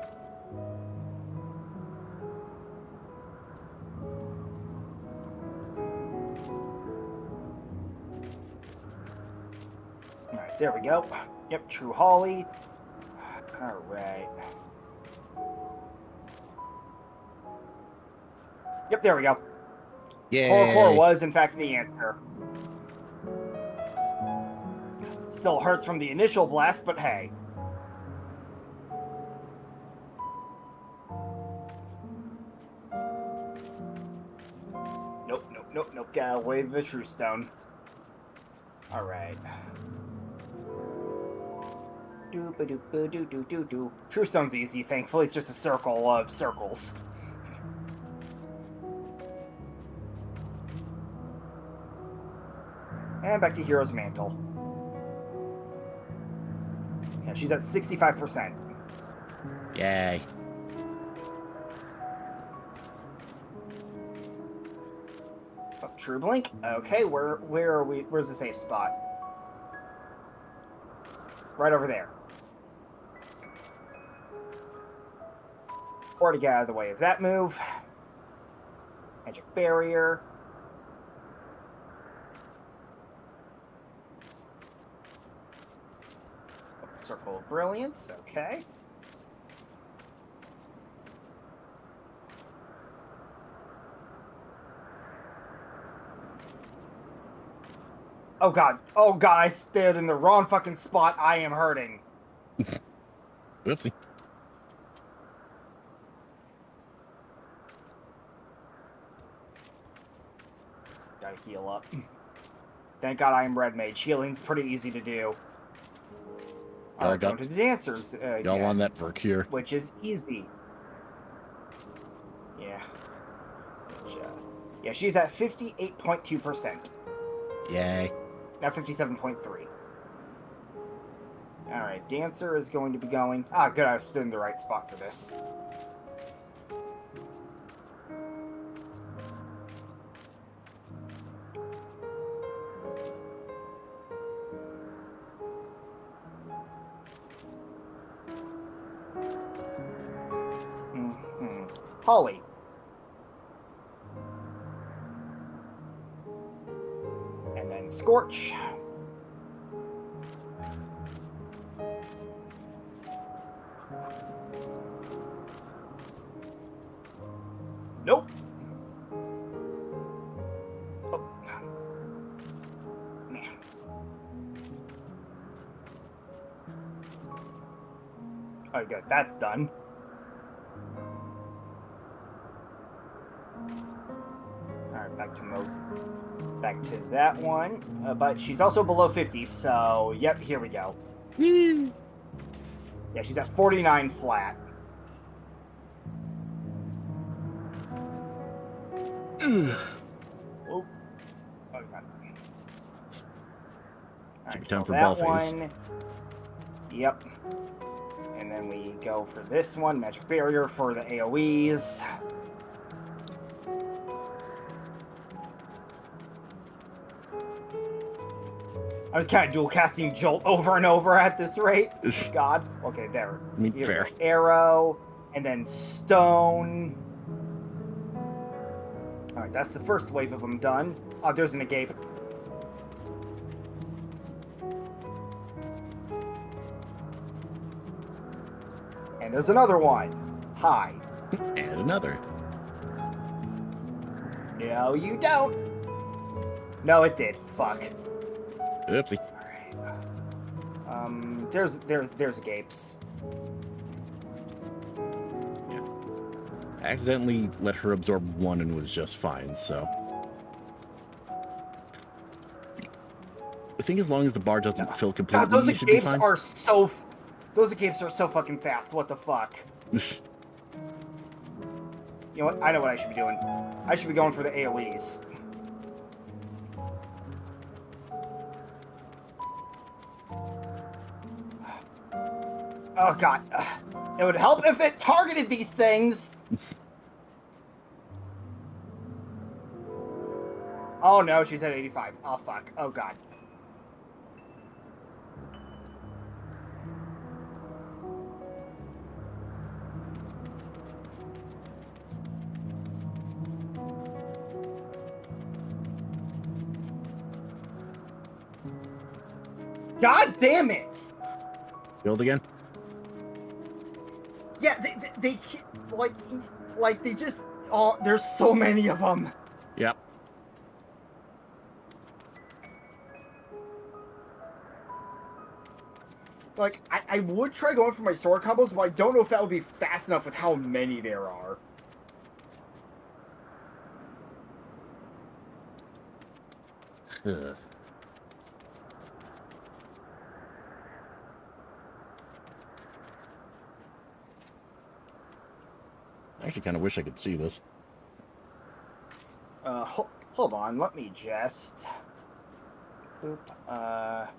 Alright, there we go. Yep, true holly. Alright. Yep, there we go. Yeah. Core was, in fact, the answer. Still hurts from the initial blast, but hey. Nope. Gotta wave the true stone. Alright. Do. True stone's easy, thankfully. It's just a circle of circles. And back to Hero's Mantle. Yeah, she's at 65%. Yay. Oh, True Blink? Okay, where are we? Where's the safe spot? Right over there. Or to get out of the way of that move. Magic Barrier. Circle of Brilliance, okay. Oh god, I stayed in the wrong fucking spot. I am hurting. Whoopsie. Gotta heal up. Thank god I am Red Mage. Healing's pretty easy to do. Alright, going to the dancers. Y'all on that for a cure. Which is easy. Yeah. Yeah, she's at 58.2%. Yay. Now 57.3. Alright, dancer is going to be going... Ah, good, I stood in the right spot for this. Holly. And then Scorch. Nope. Oh. Man. Oh, good. That's done. Alright, back to that one. But she's also below 50, so yep, here we go. Yeah, she's at 49 flat. Oh, God. Should be Alright, time for that ball phase. one. Yep. And then we go for this one, Magic Barrier for the AoEs. I was kind of dual casting Jolt over and over at this rate. God. Okay, there. I mean, Here we fair. go. Arrow, and then Stone. Alright, that's the first wave of them done. Oh, there's an agape. And there's another one. Hi. And another. No, you don't. No, it did. Fuck. Oopsie. Alright. There's agapes. Yeah. I accidentally let her absorb one and was just fine, so. I think as long as the bar doesn't fill completely, God, those you should be agapes fine. are so... Those agapes are so fucking fast. What the fuck? You know what? I know what I should be doing. I should be going for the AoEs. Oh god. It would help if it targeted these things! Oh no, she's at 85. Oh fuck. Oh god. God damn it! Build again? Yeah, they like they just, oh, there's so many of them. Yep. Like, I would try going for my sword combos, but I don't know if that would be fast enough with how many there are. Ugh. I actually kind of wish I could see this. Hold on, let me just... Boop, At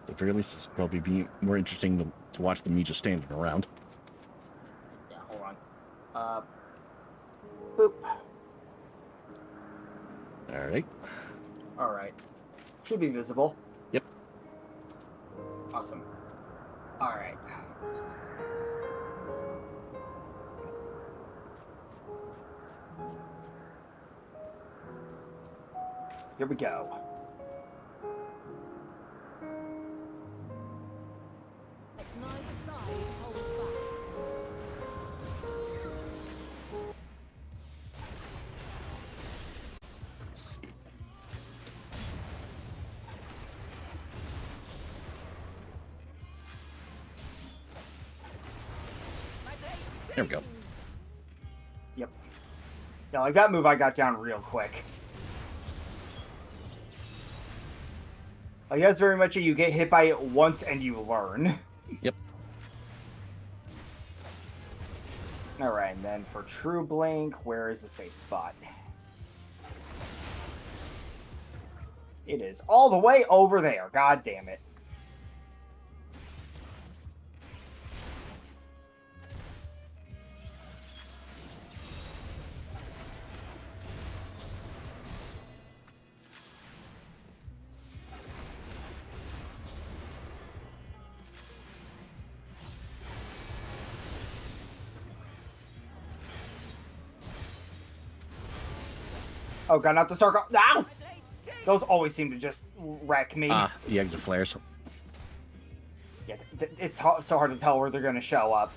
the very least, this would probably be more interesting to watch than me just standing around. Yeah, hold on. Boop. Alright. Alright. Should be visible. Yep. Awesome. Alright. Here we go. There we go. Yep. Yeah, like that move I got down real quick. Like, that's very much a you get hit by it once and you learn. Yep. Alright, and then for True Blink, where is the safe spot? It is all the way over there. God damn it. Oh god, not the circle. Ow! Those always seem to just wreck me. The exit flares. Yeah, it's so hard to tell where they're going to show up.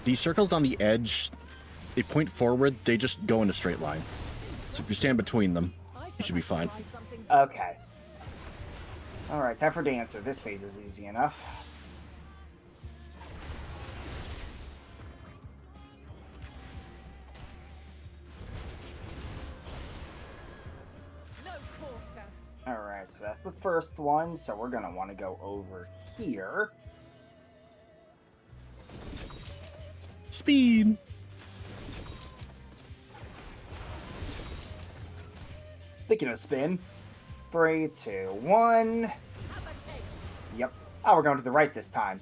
These circles on the edge, they point forward, they just go in a straight line. So if you stand between them, you should be fine. Okay. Alright, time for Dancer. This phase is easy enough. Alright, so that's the first one, so we're gonna want to go over here. Speed. Speaking of spin, 3, 2, 1. Yep. Oh, we're going to the right this time.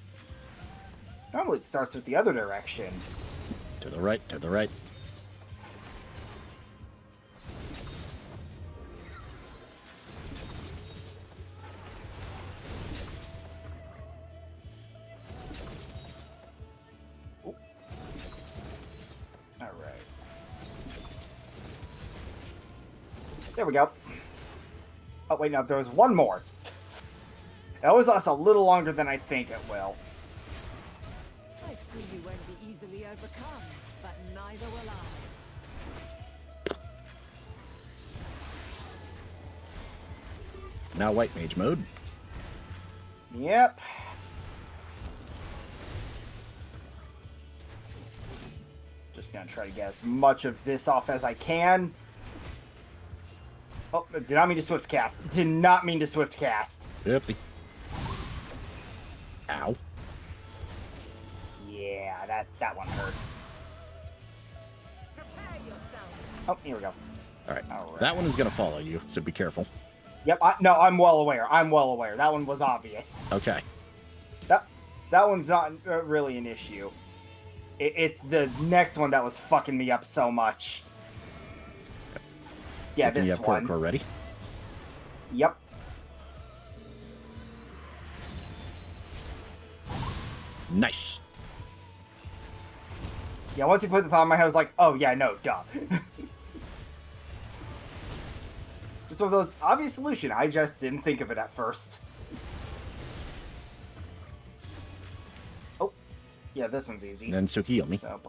Normally it starts with the other direction. To the right, to the right. Alright. There we go. Oh, wait, no, there was one more. It always lasts a little longer than I think it will. I see you won't be easily overcome, but neither will I. Now white mage mode. Yep. Just gonna try to get as much of this off as I can. Oh, did not mean to swift cast. Did not mean to swift cast. Oopsie. Ow. Yeah, that one hurts. Prepare yourself. Oh, here we go. All right. All right. That one is going to follow you, so be careful. Yep, no, I'm well aware. I'm well aware. That one was obvious. Okay. That one's not really an issue. It's the next one that was fucking me up so much. Yeah, Do you this have one. parkour ready? Yep. Nice. Yeah, once you put the thought in my head, I was like, oh yeah, no, duh. Just one of those obvious solution. I just didn't think of it at first. Oh, yeah, this one's easy. Then Tsukiyomi. So,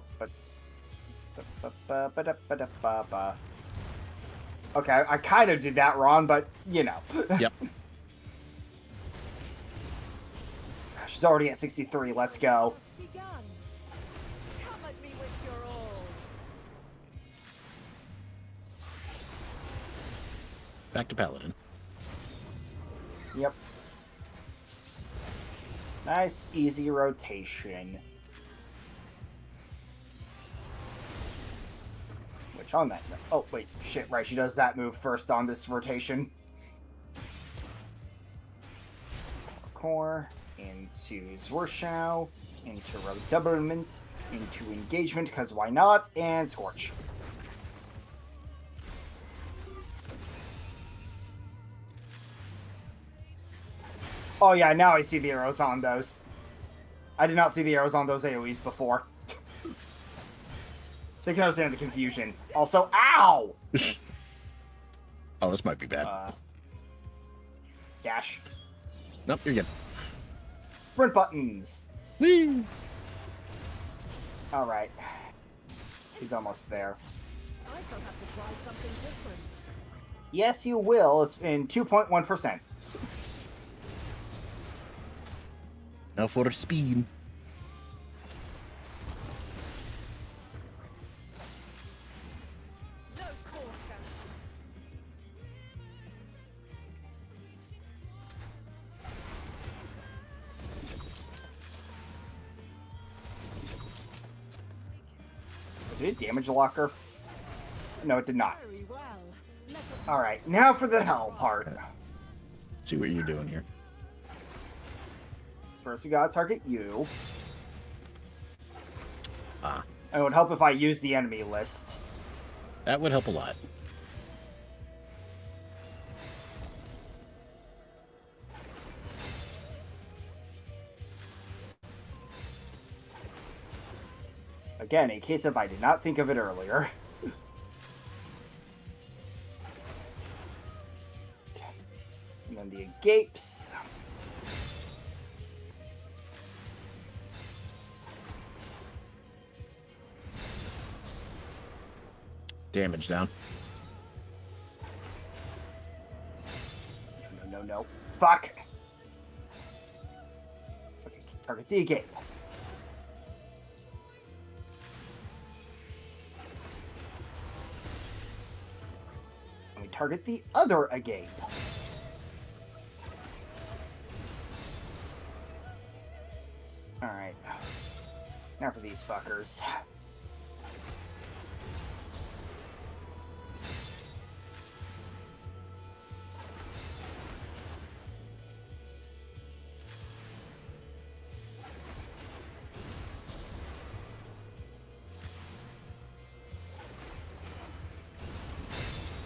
okay, I kind of did that wrong, but you know. Yep. She's already at 63. Let's go. It's begun. Come at me with your all. Back to Paladin. Yep. Nice, easy rotation. Which on that... Oh, wait. Shit, right. She does that move first on this rotation. Core. Into Zwarshow. Into Redoublement. Into Engagement, because why not? And Scorch. Oh yeah, now I see the arrows on those. I did not see the arrows on those AoEs before. So you can understand the confusion. Also, ow! Oh, this might be bad. Dash. Nope, you're good. Sprint buttons. Whee! Alright. He's almost there. I shall have to try something different. Yes, you will. It's in 2.1%. Now for speed. No quarter. Did it damage a locker? No, it did not. Very well. Let us Alright, now for the hell part. See what you're doing here. First, we gotta target you. Ah, It would help if I used the enemy list. that would help a lot. Again, a case of I did not think of it earlier. And then the gapes. Damage down. No. Fuck! Okay, target the agape. And we target the other agape. Alright. Now for these fuckers.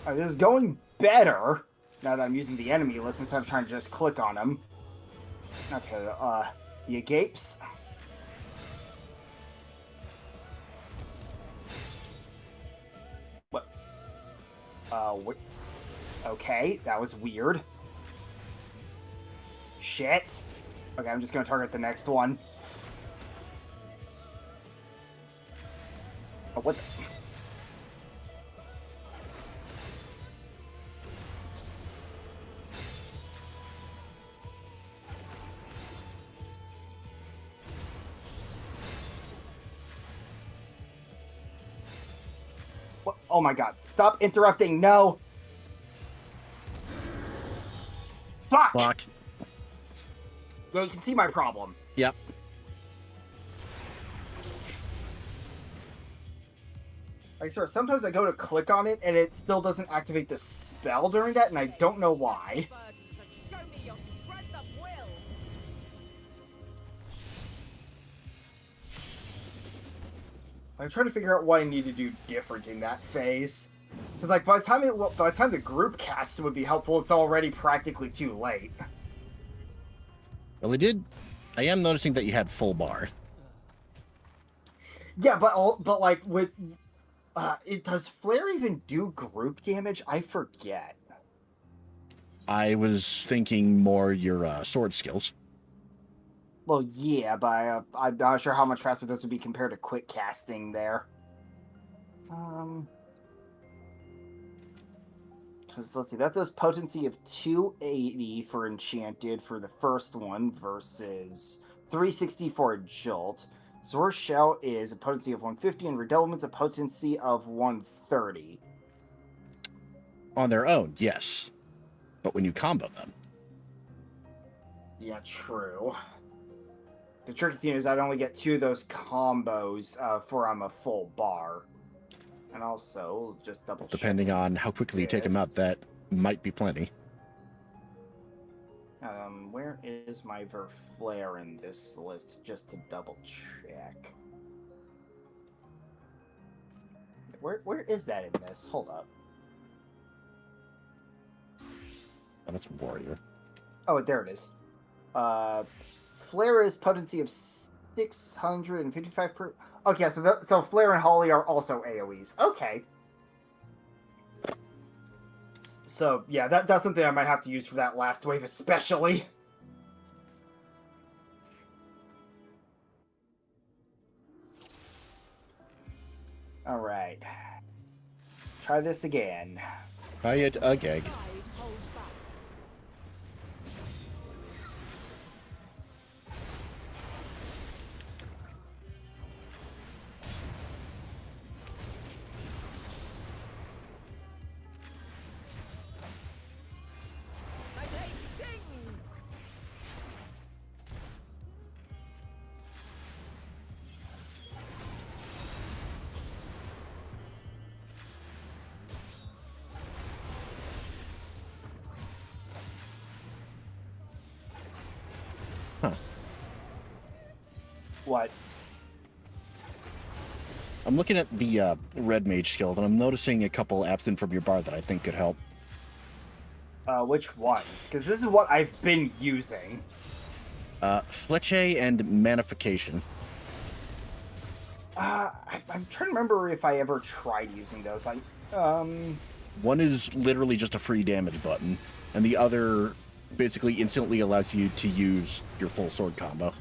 Alright, this is going better now that I'm using the enemy list instead of trying to just click on them. Okay, the agapes. What? Okay, that was weird. Shit. Okay, I'm just gonna target the next one. Oh, what the... What? Oh my god. Stop interrupting. No. Fuck! Block. Well, you can see my problem. Yep. Like, sir, sometimes I go to click on it and it still doesn't activate the spell during that, and I don't know why. I'm trying to figure out what I need to do different in that phase. Because, like, by the time the group casts would be helpful, it's already practically too late. Well, I am noticing that you had full bar. Yeah, but like with, does flare even do group damage? I forget. I was thinking more your sword skills. Well, yeah, but I'm not sure how much faster this would be compared to quick casting there. Because, let's see, that says potency of 280 for Enchanted for the first one versus 360 for Jolt. Sword Shout is a potency of 150 and Redoublement's a potency of 130. On their own, yes. But when you combo them. Yeah, true. The tricky thing is I'd only get 2 of those combos for a full bar. And also, just double check. Depending on how quickly you take them out, that might be plenty. Where is my Verflare in this list? Just to double check. Where is that in this? Hold up. Oh, that's Warrior. Oh, there it is. Flare is potency of 655 per... Okay, so Flare and Holly are also AoEs. Okay. So, yeah, that's something I might have to use for that last wave especially. Alright. Try this again. Try it again. What? I'm looking at the Red Mage skill, and I'm noticing a couple absent from your bar that I think could help. Which ones? Because this is what I've been using. Fleche and Manification. I'm trying to remember if I ever tried using those. One is literally just a free damage button, and the other basically instantly allows you to use your full sword combo.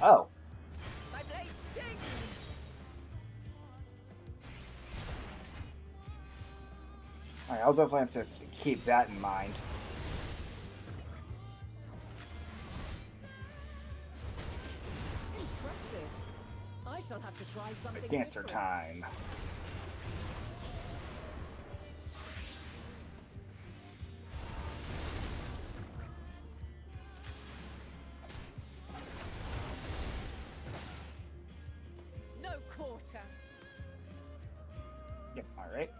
Oh. Alright, I'll definitely have to keep that in mind. Impressive. I shall have to try something Dancer different. time. quarter. Yep, alright.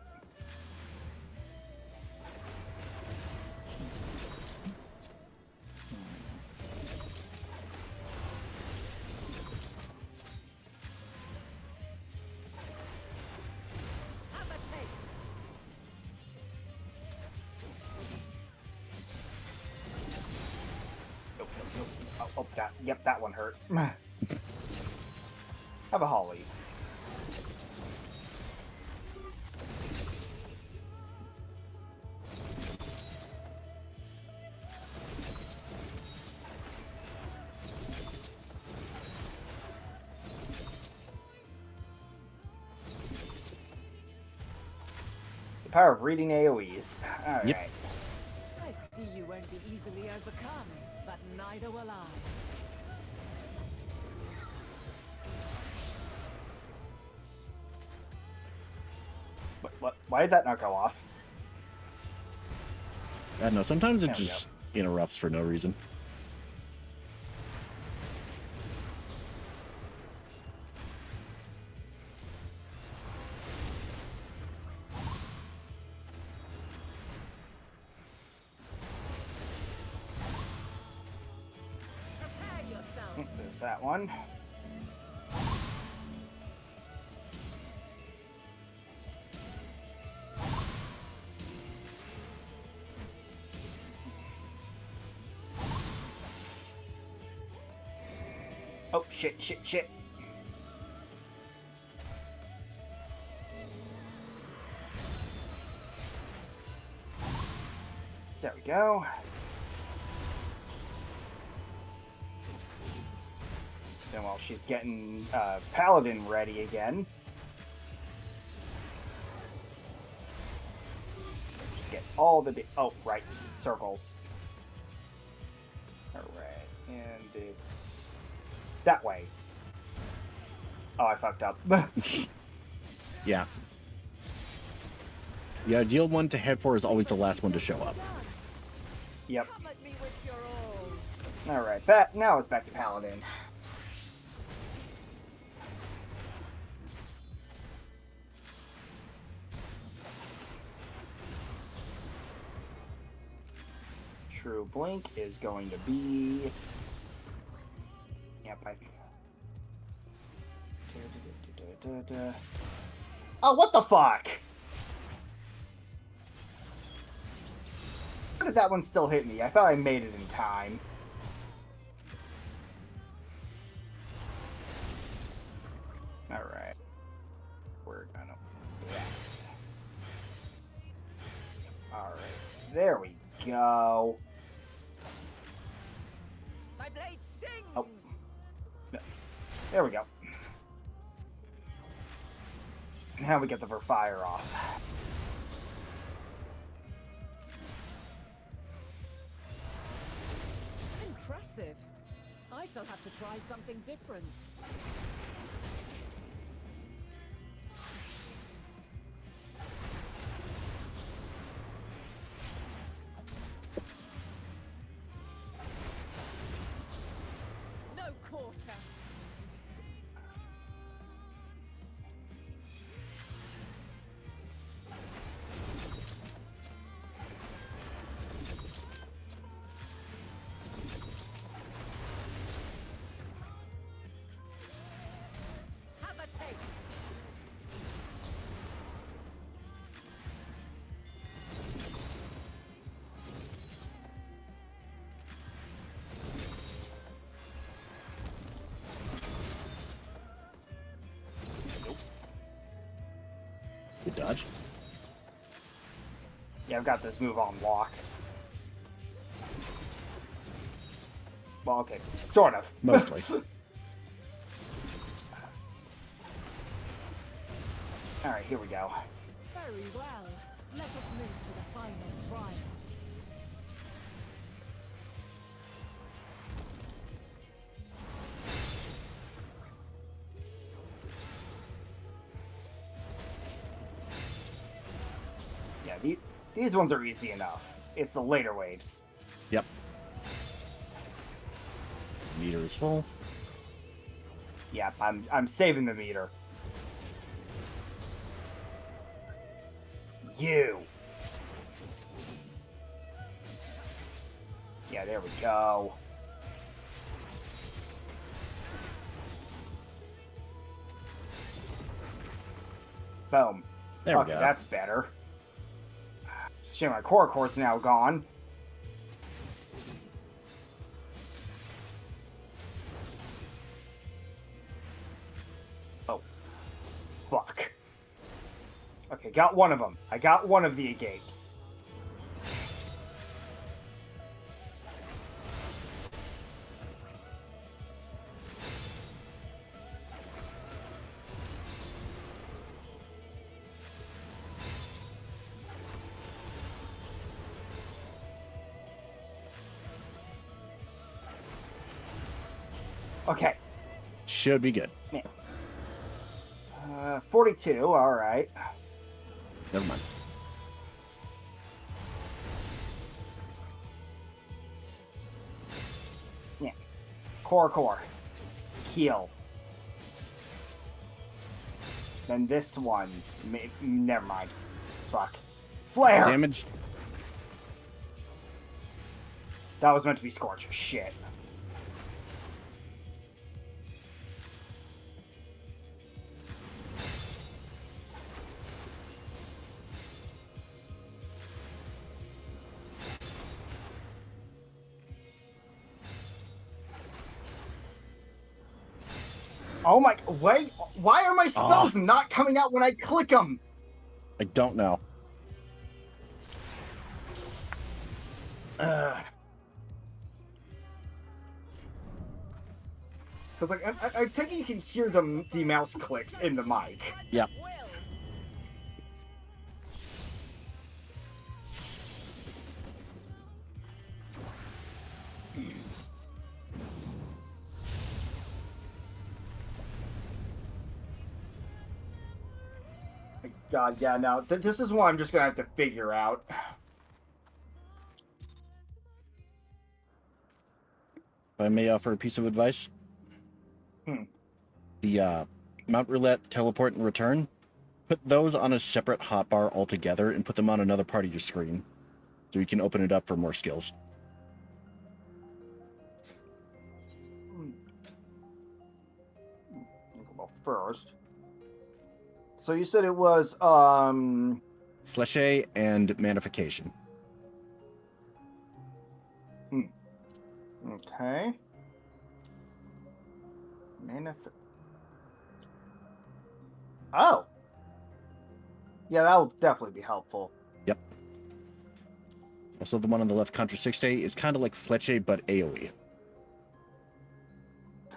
Have a taste. Nope, nope, nope. Oh, that one hurt. Have a holly. The power of reading AoEs. Alright. Yep. I see you won't be easily overcome, but neither will I. What? Why did that not go off? I don't know. Sometimes it There we just interrupts for no reason. Prepare yourself. There's that one. Oh, shit. There we go. Then while she's getting Paladin ready again, just get all the... oh, right. Circles. Alright. And it's... that way. Oh, I fucked up. Yeah. The ideal one to head for is always the last one to show up. Yep. Come at me with your all. Alright, now it's back to Paladin. True Blink is going to be... yep, oh, what the fuck? How did that one still hit me? I thought I made it in time. Alright. We're gonna do that. Alright. There we go. My blade sings. Oh. There we go. Now we get the fire off. Impressive. I shall have to try something different. No quarter. Have a taste. Good dodge. Yeah, I've got this move on lock. Well, okay. Sort of. Mostly. Alright, here we go. Very well. Let us move to the final trial. Yeah, these ones are easy enough. It's the later waves. Yep. Meter is full. Yep, I'm saving the meter. You. Yeah, there we go. Boom. There we Okay, go. that's better. Shit, my core's now gone. Oh. Fuck. Okay, got one of them. I got one of the agapes. Okay. Should be good. 42, alright. Never mind. Yeah. Core. Heal. Then this one. Never mind. Fuck. Flare! Damage. That was meant to be Scorch. Shit. Oh my, wait, why are my spells not coming out when I click them? I don't know. Because, like, I think you can hear the mouse clicks in the mic. Yep. God, yeah, now, this is one I'm just gonna have to figure out. If I may offer a piece of advice. The Mount Roulette, Teleport, and Return, put those on a separate hotbar altogether and put them on another part of your screen. So you can open it up for more skills. Well, first. So you said it was, Fleshe and Manification. Okay. Oh! Yeah, that'll definitely be helpful. Yep. Also, the one on the left, Contra 6-Day, is kind of like Fleche, but AoE.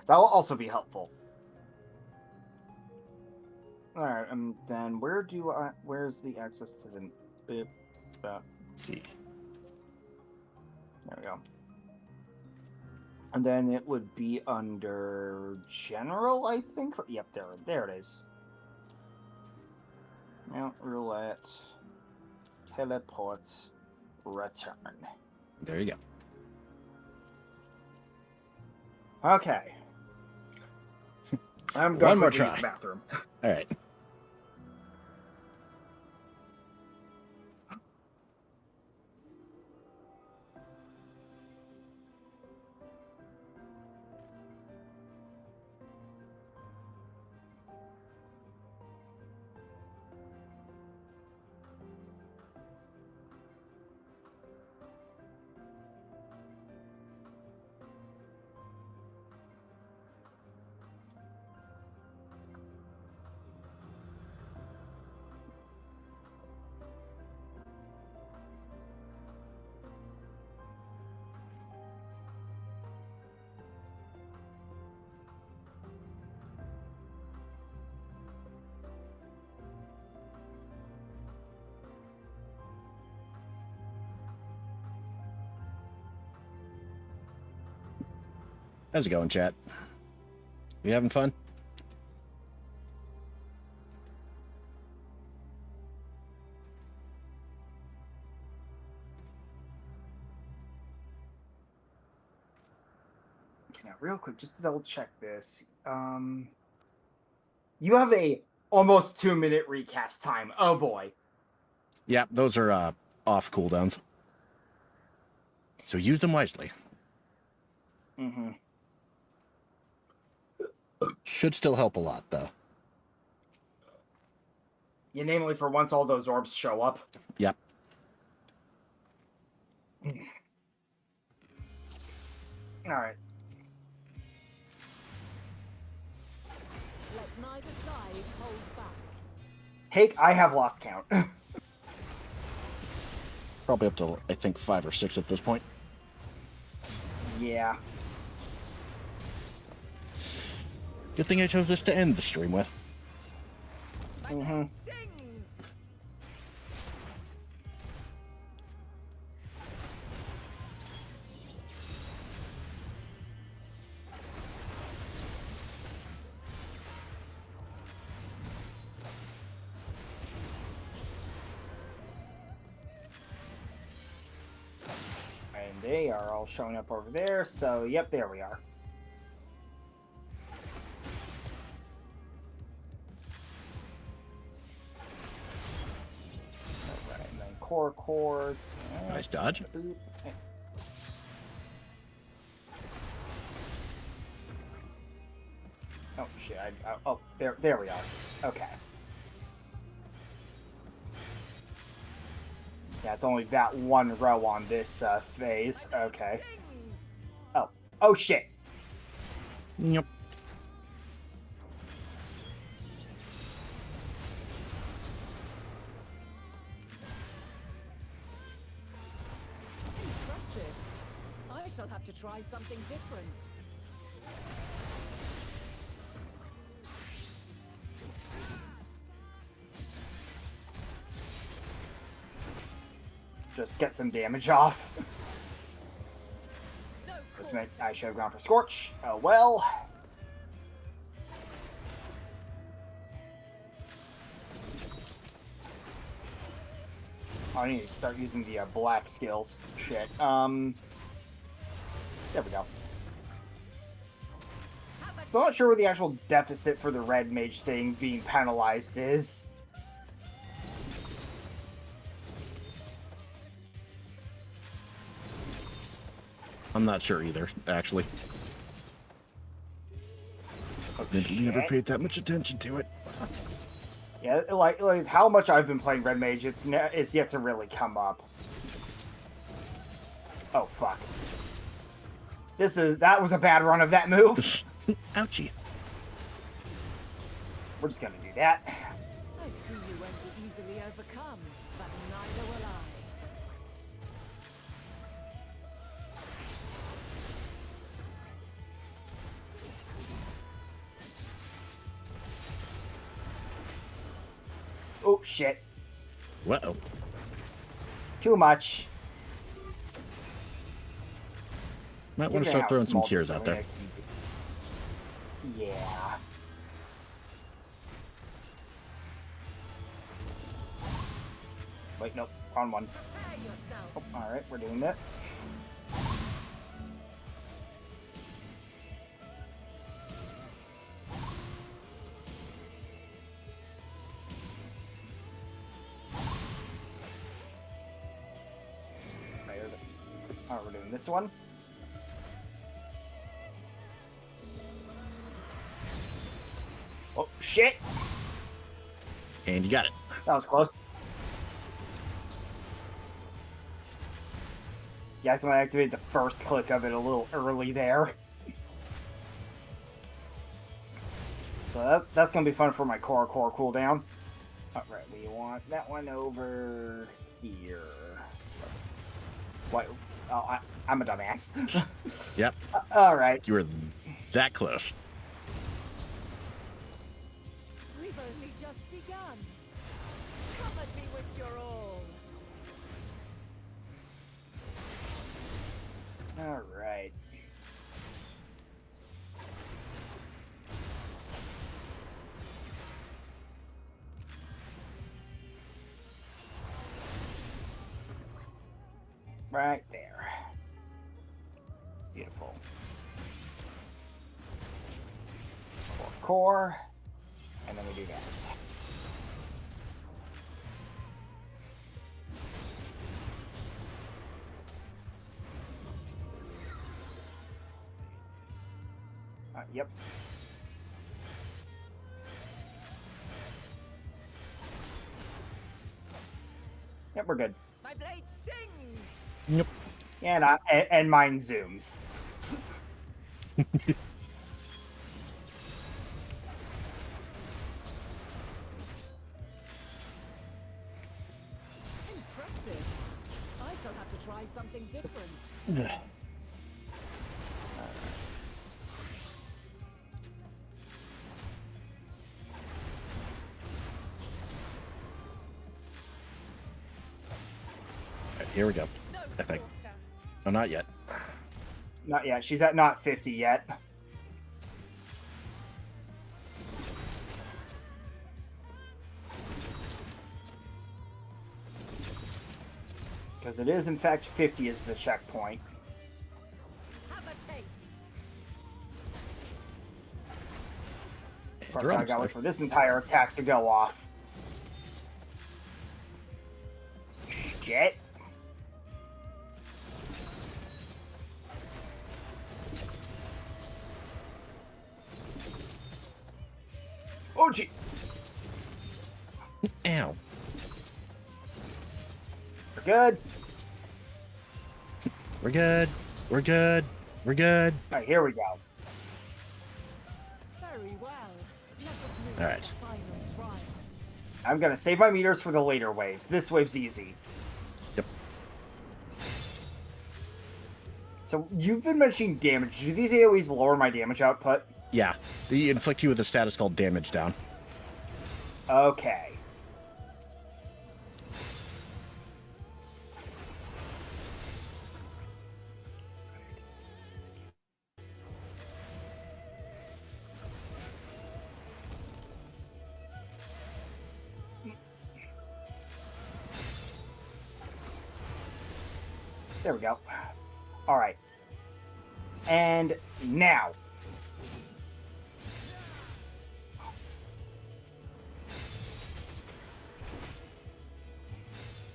That will also be helpful. Alright, and then where's the access to the... Let's see. There we go. And then it would be under General, I think? Yep, there it is. Mount Roulette, Teleports, Return. There you go. Okay. I'm going One more to use try. the bathroom. All right. How's it going, chat? You having fun? Okay, now real quick, just to double check this. You have a almost 2-minute recast time. Oh boy. Yeah, those are off cooldowns. So use them wisely. Mm-hmm. Should still help a lot, though. Yeah, namely for once all those orbs show up. Yep. Alright. Let neither side hold back. Hake, I have lost count. Probably up to, I think, 5 or 6 at this point. Yeah. Good thing I chose this to end the stream with. Mm-hmm. And they are all showing up over there, so yep, there we are. Alright, and then core chord. Nice dodge. Boop. Oh shit! Oh, there we are. Okay. Yeah, it's only that one row on this phase. Okay. Oh shit! Yep. Impressive. I shall have to try something different. Just get some damage off. This meant I should have gone for Scorch. Oh well. I need to start using the black skills. Shit. There we go. So I'm not sure what the actual deficit for the red mage thing being penalized is. I'm not sure either, actually. Never paid that much attention to it. Yeah, like how much I've been playing red mage, it's yet to really come up. Oh fuck! That was a bad run of that move. Ouchie. We're just gonna do that. I see you won't be easily overcome, but neither will I. Oh shit! Uh-oh. Too much. Might want to start throwing some cures out there. Yeah. Wait, nope. Wrong one. Oh, alright, we're doing that. Alright, we're doing this one. Oh, shit! And you got it. That was close. You accidentally activated the first click of it a little early there. So that's going to be fun for my core cooldown. Alright, we want that one over here. What? Oh, I'm a dumbass. Yep. Alright. You were that close. We've only just begun. Come at me with your all. Alright. Right there. Beautiful. Core, and then we do that. Yep. Yep, we're good. My blade sings! Yep. And mine zooms. Impressive. I shall have to try something different. Alright, here we go. I think. Oh, not yet. Not yet. She's at not 50 yet. Because it is, in fact, 50 is the checkpoint. Have a taste. Of course, I gotta wait for this entire attack to go off. Shit. Oh, gee. Ow. We're good. We're good. We're good. We're good. All right, here we go. Very well. Let us move All right. to the final trial. I'm gonna save my meters for the later waves. This wave's easy. Yep. So, you've been mentioning damage. Do these AoEs lower my damage output? Yeah. They inflict you with a status called damage down. Okay. There we go. All right. And now.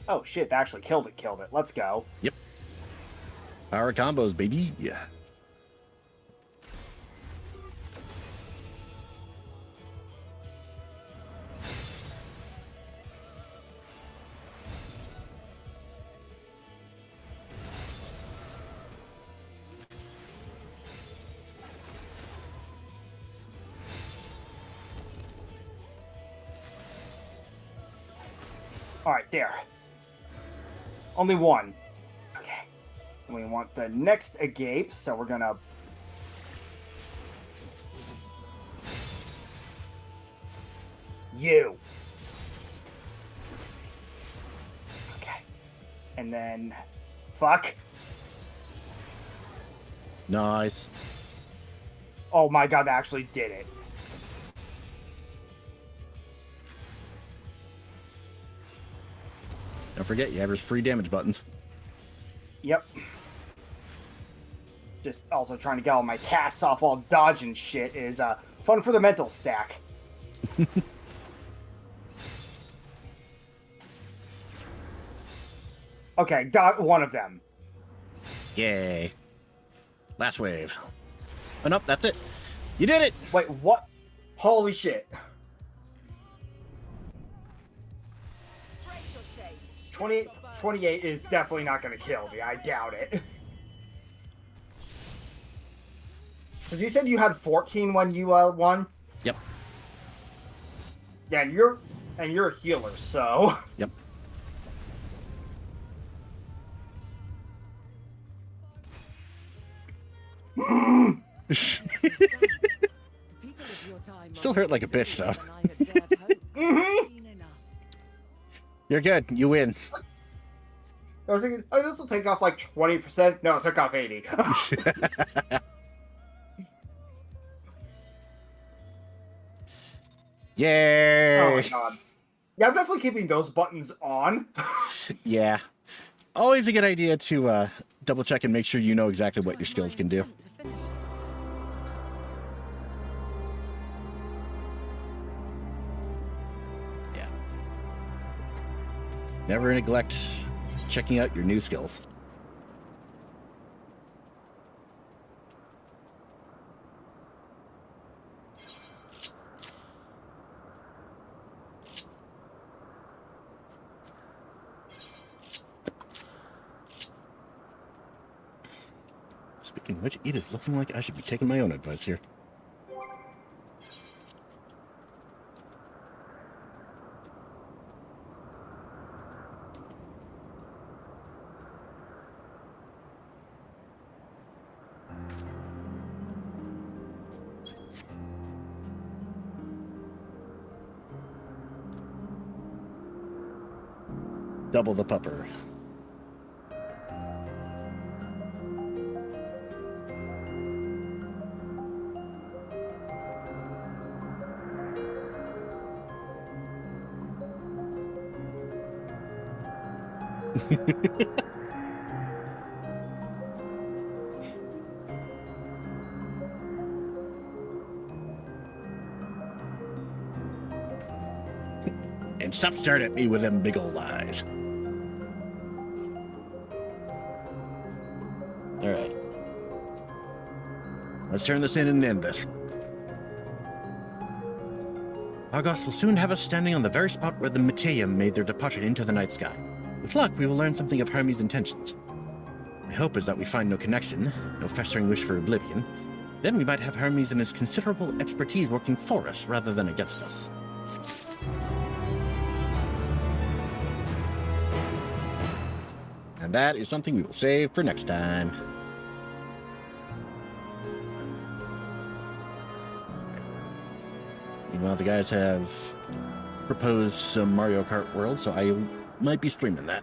Oh shit, that actually killed it. Let's go. Yep. Power combos, baby. Yeah. Alright, there. Only one. Okay. And we want the next agape, so we're gonna... You. Okay. And then... Fuck. Nice. Oh my god, that actually did it. Don't forget, you have your free damage buttons. Yep. Just also trying to get all my casts off while dodging shit is fun for the mental stack. Okay, got one of them. Yay. Last wave. Oh, nope, that's it. You did it! Wait, what? Holy shit. 28 is definitely not going to kill me. I doubt it. Because you said you had 14 when you won? Yep. Yeah, and you're a healer, so... Yep. Still hurt like a bitch, though. You're good. You win. I was thinking, oh, this will take off like 20%. No, it took off 80. Yay! Oh my god. Yeah, I'm definitely keeping those buttons on. Yeah. Always a good idea to double check and make sure you know exactly what your skills can do. Yeah. Never neglect checking out your new skills. Speaking of which, it is looking like I should be taking my own advice here. Double the pupper. And stop staring at me with them big old eyes. Alright. Let's turn this in and end this. Argos will soon have us standing on the very spot where the Mateum made their departure into the night sky. With luck, we will learn something of Hermes' intentions. My hope is that we find no connection, no festering wish for oblivion. Then we might have Hermes and his considerable expertise working for us rather than against us. And that is something we will save for next time. Meanwhile, the guys have proposed some Mario Kart World, so I might be streaming that.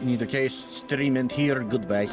In either case, stream and here, goodbye.